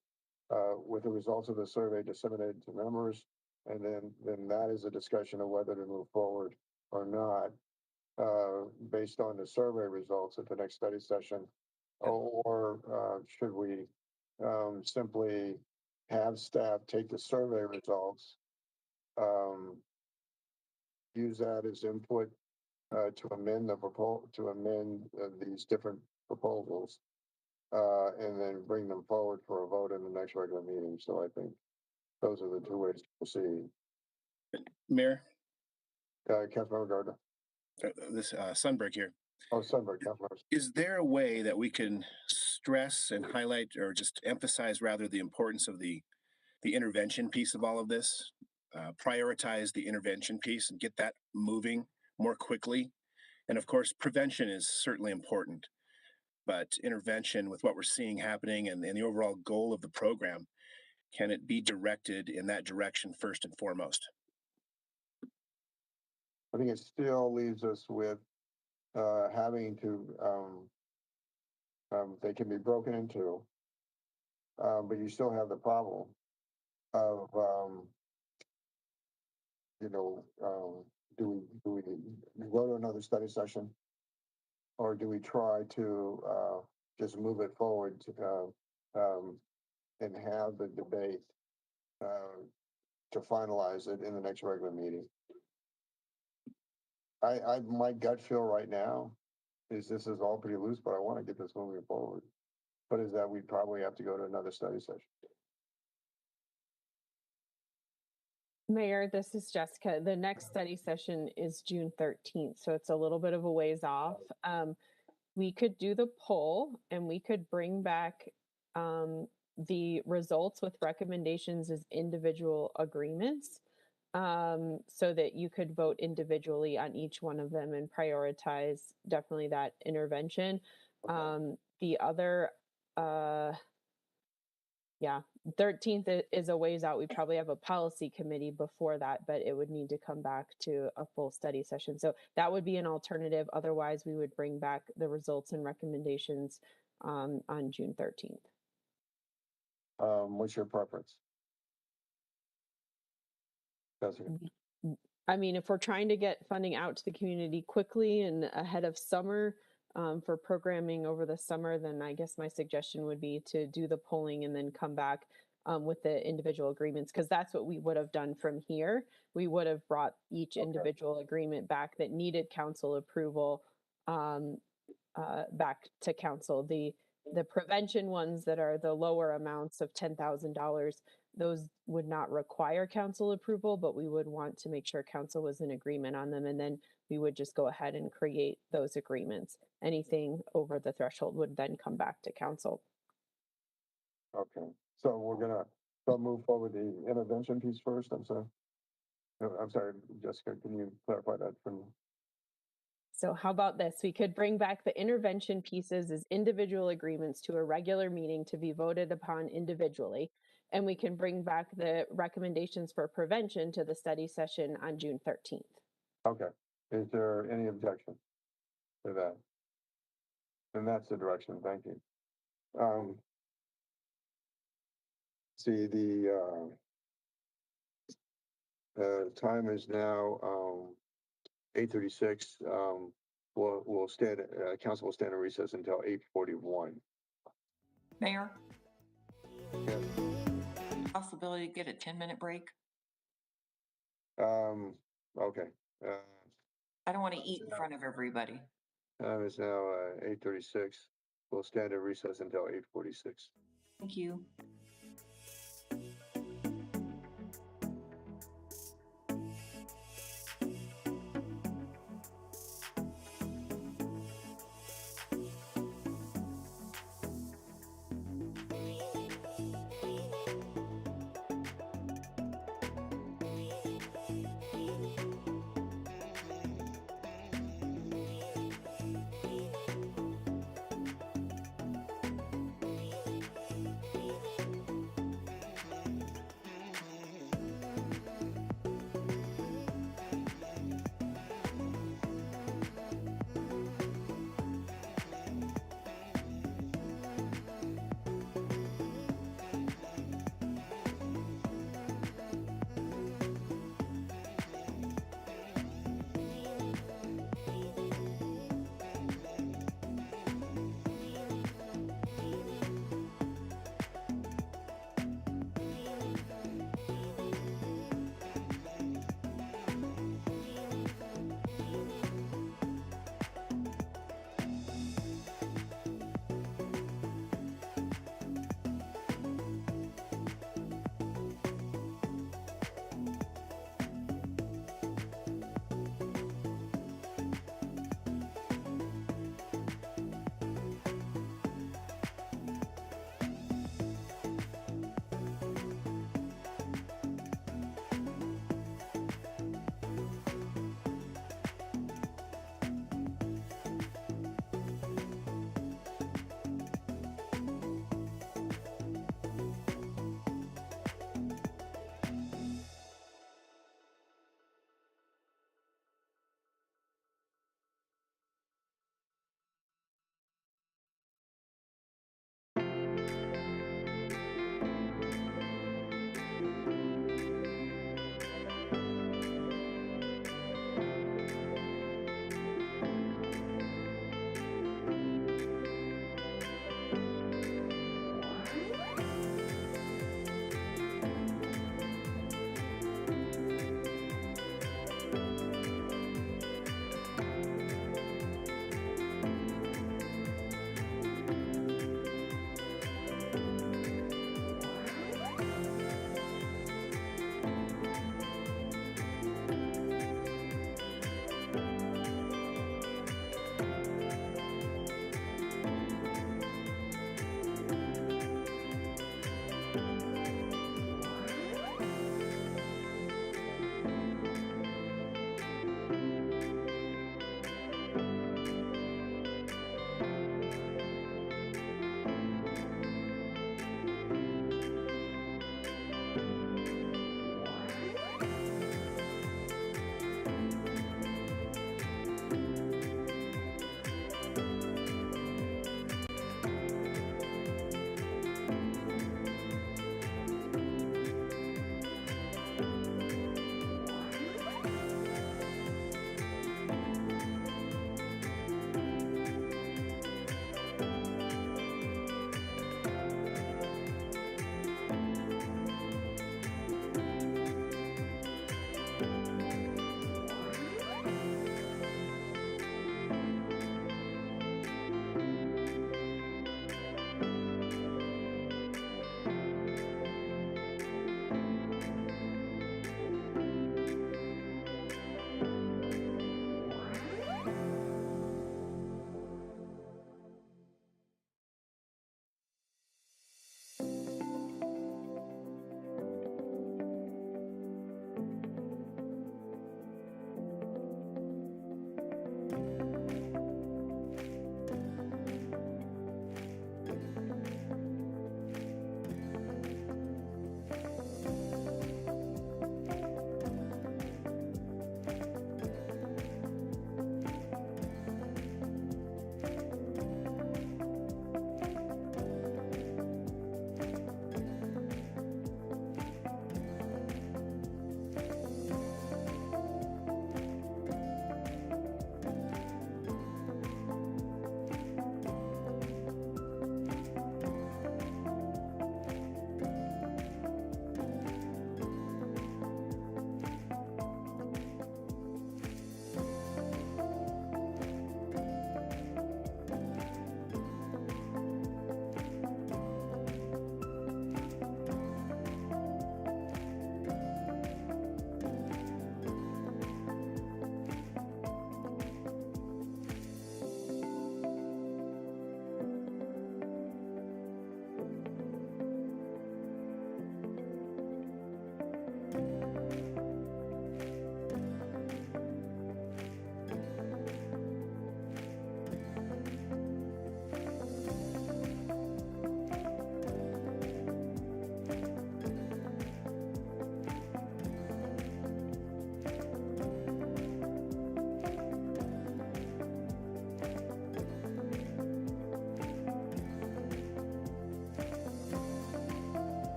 with the results of the survey disseminated to members, and then that is a discussion of whether to move forward or not, based on the survey results at the next study session, or should we simply have staff take the survey results, use that as input to amend these different proposals, and then bring them forward for a vote in the next regular meeting. So I think those are the two ways to proceed. Mayor? Councilmember Gardner. This Sundberg here. Oh, Sundberg, Councilmember. Is there a way that we can stress and highlight, or just emphasize rather, the importance of the intervention piece of all of this? Prioritize the intervention piece and get that moving more quickly. And of course, prevention is certainly important, but intervention, with what we're seeing happening and the overall goal of the program, can it be directed in that direction first and foremost? I think it still leaves us with having to, they can be broken in two, but you still have the problem of, do we go to another study session, or do we try to just move it forward and have the debate to finalize it in the next regular meeting? My gut feel right now is this is all pretty loose, but I want to get this moving forward. But is that we probably have to go to another study session. Mayor, this is Jessica. The next study session is June 13th, so it's a little bit of a ways off. We could do the poll and we could bring back the results with recommendations as individual agreements so that you could vote individually on each one of them and prioritize definitely that intervention. The other, yeah, 13th is a ways out. We probably have a policy committee before that, but it would need to come back to a full study session. So that would be an alternative. Otherwise, we would bring back the results and recommendations on June 13th. What's your preference? Jessica? I mean, if we're trying to get funding out to the community quickly and ahead of summer for programming over the summer, then I guess my suggestion would be to do the polling and then come back with the individual agreements, because that's what we would have done from here. We would have brought each individual agreement back that needed council approval back to council. The prevention ones that are the lower amounts of $10,000, those would not require council approval, but we would want to make sure council was in agreement on them. And then we would just go ahead and create those agreements. Anything over the threshold would then come back to council. Okay, so we're gonna move forward the intervention piece first. I'm sorry, Jessica, can you clarify that for me? So how about this? We could bring back the intervention pieces as individual agreements to a regular meeting to be voted upon individually. And we can bring back the recommendations for prevention to the study session on June 13th. Okay, is there any objection to that? And that's the direction, thank you. See, the time is now 8:36. We'll stand. Council will stand in recess until 8:41. Mayor, Yeah. possibility to get a 10-minute break? Okay. I don't want to eat in front of everybody. Time is now 8:36. We'll stand in recess until 8:46. Thank you.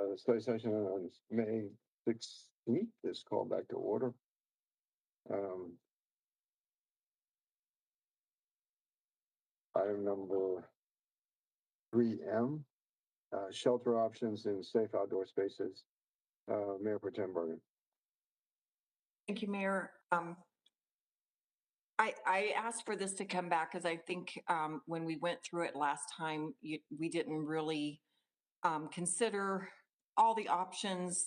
The study session on May 16th is called back to order. Item number 3M, shelter options in safe outdoor spaces. Mayor Pro Tem Bergen. Thank you, Mayor. I asked for this to come back because I think when we went through it last time, we didn't really consider all the options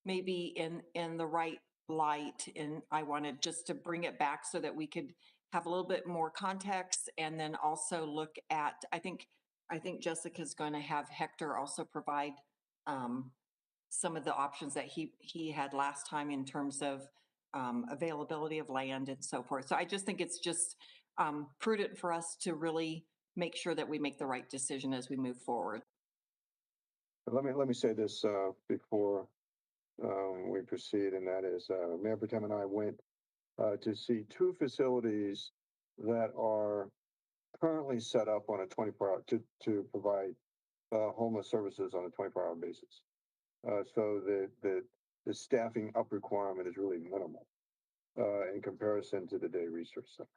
maybe in the right light. And I wanted just to bring it back so that we could have a little bit more context and then also look at, I think Jessica's going to have Hector also provide some of the options that he had last time in terms of availability of land and so forth. So I just think it's just prudent for us to really make sure that we make the right decision as we move forward. Let me say this before we proceed, and that is Mayor Pro Tem and I went to see two facilities that are currently set up on a 24-hour to provide homeless services on a 24-hour basis. So the staffing up requirement is really minimal in comparison to the day resource center.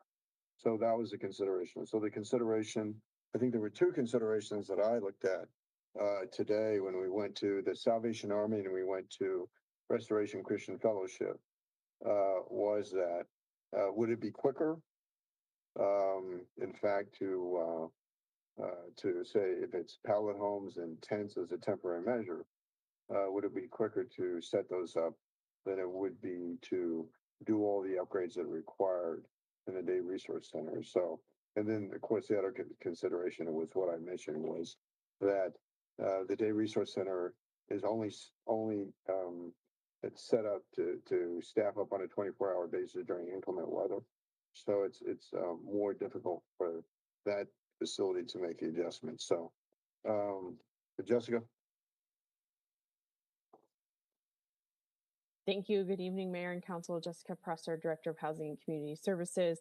So that was the consideration. So the consideration, I think there were two considerations that I looked at today when we went to the Salvation Army and we went to Restoration Christian Fellowship, was that would it be quicker, in fact, to say if it's pallet homes and tents as a temporary measure, would it be quicker to set those up than it would be to do all the upgrades that are required in the day resource center? So, and then of course the other consideration was what I mentioned was that the day resource center is only it's set up to staff up on a 24-hour basis during inclement weather. So it's more difficult for that facility to make the adjustment. So, Jessica. Thank you. Good evening, Mayor and Council. Jessica Presser, Director of Housing and Community Services.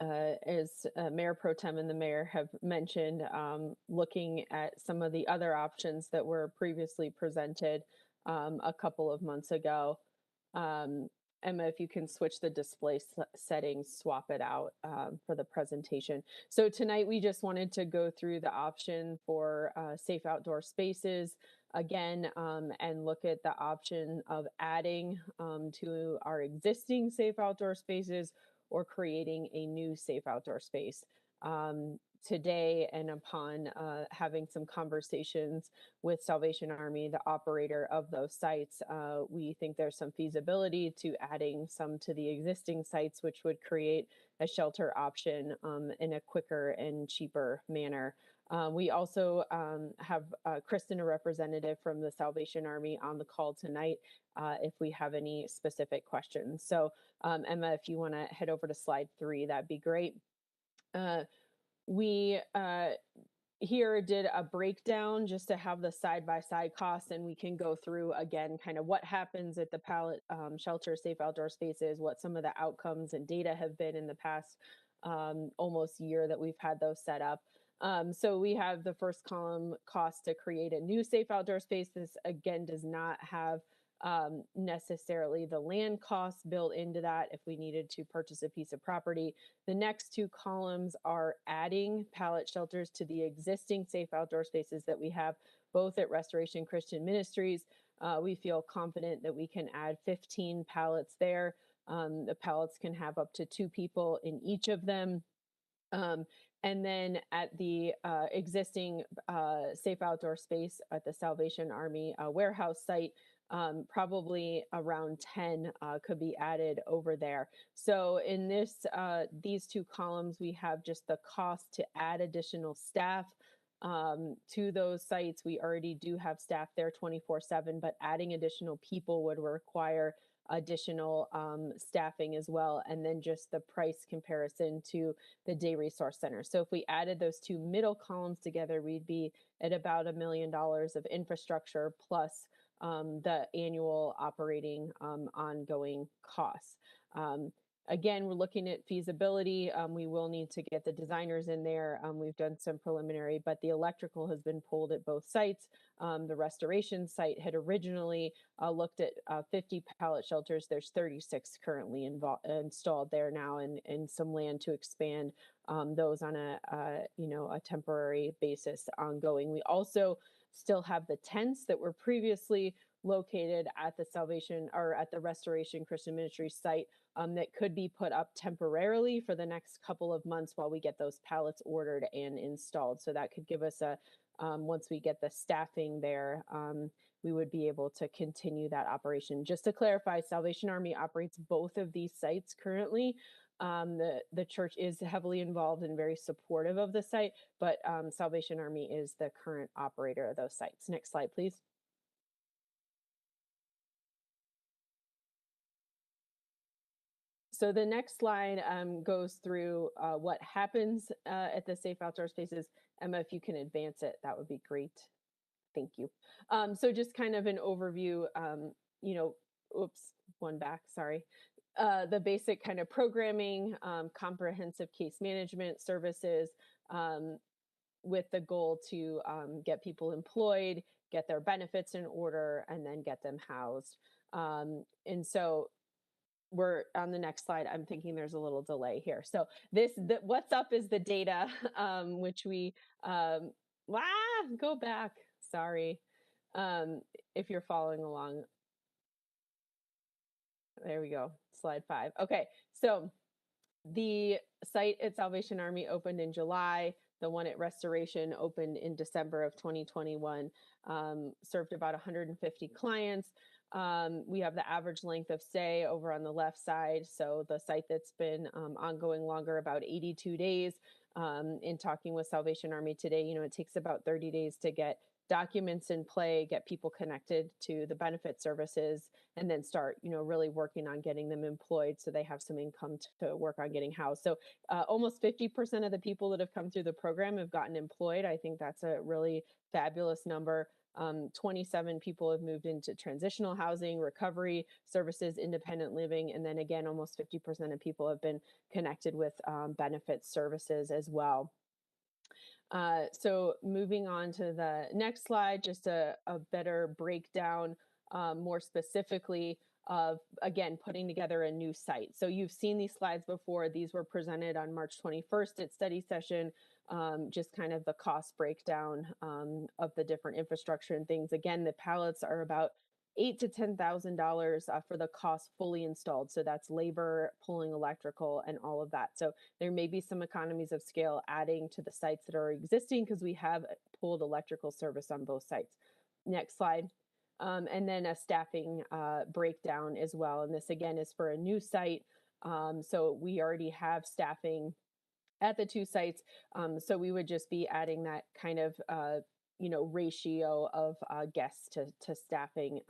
As Mayor Pro Tem and the Mayor have mentioned, looking at some of the other options that were previously presented a couple of months ago. Emma, if you can switch the display settings, swap it out for the presentation. So tonight we just wanted to go through the option for safe outdoor spaces again, and look at the option of adding to our existing safe outdoor spaces or creating a new safe outdoor space. Today, and upon having some conversations with Salvation Army, the operator of those sites, we think there's some feasibility to adding some to the existing sites, which would create a shelter option in a quicker and cheaper manner. We also have Kristen, a representative from the Salvation Army, on the call tonight if we have any specific questions. So Emma, if you want to head over to slide 3, that'd be great. We here did a breakdown just to have the side-by-side costs, and we can go through again kind of what happens at the pallet shelter safe outdoor spaces, what some of the outcomes and data have been in the past almost year that we've had those set up. So we have the first column, cost to create a new safe outdoor space. This again does not have necessarily the land costs built into that if we needed to purchase a piece of property. The next two columns are adding pallet shelters to the existing safe outdoor spaces that we have, both at Restoration Christian Ministries. We feel confident that we can add 15 pallets there. The pallets can have up to 2 people in each of them. And then at the existing safe outdoor space at the Salvation Army warehouse site, probably around 10 could be added over there. So in this, these two columns, we have just the cost to add additional staff to those sites. We already do have staff there 24/7, but adding additional people would require additional staffing as well, and then just the price comparison to the day resource center. So if we added those two middle columns together, we'd be at about $1 million of infrastructure plus the annual operating ongoing costs. Again, we're looking at feasibility. We will need to get the designers in there. We've done some preliminary, but the electrical has been pulled at both sites. The restoration site had originally looked at 50 pallet shelters. There's 36 currently installed there now, and some land to expand those on a temporary basis ongoing. We also still have the tents that were previously located at the Salvation or at the Restoration Christian Ministry site that could be put up temporarily for the next couple of months while we get those pallets ordered and installed. So that could give us a, once we get the staffing there, we would be able to continue that operation. Just to clarify, Salvation Army operates both of these sites currently. The church is heavily involved and very supportive of the site, but Salvation Army is the current operator of those sites. Next slide, please. So the next slide goes through what happens at the Safe Outdoor Spaces. Emma, if you can advance it, that would be great. Thank you. So just kind of an overview, oops, one back, sorry. The basic kind of programming, comprehensive case management services with the goal to get people employed, get their benefits in order, and then get them housed. And so we're on the next slide. I'm thinking there's a little delay here. So what's up is the data, which we, go back, sorry. If you're following along. There we go, slide 5. Okay, so the site at Salvation Army opened in July. The one at Restoration opened in December of 2021, served about 150 clients. We have the average length of stay over on the left side. So the site that's been ongoing longer, about 82 days. In talking with Salvation Army today, it takes about 30 days to get documents in play, get people connected to the benefit services, and then start, really working on getting them employed so they have some income to work on getting housed. So almost 50% of the people that have come through the program have gotten employed. I think that's a really fabulous number. 27 people have moved into transitional housing, recovery services, independent living, and then again, almost 50% of people have been connected with benefit services as well. So moving on to the next slide, just a better breakdown more specifically of, again, putting together a new site. So you've seen these slides before. These were presented on March 21st at study session, just kind of the cost breakdown of the different infrastructure and things. Again, the pallets are about $8,000 to $10,000 for the cost fully installed. So that's labor, pulling electrical, and all of that. So there may be some economies of scale adding to the sites that are existing because we have pulled electrical service on both sites. Next slide. And then a staffing breakdown as well. And this again is for a new site. So we already have staffing at the two sites. So we would just be adding that kind of ratio of guests to staffing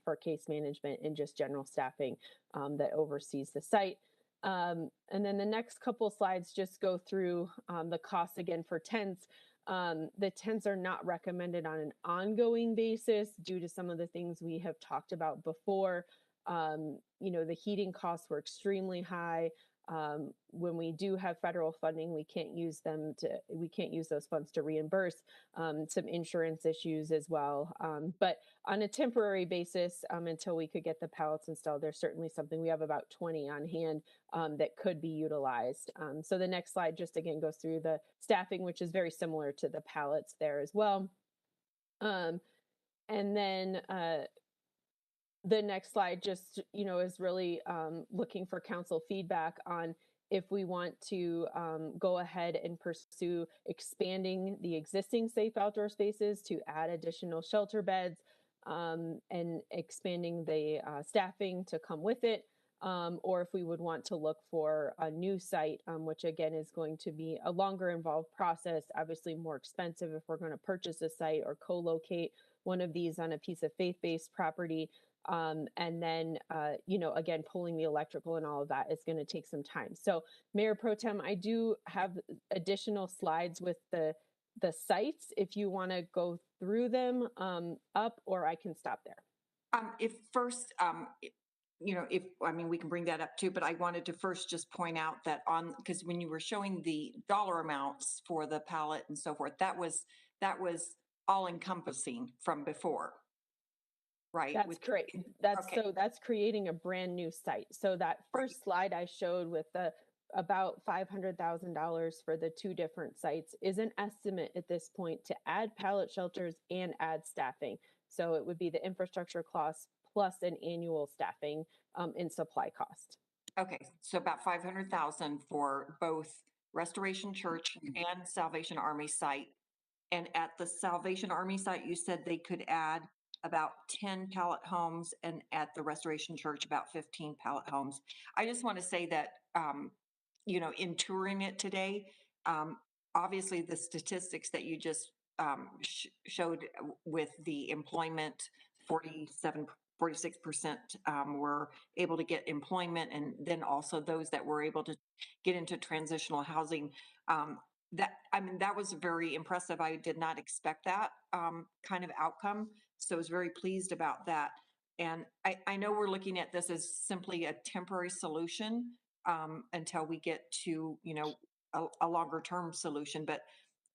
for case management and just general staffing that oversees the site. And then the next couple slides just go through the costs again for tents. The tents are not recommended on an ongoing basis due to some of the things we have talked about before. The heating costs were extremely high. When we do have federal funding, we can't use those funds to reimburse. Some insurance issues as well. But on a temporary basis, until we could get the pallets installed, there's certainly something. We have about 20 on hand that could be utilized. So the next slide just again goes through the staffing, which is very similar to the pallets there as well. And then the next slide just, is really looking for council feedback on if we want to go ahead and pursue expanding the existing safe outdoor spaces to add additional shelter beds and expanding the staffing to come with it, or if we would want to look for a new site, which again is going to be a longer involved process, obviously more expensive if we're going to purchase a site or co-locate one of these on a piece of faith-based property. And then, again, pulling the electrical and all of that is going to take some time. So Mayor Pro Tem, I do have additional slides with the sites if you want to go through them up, or I can stop there. I mean, we can bring that up too, but I wanted to first just point out that because when you were showing the dollar amounts for the pallet and so forth, that was all encompassing from before. Right. That's great. That's creating a brand new site. So that first slide I showed with the about $500,000 for the two different sites is an estimate at this point to add pallet shelters and add staffing. So it would be the infrastructure cost plus an annual staffing in supply cost. Okay, so about 500,000 for both Restoration Church and Salvation Army site. And at the Salvation Army site, you said they could add about 10 pallet homes, and at the Restoration Church, about 15 pallet homes. I just want to say that, in touring it today, obviously the statistics that you just showed with the employment, 46% were able to get employment, and then also those that were able to get into transitional housing. That was very impressive. I did not expect that kind of outcome. So I was very pleased about that. And I know we're looking at this as simply a temporary solution until we get to, a longer term solution. But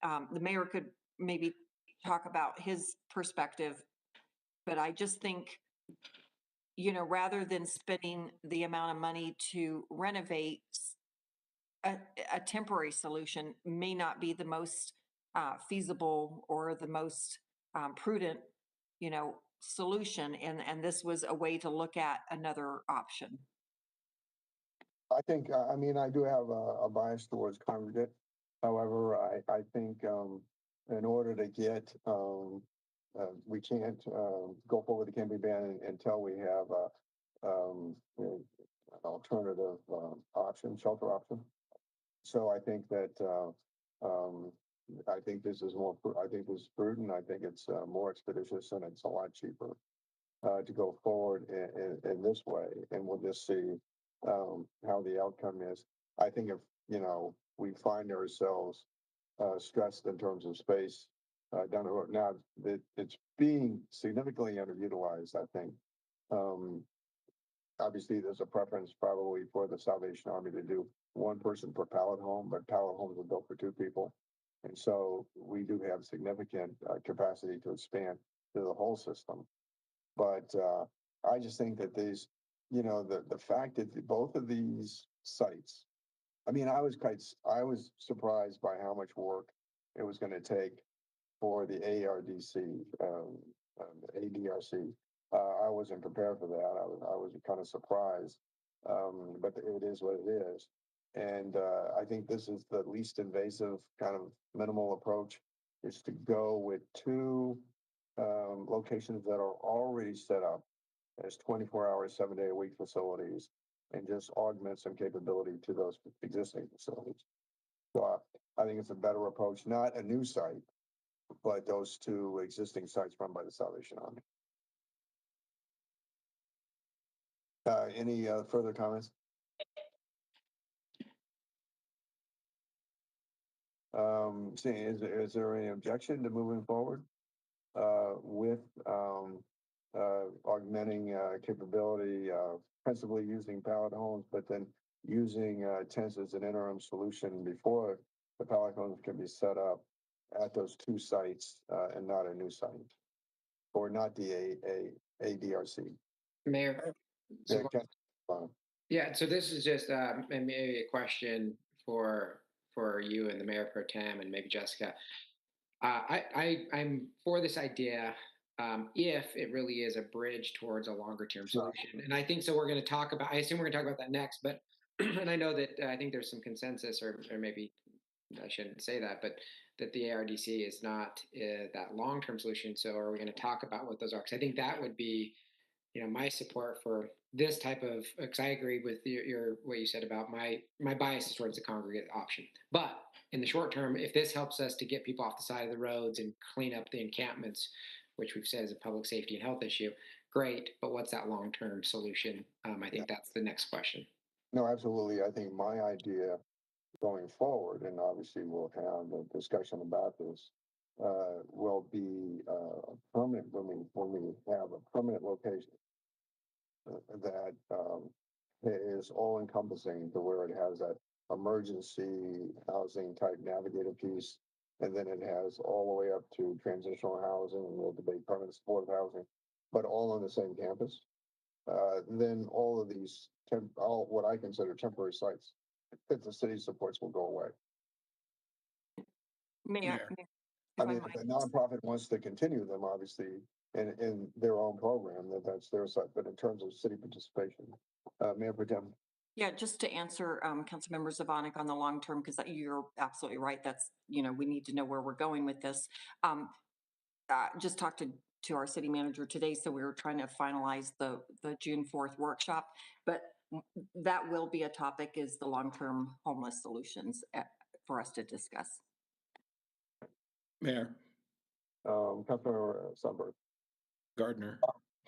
the mayor could maybe talk about his perspective. But I just think, rather than spending the amount of money to renovate, a temporary solution may not be the most feasible or the most prudent, solution. And this was a way to look at another option. I think, I mean, I do have a bias towards congregate. However, I think in order to get, we can't go forward with the camping ban until we have an alternative option, shelter option. So I think that I think this is I think this is prudent. I think it's more expeditious, and it's a lot cheaper to go forward in this way. And we'll just see how the outcome is. I think if we find ourselves stressed in terms of space down the road, now it's being significantly underutilized. I think obviously there's a preference probably for the Salvation Army to do one person per pallet home, but pallet homes are built for two people. And so we do have significant capacity to expand to the whole system. But I just think that these, the fact that both of these sites, I mean, I was surprised by how much work it was going to take for the ARDC, ADRC. I wasn't prepared for that. I was kind of surprised, but it is what it is. And I think this is the least invasive kind of minimal approach, is to go with two locations that are already set up as 24-hour, 7-day-a-week facilities, and just augment some capability to those existing facilities. So I think it's a better approach, not a new site, but those two existing sites run by the Salvation Army. Any further comments? Is there any objection to moving forward with augmenting capability, principally using pallet homes, but then using tents as an interim solution before the pallet homes can be set up at those two sites and not a new site, or not the ADRC? Mayor. Yeah, so this is just maybe a question for you and the Mayor Pro Tem and maybe Jessica. I'm for this idea if it really is a bridge towards a longer term solution. And I think so. We're going to talk about, I assume we're going to talk about that next, but and I know that I think there's some consensus, or maybe I shouldn't say that, but that the ARDC is not that long term solution. So are we going to talk about what those are? Because I think that would be, my support for this type of, because I agree with your what you said about my bias is towards the congregate option. But in the short term, if this helps us to get people off the side of the roads and clean up the encampments, which we've said is a public safety and health issue, great. But what's that long-term solution? I think that's the next question. No, absolutely. I think my idea going forward, and obviously we'll have a discussion about this, will be permanent when we have a permanent location. that is all encompassing to where it has that emergency housing type navigator piece. And then it has all the way up to transitional housing, and we'll debate permanent supportive housing, but all on the same campus. Then all of these, all what I consider temporary sites that the city supports will go away. Mayor. I mean, if a nonprofit wants to continue them, obviously, in their own program, that's their side. But in terms of city participation, Mayor Pro Tem. Yeah, just to answer Councilmember Zvonek on the long term, because you're absolutely right. That's, we need to know where we're going with this. Just talked to our city manager today, so we were trying to finalize the June 4th workshop, but that will be a topic, is the long-term homeless solutions for us to discuss. Mayor. Councilmember Sundberg. Gardner.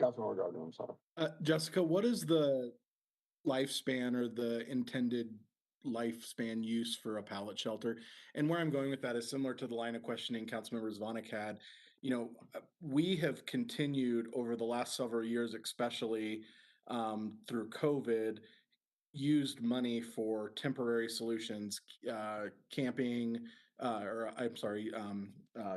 Councilmember Gardner, I'm sorry. Jessica, what is the lifespan or the intended lifespan use for a pallet shelter? And where I'm going with that is similar to the line of questioning Councilmember Zvonek had. We have continued over the last several years, especially through COVID, used money for temporary solutions, camping,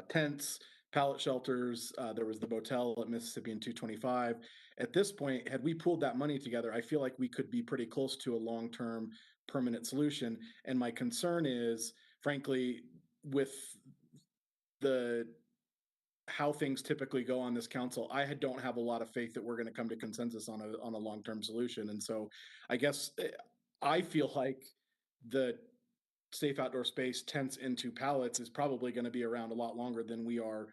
tents, pallet shelters. There was the motel at Mississippi in 225. At this point, had we pulled that money together, I feel like we could be pretty close to a long-term permanent solution. And my concern is, frankly, with how things typically go on this council, I don't have a lot of faith that we're going to come to consensus on a long-term solution. And so I guess I feel like the safe outdoor space tents into pallets is probably going to be around a lot longer than we are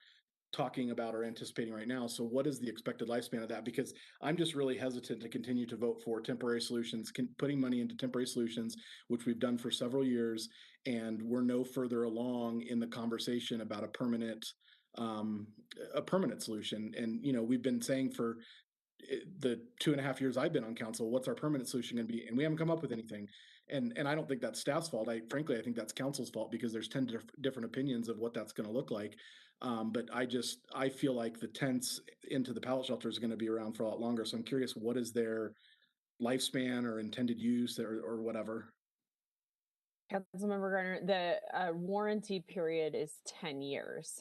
talking about or anticipating right now. So what is the expected lifespan of that? Because I'm just really hesitant to continue to vote for temporary solutions, putting money into temporary solutions, which we've done for several years, and we're no further along in the conversation about a permanent solution. And, we've been saying for the 2.5 years I've been on council, what's our permanent solution going to be? And we haven't come up with anything. And I don't think that's staff's fault. I think that's council's fault, because there's 10 different opinions of what that's going to look like. But I feel like the tents into the pallet shelter is going to be around for a lot longer. So I'm curious, what is their lifespan or intended use or whatever? Councilmember Gardner, the warranty period is 10 years.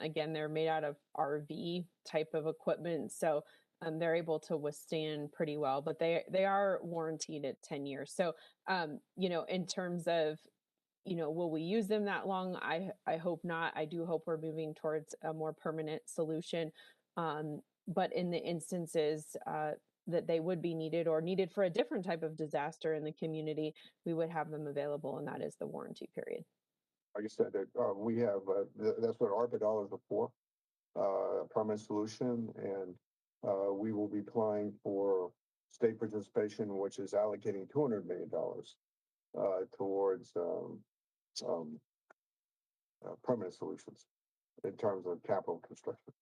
Again, they're made out of RV type of equipment, so they're able to withstand pretty well, but they are warranted at 10 years. So, in terms of, will we use them that long? I hope not. I do hope we're moving towards a more permanent solution. But in the instances that they would be needed or needed for a different type of disaster in the community, we would have them available, and that is the warranty period. Like I said, we have, that's what ARPA dollars are for, a permanent solution, and we will be applying for state participation, which is allocating $200 million towards permanent solutions in terms of capital construction.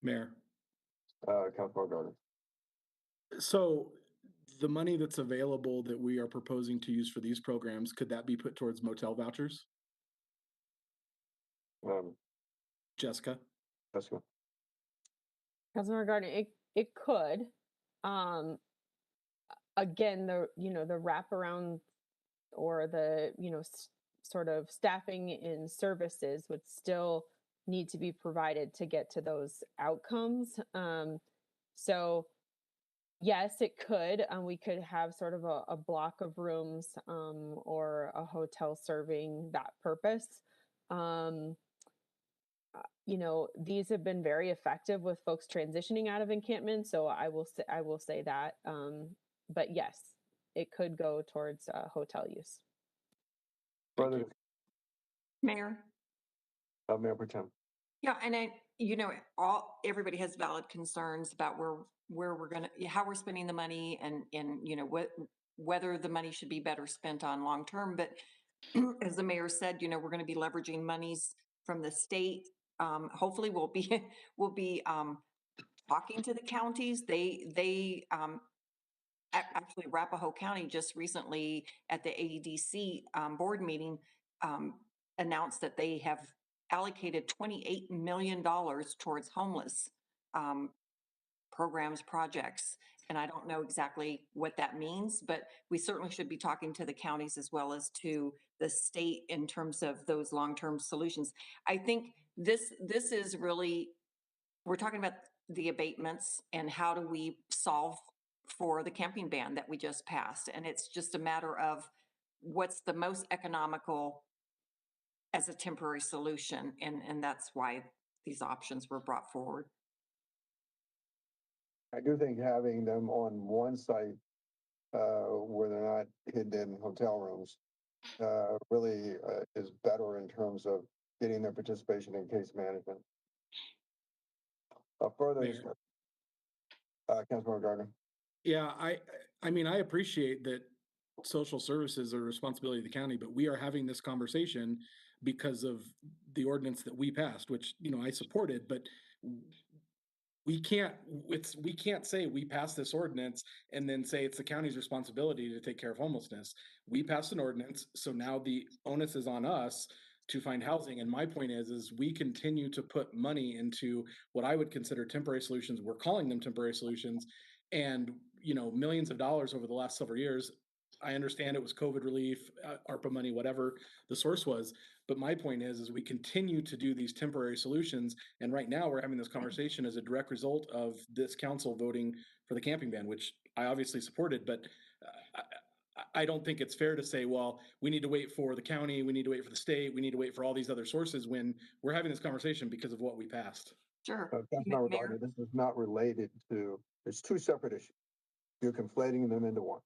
Mayor. Councilmember Gardner. So the money that's available that we are proposing to use for these programs, could that be put towards motel vouchers? Jessica. Councilmember Gardner, it could. Again, the wraparound or the sort of staffing and services would still need to be provided to get to those outcomes. So yes, it could. We could have sort of a block of rooms or a hotel serving that purpose. These have been very effective with folks transitioning out of encampment. So I will say that. But yes, it could go towards hotel use. Mayor. Mayor Pro Tem. Yeah, and everybody has valid concerns about where we're gonna, how we're spending the money, and whether the money should be better spent on long term. But as the mayor said, we're going to be leveraging monies from the state. Hopefully, we'll be talking to the counties. They actually, Arapahoe County just recently at the AEDC board meeting announced that they have allocated $28 million towards homeless programs, projects. And I don't know exactly what that means, but we certainly should be talking to the counties as well as to the state in terms of those long-term solutions. I think this is really, we're talking about the abatements and how do we solve for the camping ban that we just passed. And it's just a matter of what's the most economical as a temporary solution. And that's why these options were brought forward. I do think having them on one site where they're not hidden in hotel rooms really is better in terms of getting their participation in case management. Further, Mayor. Councilmember Gardner. Yeah, I mean, I appreciate that social services are a responsibility of the county, but we are having this conversation because of the ordinance that we passed, which, you know, I supported, but we can't say we passed this ordinance and then say it's the county's responsibility to take care of homelessness. We passed an ordinance, so now the onus is on us to find housing. And my point is we continue to put money into what I would consider temporary solutions. We're calling them temporary solutions, and you know, millions of dollars over the last several years. I understand it was COVID relief, ARPA money, whatever the source was. But my point is we continue to do these temporary solutions. And right now we're having this conversation as a direct result of this council voting for the camping ban, which I obviously supported, but I don't think it's fair to say, well, we need to wait for the county, we need to wait for the state, we need to wait for all these other sources when we're having this conversation because of what we passed. Sure. Councilmember Gardner, this is not related to, it's two separate issues. You're conflating them into one.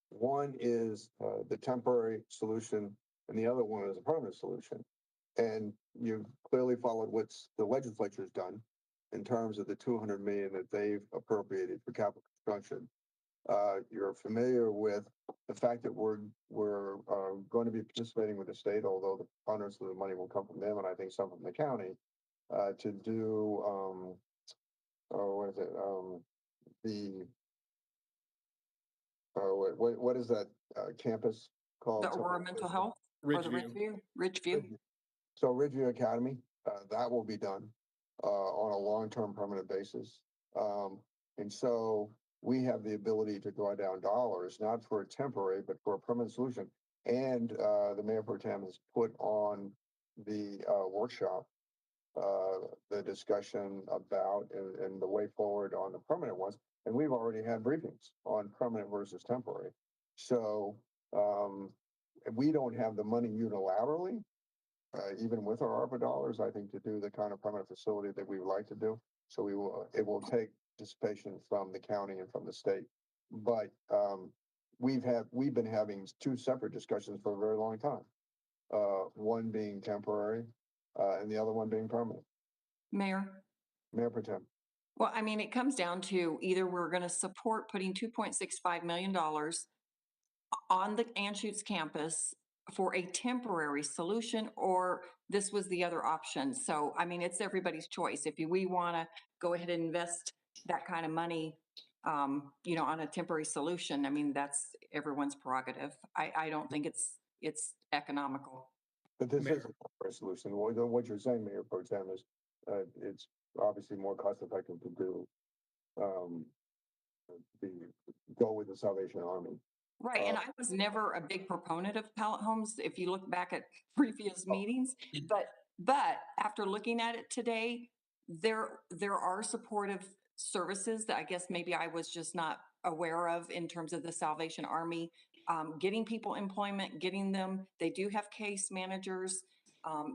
One is the temporary solution, and the other one is a permanent solution. And you've clearly followed what the legislature's done in terms of the $200 million that they've appropriated for capital construction. You're familiar with the fact that we're going to be participating with the state, although the preponderance of the money will come from them, and I think some from the county, to do what is it? What is that campus called? The Aurora Mental Health or the Ridgeview. So Ridgeview Academy, that will be done on a long-term permanent basis. And so we have the ability to draw down dollars, not for a temporary, but for a permanent solution. And the Mayor Pro Tem has put on the workshop the discussion about and the way forward on the permanent ones. And we've already had briefings on permanent versus temporary. So we don't have the money unilaterally, even with our ARPA dollars, I think, to do the kind of permanent facility that we would like to do. So it will take participation from the county and from the state. But we've been having two separate discussions for a very long time. One being temporary, and the other one being permanent. Mayor Pro Tem. Well, I mean, it comes down to either we're going to support putting $2.65 million on the Anschutz campus for a temporary solution, or this was the other option. So, I mean, it's everybody's choice. If we want to go ahead and invest that kind of money, you know, on a temporary solution, I mean, that's everyone's prerogative. I don't think it's economical. But this is a temporary solution. What you're saying, Mayor Pro Tem, is it's obviously more cost effective to do go with the Salvation Army. Right, and I was never a big proponent of pallet homes, if you look back at previous meetings, but after looking at it today, there are supportive services that I guess maybe I was just not aware of in terms of the Salvation Army, getting people employment, getting them, they do have case managers.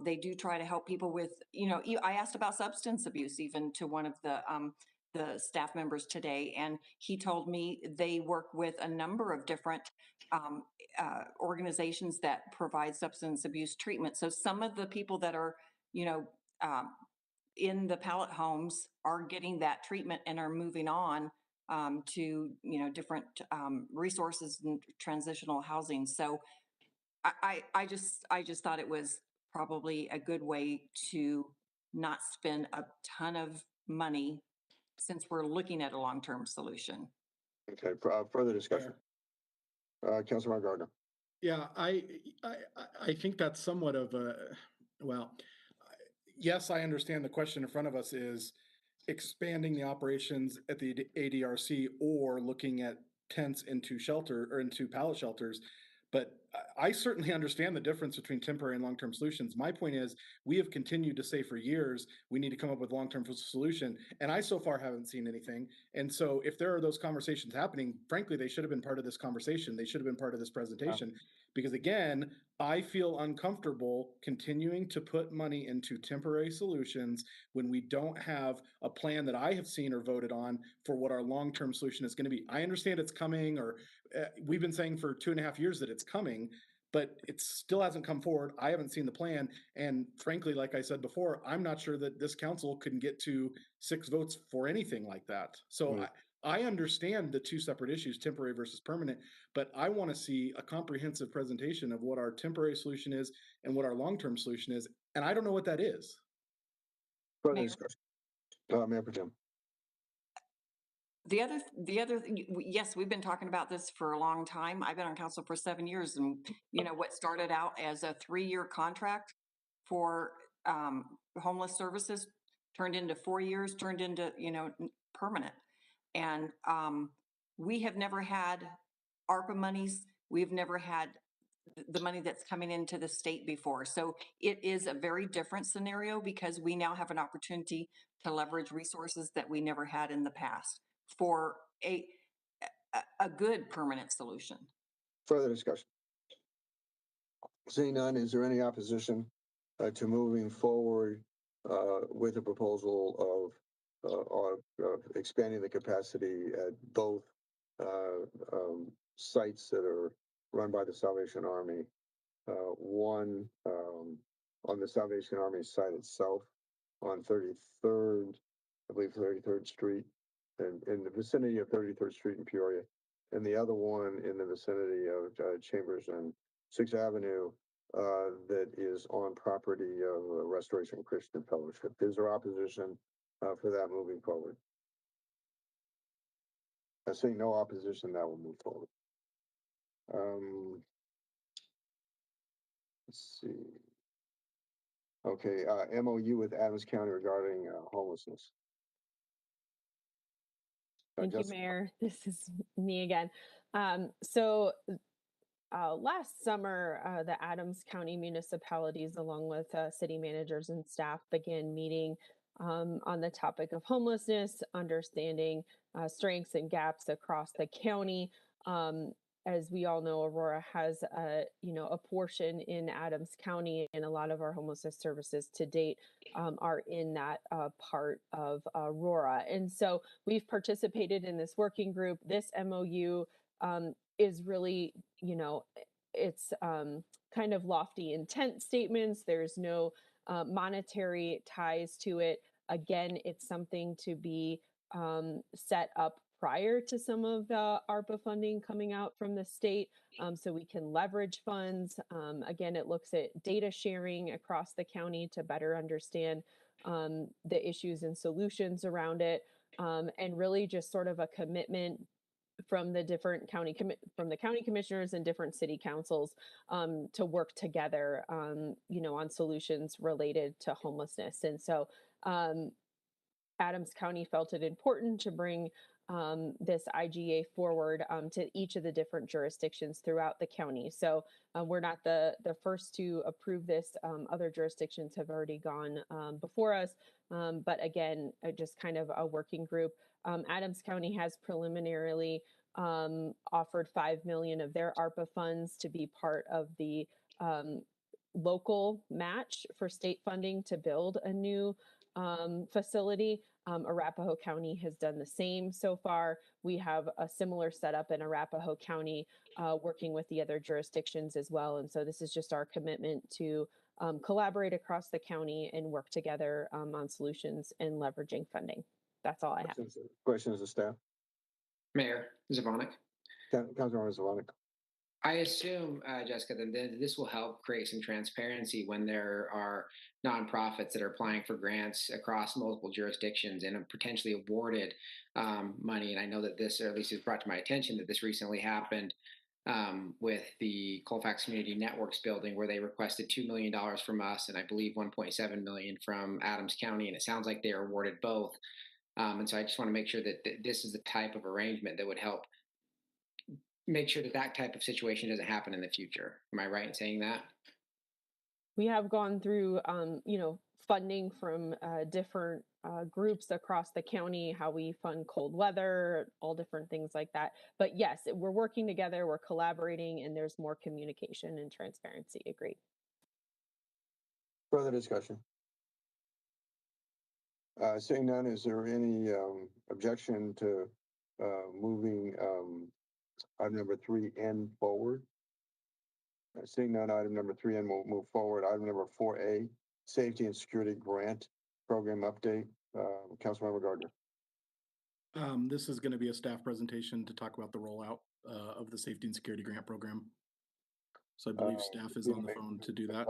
They do try to help people with, you know, I asked about substance abuse even to one of the staff members today, and he told me they work with a number of different organizations that provide substance abuse treatment. So some of the people that are, you know, in the pallet homes are getting that treatment and are moving on to, you know, different resources and transitional housing. So I just thought it was probably a good way to not spend a ton of money since we're looking at a long-term solution. Okay, further discussion. Councilmember Gardner. Yeah, I think that's somewhat of a, well, yes, I understand the question in front of us is expanding the operations at the ADRC or looking at tents into shelter or into pallet shelters. But I certainly understand the difference between temporary and long-term solutions. My point is, we have continued to say for years, we need to come up with long-term solution. And I so far haven't seen anything. And so if there are those conversations happening, frankly, they should have been part of this conversation. They should have been part of this presentation. Because again, I feel uncomfortable continuing to put money into temporary solutions when we don't have a plan that I have seen or voted on for what our long-term solution is going to be. I understand it's coming, or we've been saying for 2.5 years that it's coming, but it still hasn't come forward. I haven't seen the plan. And frankly, like I said before, I'm not sure that this council can get to 6 votes for anything like that. So I understand the 2 separate issues, temporary versus permanent, but I want to see a comprehensive presentation of what our temporary solution is and what our long-term solution is. And I don't know what that is. Further discussion. Mayor Pro Tem. The other, yes, we've been talking about this for a long time. I've been on council for 7 years, and what started out as a 3-year contract for homeless services turned into 4 years, turned into permanent. And we have never had ARPA monies. We've never had the money that's coming into the state before. So it is a very different scenario because we now have an opportunity to leverage resources that we never had in the past for a good permanent solution. Further discussion. Seeing none, is there any opposition to moving forward with a proposal of expanding the capacity at both sites that are run by the Salvation Army? One on the Salvation Army site itself on 33rd, I believe 33rd Street, and in the vicinity of 33rd Street in Peoria, and the other one in the vicinity of Chambers and 6th Avenue that is on property of Restoration Christian Fellowship. Is there opposition for that moving forward? I see no opposition, that will move forward. Let's see. Okay, MOU with Adams County regarding homelessness. Thank you, Mayor. This is me again. So last summer, the Adams County municipalities, along with city managers and staff, began meeting on the topic of homelessness, understanding strengths and gaps across the county. As we all know, Aurora has a portion in Adams County, and a lot of our homelessness services to date are in that part of Aurora. And so we've participated in this working group. This MOU is really, it's kind of lofty intent statements. There's no monetary ties to it. Again, it's something to be set up prior to some of the ARPA funding coming out from the state, so we can leverage funds. Again, it looks at data sharing across the county to better understand the issues and solutions around it, and really just sort of a commitment from the different county commissioners and different city councils to work together, on solutions related to homelessness. And so Adams County felt it important to bring this IGA forward to each of the different jurisdictions throughout the county. So we're not the first to approve this. Other jurisdictions have already gone before us. But again, just kind of a working group. Adams County has preliminarily offered $5 million of their ARPA funds to be part of the local match for state funding to build a new facility. Arapahoe County has done the same so far. We have a similar setup in Arapahoe County, working with the other jurisdictions as well. And so this is just our commitment to collaborate across the county and work together on solutions and leveraging funding. That's all I have. Questions of staff? Mayor Zvonek. Councilmember Zvonek. I assume, Jessica, that this will help create some transparency when there are nonprofits that are applying for grants across multiple jurisdictions and have potentially awarded money. And I know that this, or at least it's brought to my attention, that this recently happened with the Colfax Community Networks building, where they requested $2 million from us, and I believe $1.7 million from Adams County. And it sounds like they are awarded both. And so I just want to make sure that this is the type of arrangement that would help make sure that that type of situation doesn't happen in the future. Am I right in saying that? We have gone through, funding from different groups across the county, how we fund cold weather, all different things like that. But yes, we're working together, we're collaborating, and there's more communication and transparency. Agreed. Further discussion? Seeing none, is there any objection to moving item number 3N forward? Seeing none, item number 3N will move forward. Item number 4A, Safety and Security Grant Program Update. Councilmember Gardner. This is going to be a staff presentation to talk about the rollout of the Safety and Security Grant Program. So I believe staff is on the phone to do that.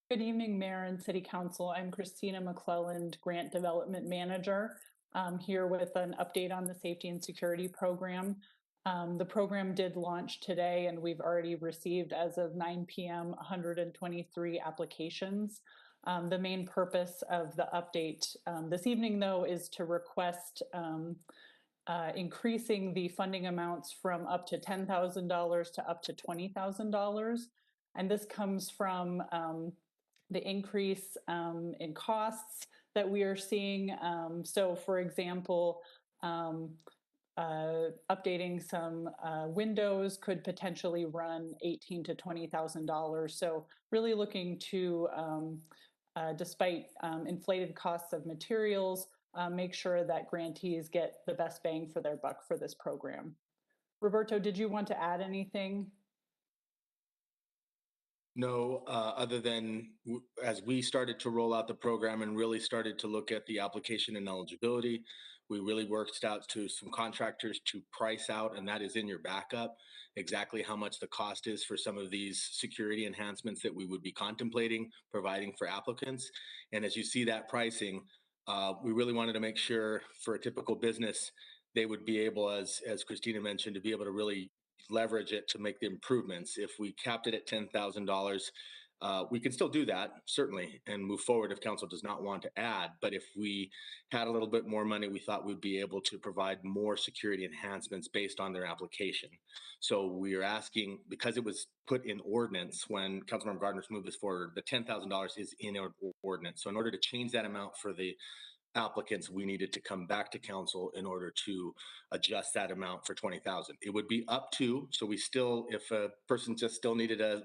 Good evening, Mayor and City Council. I'm Christina McClelland, Grant Development Manager. I'm here with an update on the Safety and Security Program. The program did launch today, and we've already received, as of 9 p.m., 123 applications. The main purpose of the update this evening, though, is to request increasing the funding amounts from up to $10,000 to up to $20,000. And this comes from the increase in costs that we are seeing. So, for example, updating some windows could potentially run $18,000 to $20,000. So, really looking to, despite inflated costs of materials, make sure that grantees get the best bang for their buck for this program. Roberto, did you want to add anything? No, other than as we started to roll out the program and really started to look at the application and eligibility, we really worked out to some contractors to price out, and that is in your backup, exactly how much the cost is for some of these security enhancements that we would be contemplating providing for applicants. And as you see that pricing, we really wanted to make sure for a typical business, they would be able, as Christina mentioned, to be able to really leverage it to make the improvements. If we capped it at $10,000, we can still do that, certainly, and move forward if council does not want to add. But if we had a little bit more money, we thought we'd be able to provide more security enhancements based on their application. So we are asking, because it was put in ordinance when Councilmember Gardner's moved this forward, the $10,000 is in our ordinance. So in order to change that amount for the applicants, we needed to come back to council in order to adjust that amount for 20,000. It would be up to, so we still, if a person just still needed a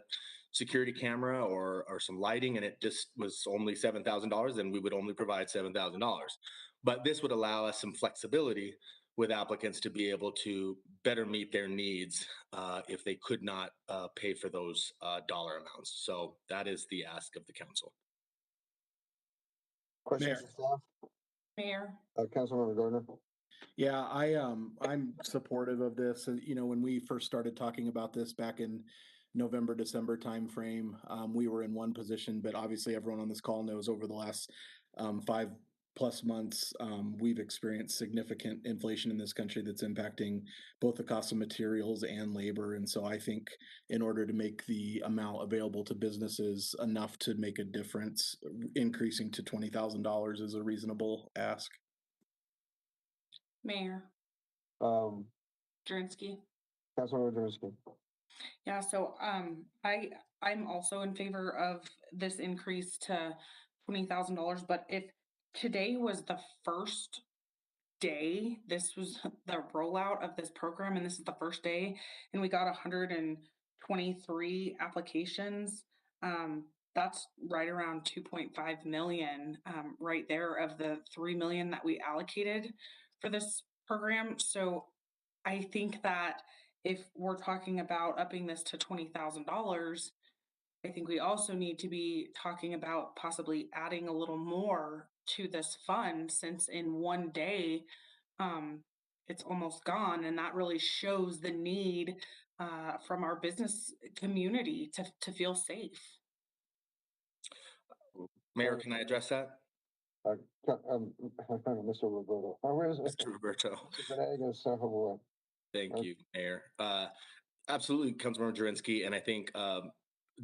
security camera or some lighting and it just was only $7,000, then we would only provide $7,000. But this would allow us some flexibility with applicants to be able to better meet their needs if they could not pay for those dollar amounts. So that is the ask of the council. Questions? Mayor. Councilmember Gardner. Yeah, I'm supportive of this. You know, when we first started talking about this back in November, December timeframe, we were in one position, but obviously everyone on this call knows over the last 5+ months, we've experienced significant inflation in this country that's impacting both the cost of materials and labor. And so I think in order to make the amount available to businesses enough to make a difference, increasing to $20,000 is a reasonable ask. Mayor. Drinsky. Councilmember Drinsky. Yeah, so I'm also in favor of this increase to $20,000, but if today was the first day, this was the rollout of this program, and this is the first day, and we got 123 applications, that's right around 2.5 million right there of the 3 million that we allocated for this program. So I think that if we're talking about upping this to $20,000, I think we also need to be talking about possibly adding a little more to this fund, since in one day, it's almost gone. And that really shows the need from our business community to feel safe. Mayor, can I address that? Mr. Roberto. Mr. Roberto. Thank you, Mayor. Absolutely, Councilmember Drinsky, and I think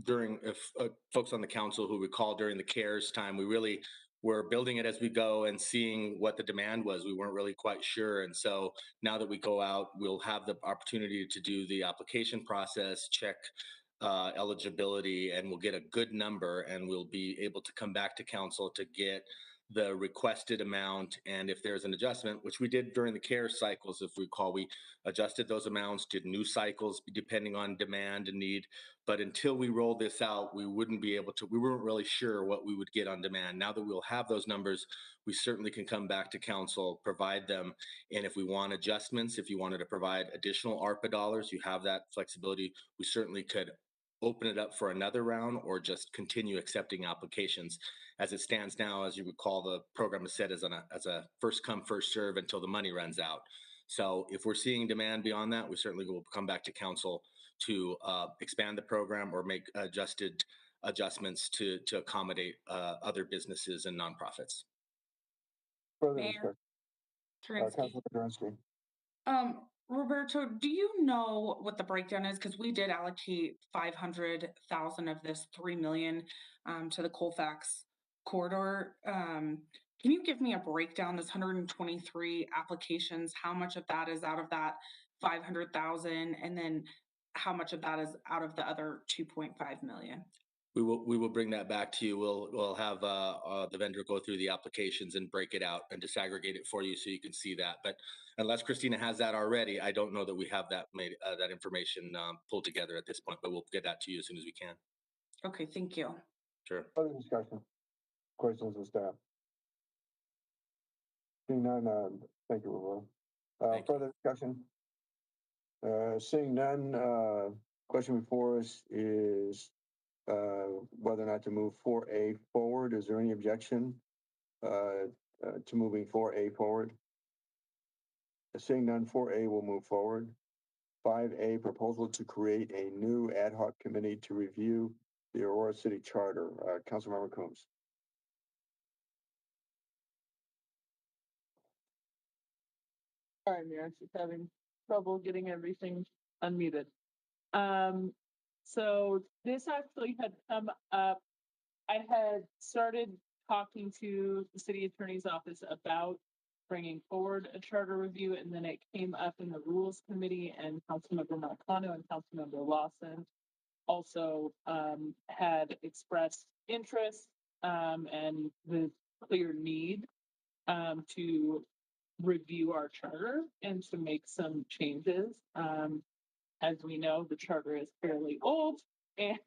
during, if folks on the council who recall during the CARES time, we really we're building it as we go and seeing what the demand was. We weren't really quite sure. And so now that we go out, we'll have the opportunity to do the application process, check eligibility, and we'll get a good number, and we'll be able to come back to council to get the requested amount. And if there's an adjustment, which we did during the care cycles, if we recall, we adjusted those amounts, did new cycles depending on demand and need. But until we rolled this out, we weren't really sure what we would get on demand. Now that we'll have those numbers, we certainly can come back to council, provide them. And if we want adjustments, if you wanted to provide additional ARPA dollars, you have that flexibility. We certainly could open it up for another round or just continue accepting applications. As it stands now, as you recall, the program is set as a first come, first serve until the money runs out. So if we're seeing demand beyond that, we certainly will come back to council to expand the program or make adjustments to accommodate other businesses and nonprofits. Further Mayor discussion. Kerensky. Roberto, do you know what the breakdown is? Because we did allocate 500,000 of this 3 million to the Colfax corridor. Can you give me a breakdown? This 123 applications, how much of that is out of that 500,000, and then how much of that is out of the other 2.5 million? We will bring that back to you. We'll have the vendor go through the applications and break it out and disaggregate it for you so you can see that. But unless Christina has that already, I don't know that we have that that information pulled together at this point. But we'll get that to you as soon as we can. Okay, thank you. Sure. Further discussion. Questions of staff. Seeing none. Thank you, Aurora. Further discussion. Seeing none. Question before us is whether or not to move 4A forward. Is there any objection to moving 4A forward? Seeing none, 4A will move forward. 5A, proposal to create a new ad hoc committee to review the Aurora City Charter. Councilmember Coombs. Sorry, Mayor, I'm just having trouble getting everything unmuted. So this actually had come up. I had started talking to the city attorney's office about bringing forward a charter review, and then it came up in the rules committee, and Councilmember Marcano and Councilmember Lawson also had expressed interest and the clear need to review our charter and to make some changes. As we know, the charter is fairly old, and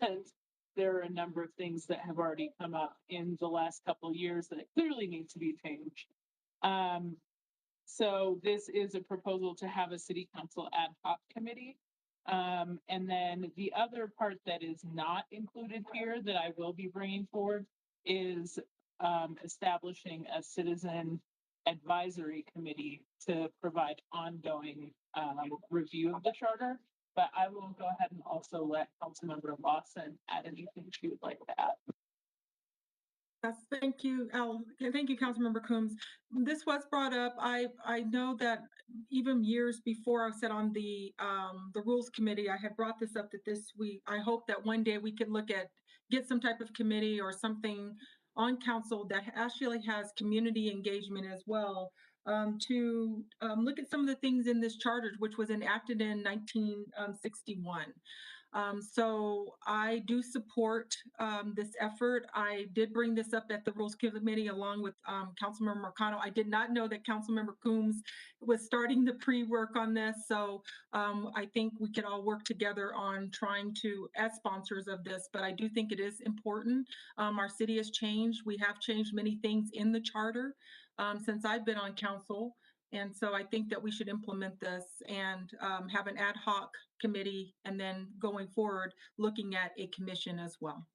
there are a number of things that have already come up in the last couple of years that clearly need to be changed. So this is a proposal to have a city council ad hoc committee. And then the other part that is not included here that I will be bringing forward is establishing a citizen advisory committee to provide ongoing review of the charter. But I will go ahead and also let Councilmember Lawson add anything she would like to add. Yes, thank you, Al. Thank you, Councilmember Coombs. This was brought up. I know that even years before I sat on the Rules Committee, I had brought this up that this week. I hope that one day we could get some type of committee or something on council that actually has community engagement as well, to look at some of the things in this charter, which was enacted in 1961. So I do support this effort. I did bring this up at the Rules Committee along with Councilmember Marcano. I did not know that Councilmember Coombs was starting the pre-work on this. So I think we can all work together on trying to, as sponsors of this, but I do think it is important. Our city has changed. We have changed many things in the charter since I've been on council. And so I think that we should implement this and have an ad hoc committee, and then going forward, looking at a commission as well.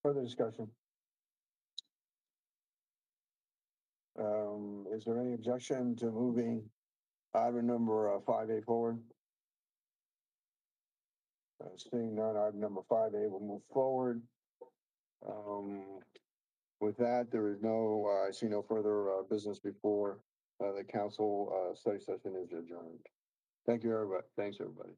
Further discussion. Is there any objection to moving item number 5A forward? Seeing none, item number 5A will move forward. With that, there is I see no further business before the council study session is adjourned. Thank you, everybody. Thanks, everybody.